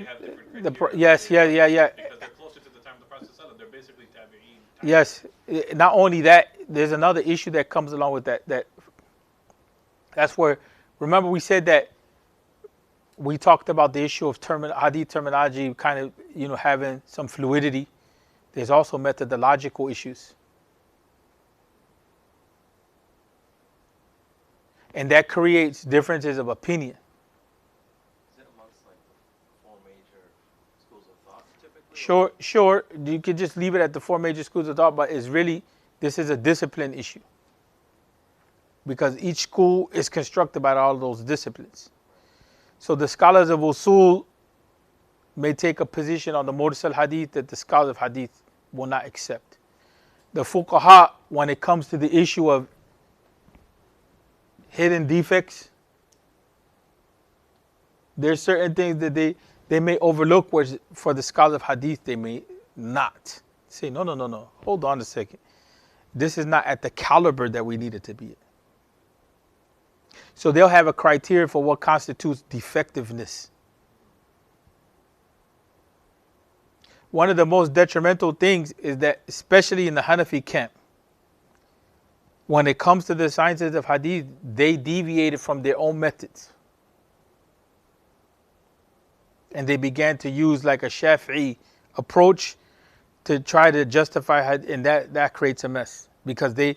have different criteria.
Yes, yeah.
Because they're closer to the time of the Prophet ﷺ, they're basically tabi'een.
Yes, not only that, there's another issue that comes along with that. That's where, remember we said that we talked about the issue of hadith terminology kind of, having some fluidity. There's also methodological issues. And that creates differences of opinion.
Is it amongst like the four major schools of thought typically?
Sure. You could just leave it at the four major schools of thought, but it's really, this is a discipline issue. Because each school is constructed by all those disciplines. So the scholars of Usul may take a position on the Mursal Hadith that the scholars of Hadith will not accept. The Fuqaha, when it comes to the issue of hidden defects, there's certain things that they may overlook, whereas for the scholars of Hadith they may not. Say, no, hold on a second. This is not at the caliber that we need it to be at. So they'll have a criteria for what constitutes defectiveness. One of the most detrimental things is that, especially in the Hanafi camp, when it comes to the sciences of Hadith, they deviated from their own methods. And they began to use like a Shafi'i approach to try to justify Hadith, and that creates a mess. Because the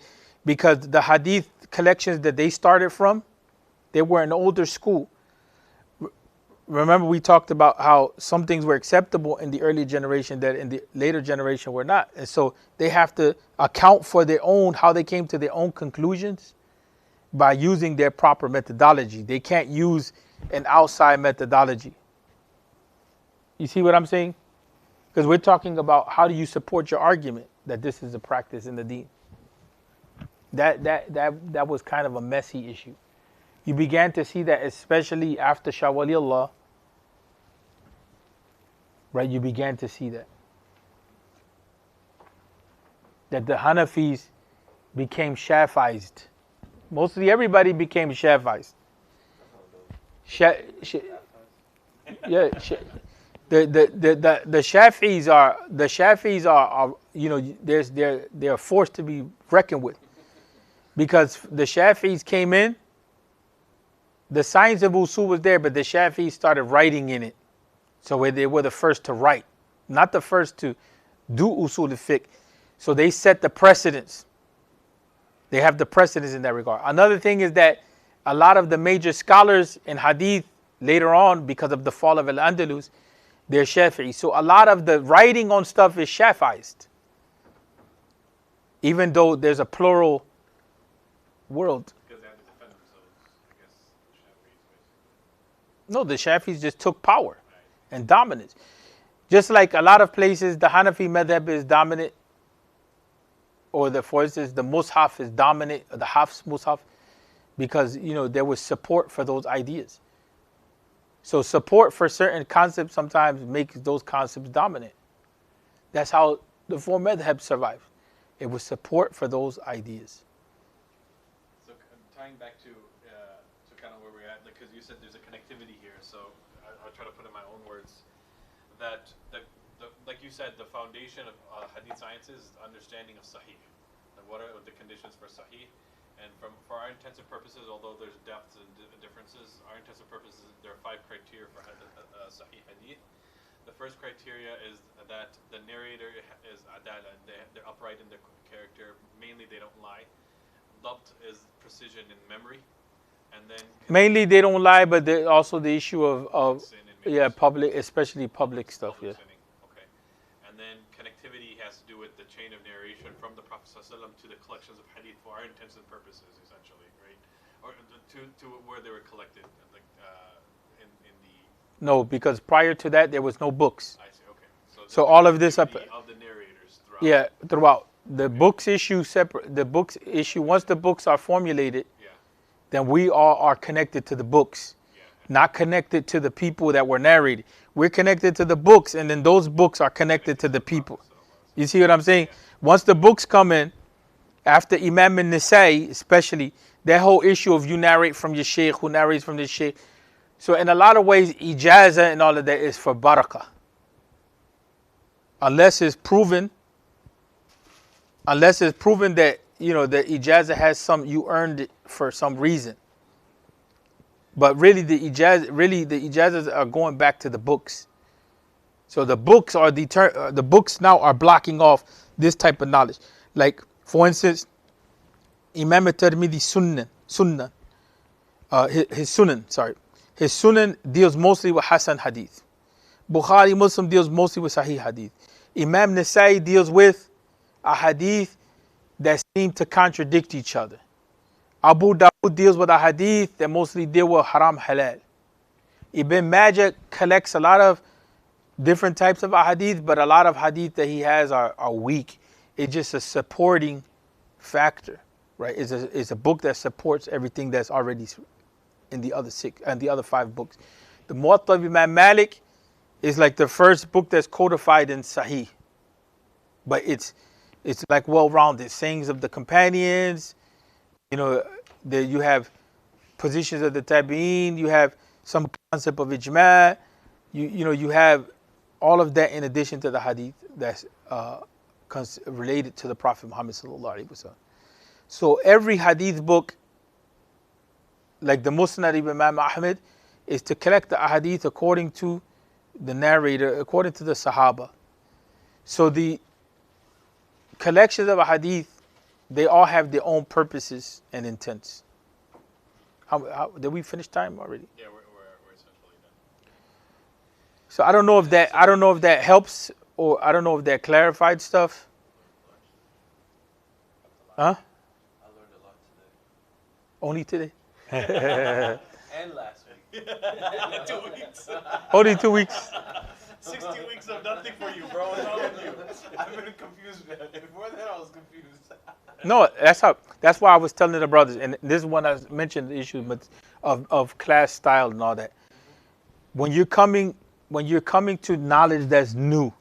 Hadith collections that they started from, they were an older school. Remember, we talked about how some things were acceptable in the early generation that in the later generation were not. And so they have to account for their own, how they came to their own conclusions by using their proper methodology. They can't use an outside methodology. You see what I'm saying? Because we're talking about how do you support your argument that this is a practice in the deen. That was kind of a messy issue. You began to see that especially after Shah Waliullah, right? You began to see that the Hanafis became Shafi'ized. Mostly everybody became Shafi'ized. The Shafi'is are you know, they're a force to be reckoned with, because the Shafi'is came in. The science of Usul was there, but the Shafi'is started writing in it. So they were the first to write, not the first to do Usul al-Fiqh. So they set the precedence. They have the precedence in that regard. Another thing is that a lot of the major scholars in Hadith later on, because of the fall of Al-Andalus, they're Shafi'i. So a lot of the writing on stuff is Shafi'ized. Even though there's a plural world. No, the Shafis just took power and dominance. Just like a lot of places, the Hanafi madhab is dominant, or for instance, the Mus'haf is dominant, or the Hafs Mus'haf, because, you know, there was support for those ideas. So support for certain concepts sometimes makes those concepts dominant. That's how the four madhabs survived. It was support for those ideas.
So tying back to kind of where we're at, because you said there's a connectivity here, so I'll try to put in my own words that like you said, the foundation of Hadith sciences is understanding of Sahih. Like what are the conditions for Sahih? And for our intensive purposes, although there's depths and differences, our intensive purposes, there are 5 criteria for Sahih Hadith. The first criteria is that the narrator is adala, they're upright in their character. Mainly, they don't lie. Dabt is precision in memory. And then
mainly they don't lie, but there's also the issue of public, especially public stuff.
Public sinning. Okay. And then connectivity has to do with the chain of narration from the Prophet ﷺ to the collections of hadith for our intensive purposes, essentially, right? Or to where they were collected, like in the.
No, because prior to that there was no books.
I see. Okay.
So all of this
of the narrators throughout.
Yeah, throughout the books issue separate. The books issue once the books are formulated. Then we all are connected to the books, not connected to the people that were narrated. We're connected to the books, and then those books are connected to the people. You see what I'm saying? Once the books come in, after Imam al-Nisai, especially, that whole issue of you narrate from your shaykh, who narrates from the shaykh. So in a lot of ways, ijazah and all of that is for barakah. Unless it's proven that, you know, the ijazah has you earned it for some reason. But really the ijazahs are going back to the books. So the books are the books now are blocking off this type of knowledge. Like, for instance, Imam al-Tirmidhi Sunnah. his Sunan, sorry. His Sunan deals mostly with Hasan hadith. Bukhari Muslim deals mostly with Sahih hadith. Imam Nasa'i deals with a hadith that seem to contradict each other. Abu Dawud deals with a hadith that mostly deal with haram halal. Ibn Majah collects a lot of different types of hadith, but a lot of hadith that he has are weak. It's just a supporting factor, right? It's a book that supports everything that's already in the other 6 and the other 5 books. The Muwatta of Imam Malik is like the first book that's codified in Sahih, but it's like well-rounded sayings of the companions. You know, you have positions of the tabi'in. You have some concept of ijma'. You have all of that in addition to the hadith that's related to the Prophet Muhammad sallallahu alaihi wasallam. So every hadith book, like the Musnad of Imam Ahmed, is to collect the hadith according to the narrator, according to the Sahaba. So the collections of hadith, they all have their own purposes and intents. How did we finish time already?
Yeah, we're essentially done.
So I don't know if that helps, or I don't know if that clarified stuff. Huh?
I learned a lot today.
Only today?
And last week.
2 weeks.
Only 2 weeks.
60 weeks of nothing for you, bro. What's wrong with you?
I've been confused. Before that, I was confused.
No, that's why I was telling the brothers, and this is when I mentioned the issue of class style and all that. When you're coming to knowledge that's new,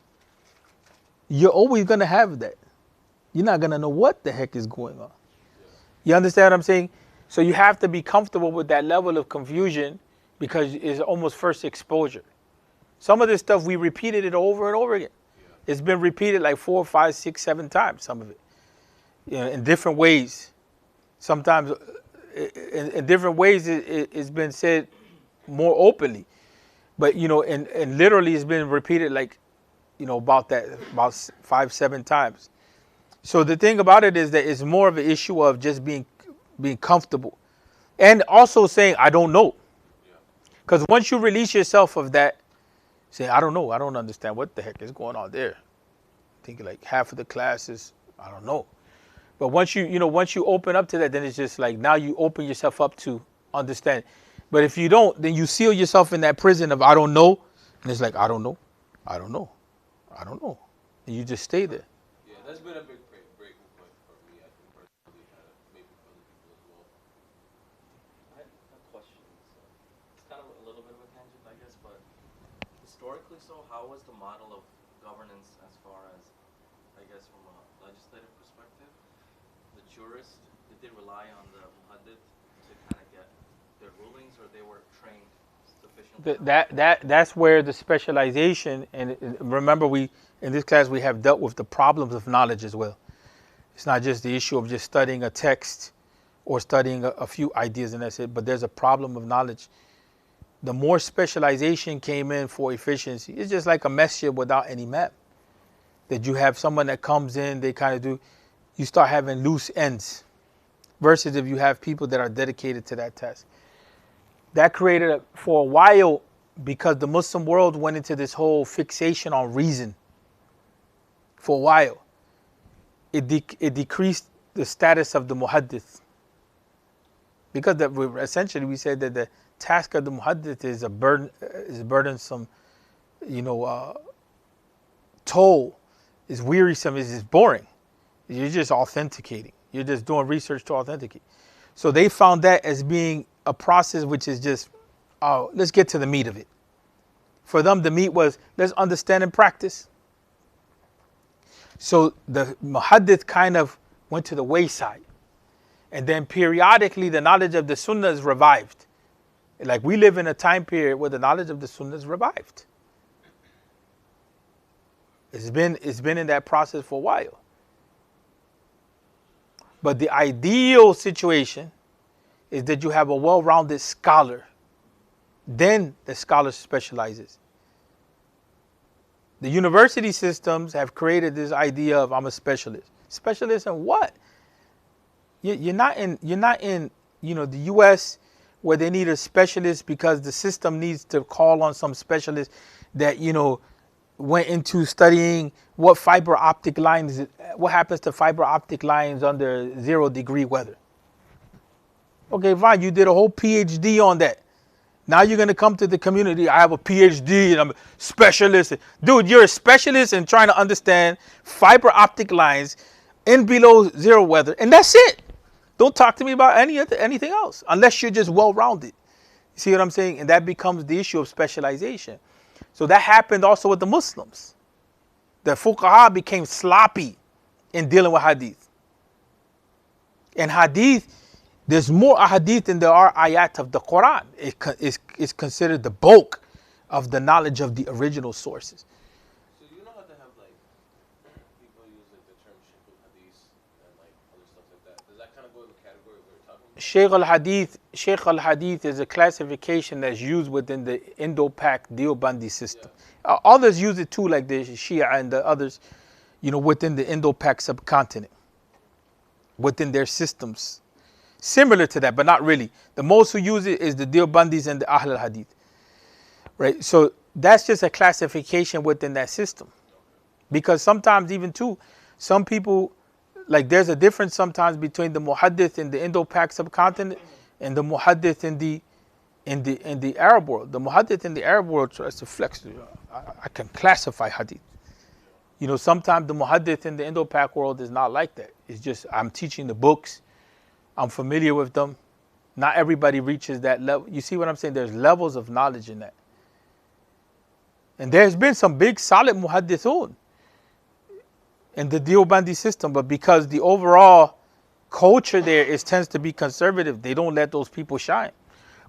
you're always gonna have that. You're not gonna know what the heck is going on. You understand what I'm saying? So you have to be comfortable with that level of confusion, because it's almost first exposure. Some of this stuff we repeated it over and over again. It's been repeated like 4, 5, 6, 7 times. Some of it, in different ways. Sometimes in different ways it's been said more openly, but and literally it's been repeated like about 5, 7 times. So the thing about it is that it's more of an issue of just being comfortable, and also saying I don't know, because once you release yourself of that, say I don't know, I don't understand what the heck is going on there. I think like half of the classes, I don't know. But once you open up to that, then it's just like now you open yourself up to understand. But if you don't, then you seal yourself in that prison of I don't know, and it's like I don't know, I don't know, I don't know, and you just stay there.
Yeah, that's been a big breaking point for me. I think personally, maybe for other people as well.
I had a question. So it's kind of a little bit of a tangent, I guess, but historically, so how was the model of governance as far as, I guess, from a legislative perspective? The jurists, did they rely on the muhaddith to kind of get their rulings, or they were trained sufficiently?
That's where the specialization, and remember in this class we have dealt with the problems of knowledge as well. It's not just the issue of just studying a text or studying a few ideas and that's it, but there's a problem of knowledge. The more specialization came in for efficiency, it's just like a masjid without any map. That you have someone that comes in, they kind of do, you start having loose ends, versus if you have people that are dedicated to that task. That created, for a while, because the Muslim world went into this whole fixation on reason, for a while, it decreased the status of the muhaddith. Because essentially we said that the task of the muhaddith is burdensome, toll, is wearisome, is boring. You're just authenticating. You're just doing research to authenticate. So they found that as being a process which is just, let's get to the meat of it. For them, the meat was, let's understand and practice. So the muhaddith kind of went to the wayside. And then periodically, the knowledge of the sunnah is revived. Like we live in a time period where the knowledge of the sunnah is revived. It's been in that process for a while. But the ideal situation is that you have a well-rounded scholar. Then the scholar specializes. The university systems have created this idea of I'm a specialist. Specialist in what? You're not in the U.S. where they need a specialist because the system needs to call on some specialist that, went into studying what fiber optic lines, what happens to fiber optic lines under 0-degree weather. Okay, fine, you did a whole PhD on that. Now you're going to come to the community, I have a PhD and I'm a specialist. Dude, you're a specialist in trying to understand fiber optic lines in below zero weather, and that's it. Don't talk to me about anything else, unless you're just well-rounded. You see what I'm saying? And that becomes the issue of specialization. So that happened also with the Muslims. The fuqaha became sloppy in dealing with hadith. And hadith, there's more hadith than there are ayat of the Quran. It's considered the bulk of the knowledge of the original sources.
So you know how to have like people use like the term Shaykh al-Hadith and like other stuff like that. Does that kind of go in the category we were talking about?
Shaykh al-Hadith is a classification that's used within the Indo-Pak Deobandi system. Yeah. Others use it too, like the Shia and the others, within the Indo-Pak subcontinent, within their systems. Similar to that, but not really. The most who use it is the Deobandis and the Ahl al-Hadith. Right? So that's just a classification within that system. Because sometimes even too, some people, like there's a difference sometimes between the muhaddith in the Indo-Pak subcontinent and the muhaddith in the Arab world. The muhaddith in the Arab world tries to flex. I can classify hadith. Sometimes the muhaddith in the Indo-Pak world is not like that. It's just I'm teaching the books. I'm familiar with them. Not everybody reaches that level. You see what I'm saying? There's levels of knowledge in that. And there's been some big solid muhaddithun in the Deobandi system, but because the overall culture there tends to be conservative, they don't let those people shine.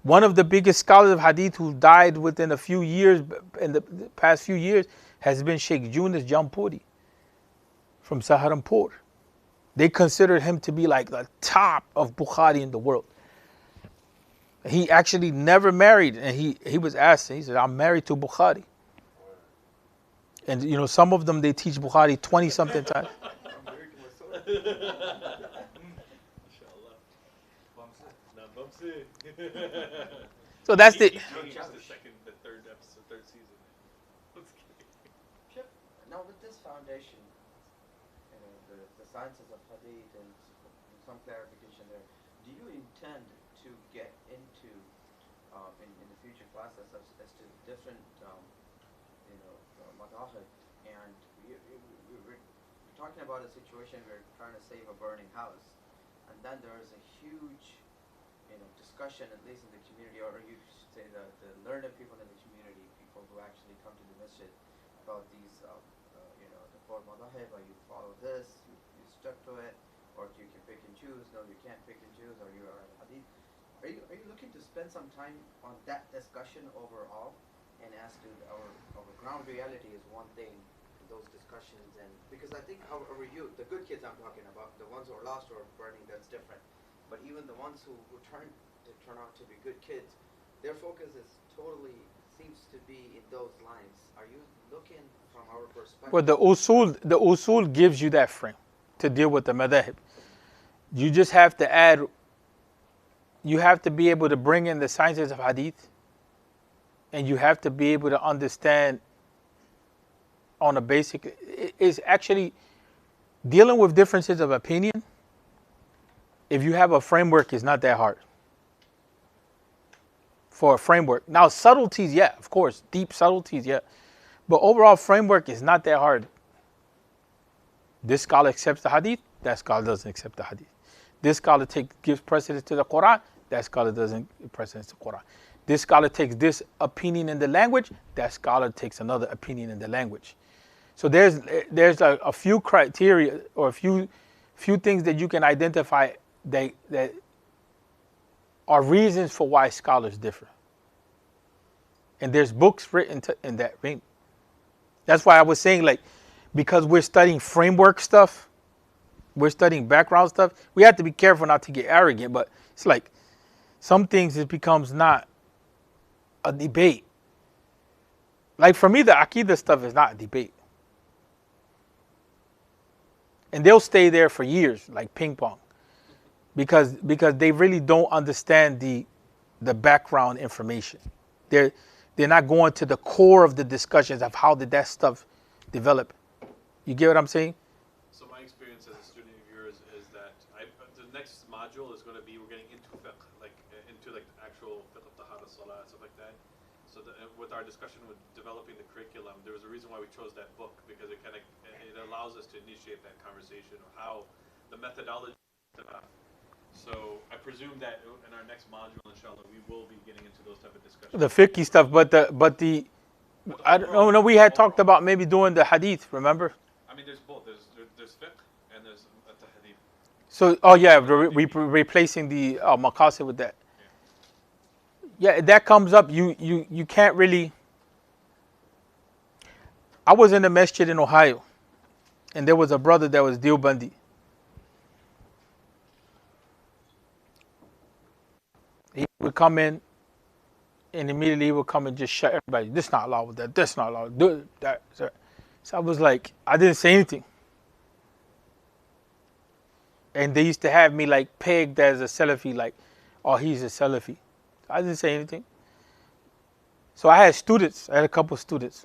One of the biggest scholars of hadith who died within a few years, in the past few years, has been Shaykh Yunus Jampuri from Saharanpur. They considered him to be like the top of Bukhari in the world. He actually never married, and he was asked, he said, I'm married to Bukhari. And some of them, they teach Bukhari 20-something times.
I'm married to myself.
So that's
He
the...
changed the third season.
Now with this foundation, the sciences of hadith and some clarification there, do you intend to get into in the future classes as to different madahib, and we're talking about a situation where we're trying to save a burning house, and then there is a huge discussion, at least in the community, or you should say the learned people in the community, people who actually come to the masjid, about these the four madahib, or you follow this, you stuck to it, or you can pick and choose. No, you can't pick and choose, or you are hadith. Are you looking to spend some time on that discussion overall, and as to our ground reality is one thing, those discussions, and because I think our youth, the good kids I'm talking about, the ones who are lost or burning, that's different. But even the ones who turn out to be good kids, their focus is totally seems to be in those lines. Are you looking from our perspective?
Well, the usul gives you that frame to deal with the madhahib. You just have to add, you have to be able to bring in the sciences of hadith, and you have to be able to understand on a basic, is actually dealing with differences of opinion. If you have a framework, it's not that hard. For a framework. Now, subtleties, yeah, of course. Deep subtleties, yeah. But overall framework is not that hard. This scholar accepts the hadith, that scholar doesn't accept the hadith. This scholar gives precedence to the Quran, that scholar doesn't give precedence to the Quran. This scholar takes this opinion in the language, that scholar takes another opinion in the language. So there's a few criteria or a few things that you can identify that are reasons for why scholars differ. And there's books written in that vein. That's why I was saying, like, because we're studying framework stuff, we're studying background stuff, we have to be careful not to get arrogant, but it's like some things it becomes not a debate. Like for me, the Aqidah stuff is not a debate. And they'll stay there for years, like ping pong. Because they really don't understand the the background information. They're not going to the core of the discussions of how did that stuff develop. You get what I'm saying?
So my experience as a student of yours is that the next module is going to be, we're getting into fiqh, like into like the actual fiqh of tahara, salah, stuff like that. So with our discussion with developing the curriculum, there was a reason why we chose that book, because it allows us to initiate that conversation of how the methodology. So I presume that in our next module, inshallah, we will be getting into those type of discussions.
The fiqh stuff, I don't know. We had talked about maybe doing the hadith. Remember?
I mean, there's both. There's fiqh and there's the hadith.
So, replacing the maqasid with that. Yeah, that comes up. You can't really. I was in a masjid in Ohio, and there was a brother that was Deobandi. He would come in, and immediately he would come and just shut everybody. This not allowed with that. This not allowed. Do that. So I was like, I didn't say anything. And they used to have me like pegged as a Salafi, like, oh, he's a Salafi. I didn't say anything. So I had students. I had a couple of students.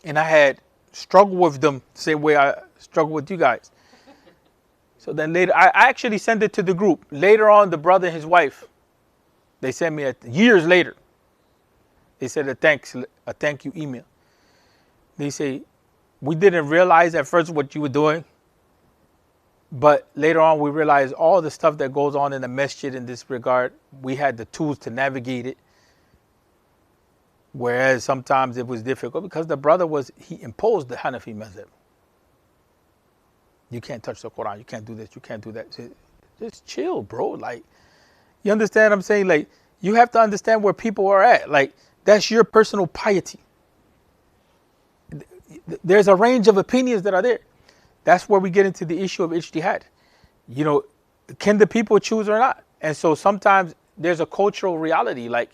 And I had struggled with them the same way I struggled with you guys. So then later, I actually sent it to the group. Later on, the brother and his wife, they sent me years later. They said a thank you email. They say, we didn't realize at first what you were doing, but later on we realized all the stuff that goes on in the masjid in this regard. We had the tools to navigate it. Whereas sometimes it was difficult because the brother he imposed the Hanafi mazhab. You can't touch the Quran. You can't do this. You can't do that. Just chill, bro. Like, you understand what I'm saying? Like, you have to understand where people are at. Like, that's your personal piety. There's a range of opinions that are there. That's where we get into the issue of ijtihad. You know, can the people choose or not? And so sometimes there's a cultural reality. Like,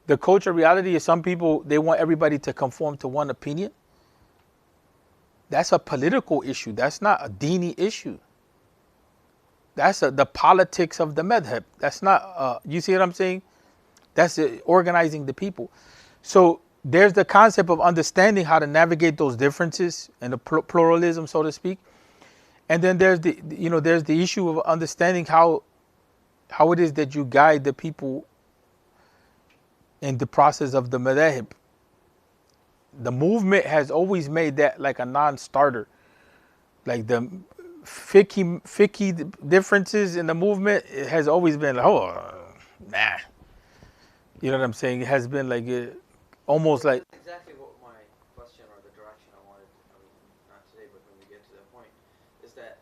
the cultural reality is some people, they want everybody to conform to one opinion. That's a political issue. That's not a dini issue. That's the politics of the madhab. That's not, you see what I'm saying? That's organizing the people. So there's the concept of understanding how to navigate those differences and the pluralism, so to speak. And then there's the issue of understanding how it is that you guide the people in the process of the madhab. The movement has always made that like a non-starter. Like the fiqh differences in the movement, it has always been like, nah. You know what I'm saying? It has been like almost like.
Exactly what my question or the direction I wanted, not today, but when we get to that point, is that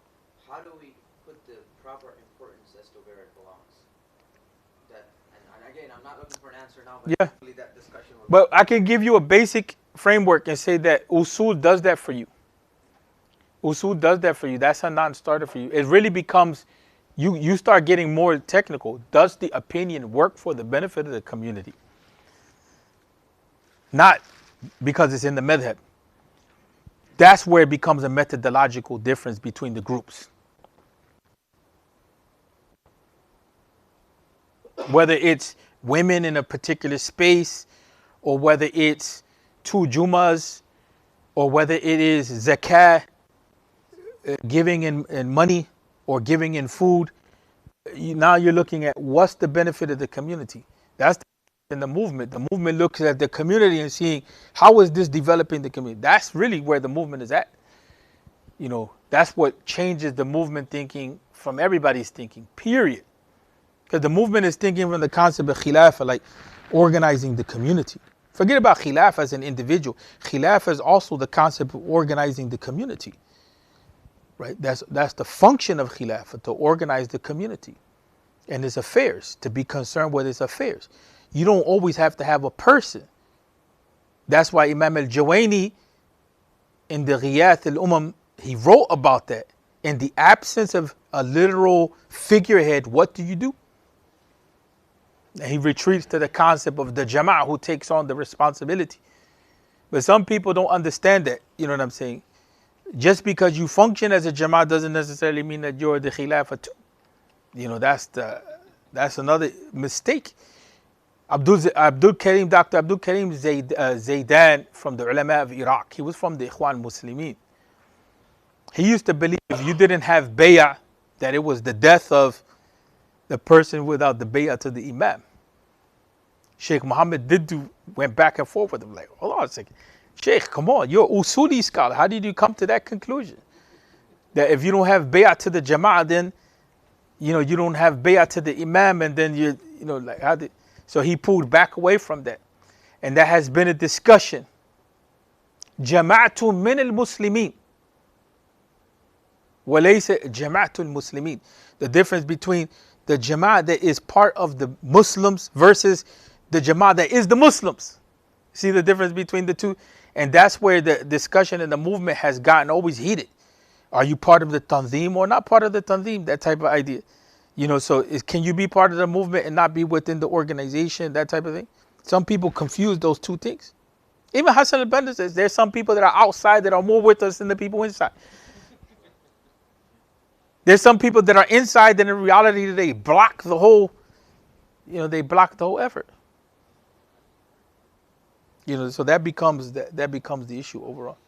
how do we put the proper importance as to where it belongs? And again, I'm not looking for an answer now, but hopefully that discussion will.
But I can give you a basic framework and say that Usul does that for you. Usul does that for you. That's a non-starter for you. It really becomes, you start getting more technical. Does the opinion work for the benefit of the community? Not because it's in the madhab. That's where it becomes a methodological difference between the groups. Whether it's women in a particular space, or whether it's 2 Jumas, or whether it is zakah, giving in money, or giving in food. Now you're looking at what's the benefit of the community. That's in the movement. The movement looks at the community and seeing how is this developing the community. That's really where the movement is at. You know, that's what changes the movement thinking from everybody's thinking, period. Because the movement is thinking from the concept of khilafah, like organizing the community. Forget about khilafah as an individual. Khilafah is also the concept of organizing the community. Right? That's the function of khilafah, to organize the community and its affairs, to be concerned with its affairs. You don't always have to have a person. That's why Imam al-Jawaini in the Ghiyath al-Umam, he wrote about that. In the absence of a literal figurehead, what do you do? And he retreats to the concept of the Jama'ah who takes on the responsibility. But some people don't understand that, you know what I'm saying? Just because you function as a Jama'ah doesn't necessarily mean that you're the Khilafah too. You know, that's the That's another mistake. Dr. Abdul Karim Zaidan from the ulama of Iraq. He was from the Ikhwan Muslimin. He used to believe if you didn't have bay'ah, that it was the death of the person without the bay'ah to the imam. Sheikh Muhammad went back and forth with him, like, hold on a second. Sheikh, come on, you're Usuli scholar. How did you come to that conclusion? That if you don't have bay'ah to the jama'ah, then, you don't have bay'ah to the imam, and then so he pulled back away from that. And that has been a discussion. Jama'atu min al-Muslimin. Walaysa jama'atu al-Muslimin. The difference between the jama'ah that is part of the Muslims versus the jama'ah that is the Muslims. See the difference between the two? And that's where the discussion and the movement has gotten always heated. Are you part of the tanzim or not part of the tanzim? That type of idea. Can you be part of the movement and not be within the organization? That type of thing. Some people confuse those two things. Even Hassan al-Banna says there's some people that are outside that are more with us than the people inside. There's some people that are inside that in reality they block the whole, effort. So that becomes the issue overall.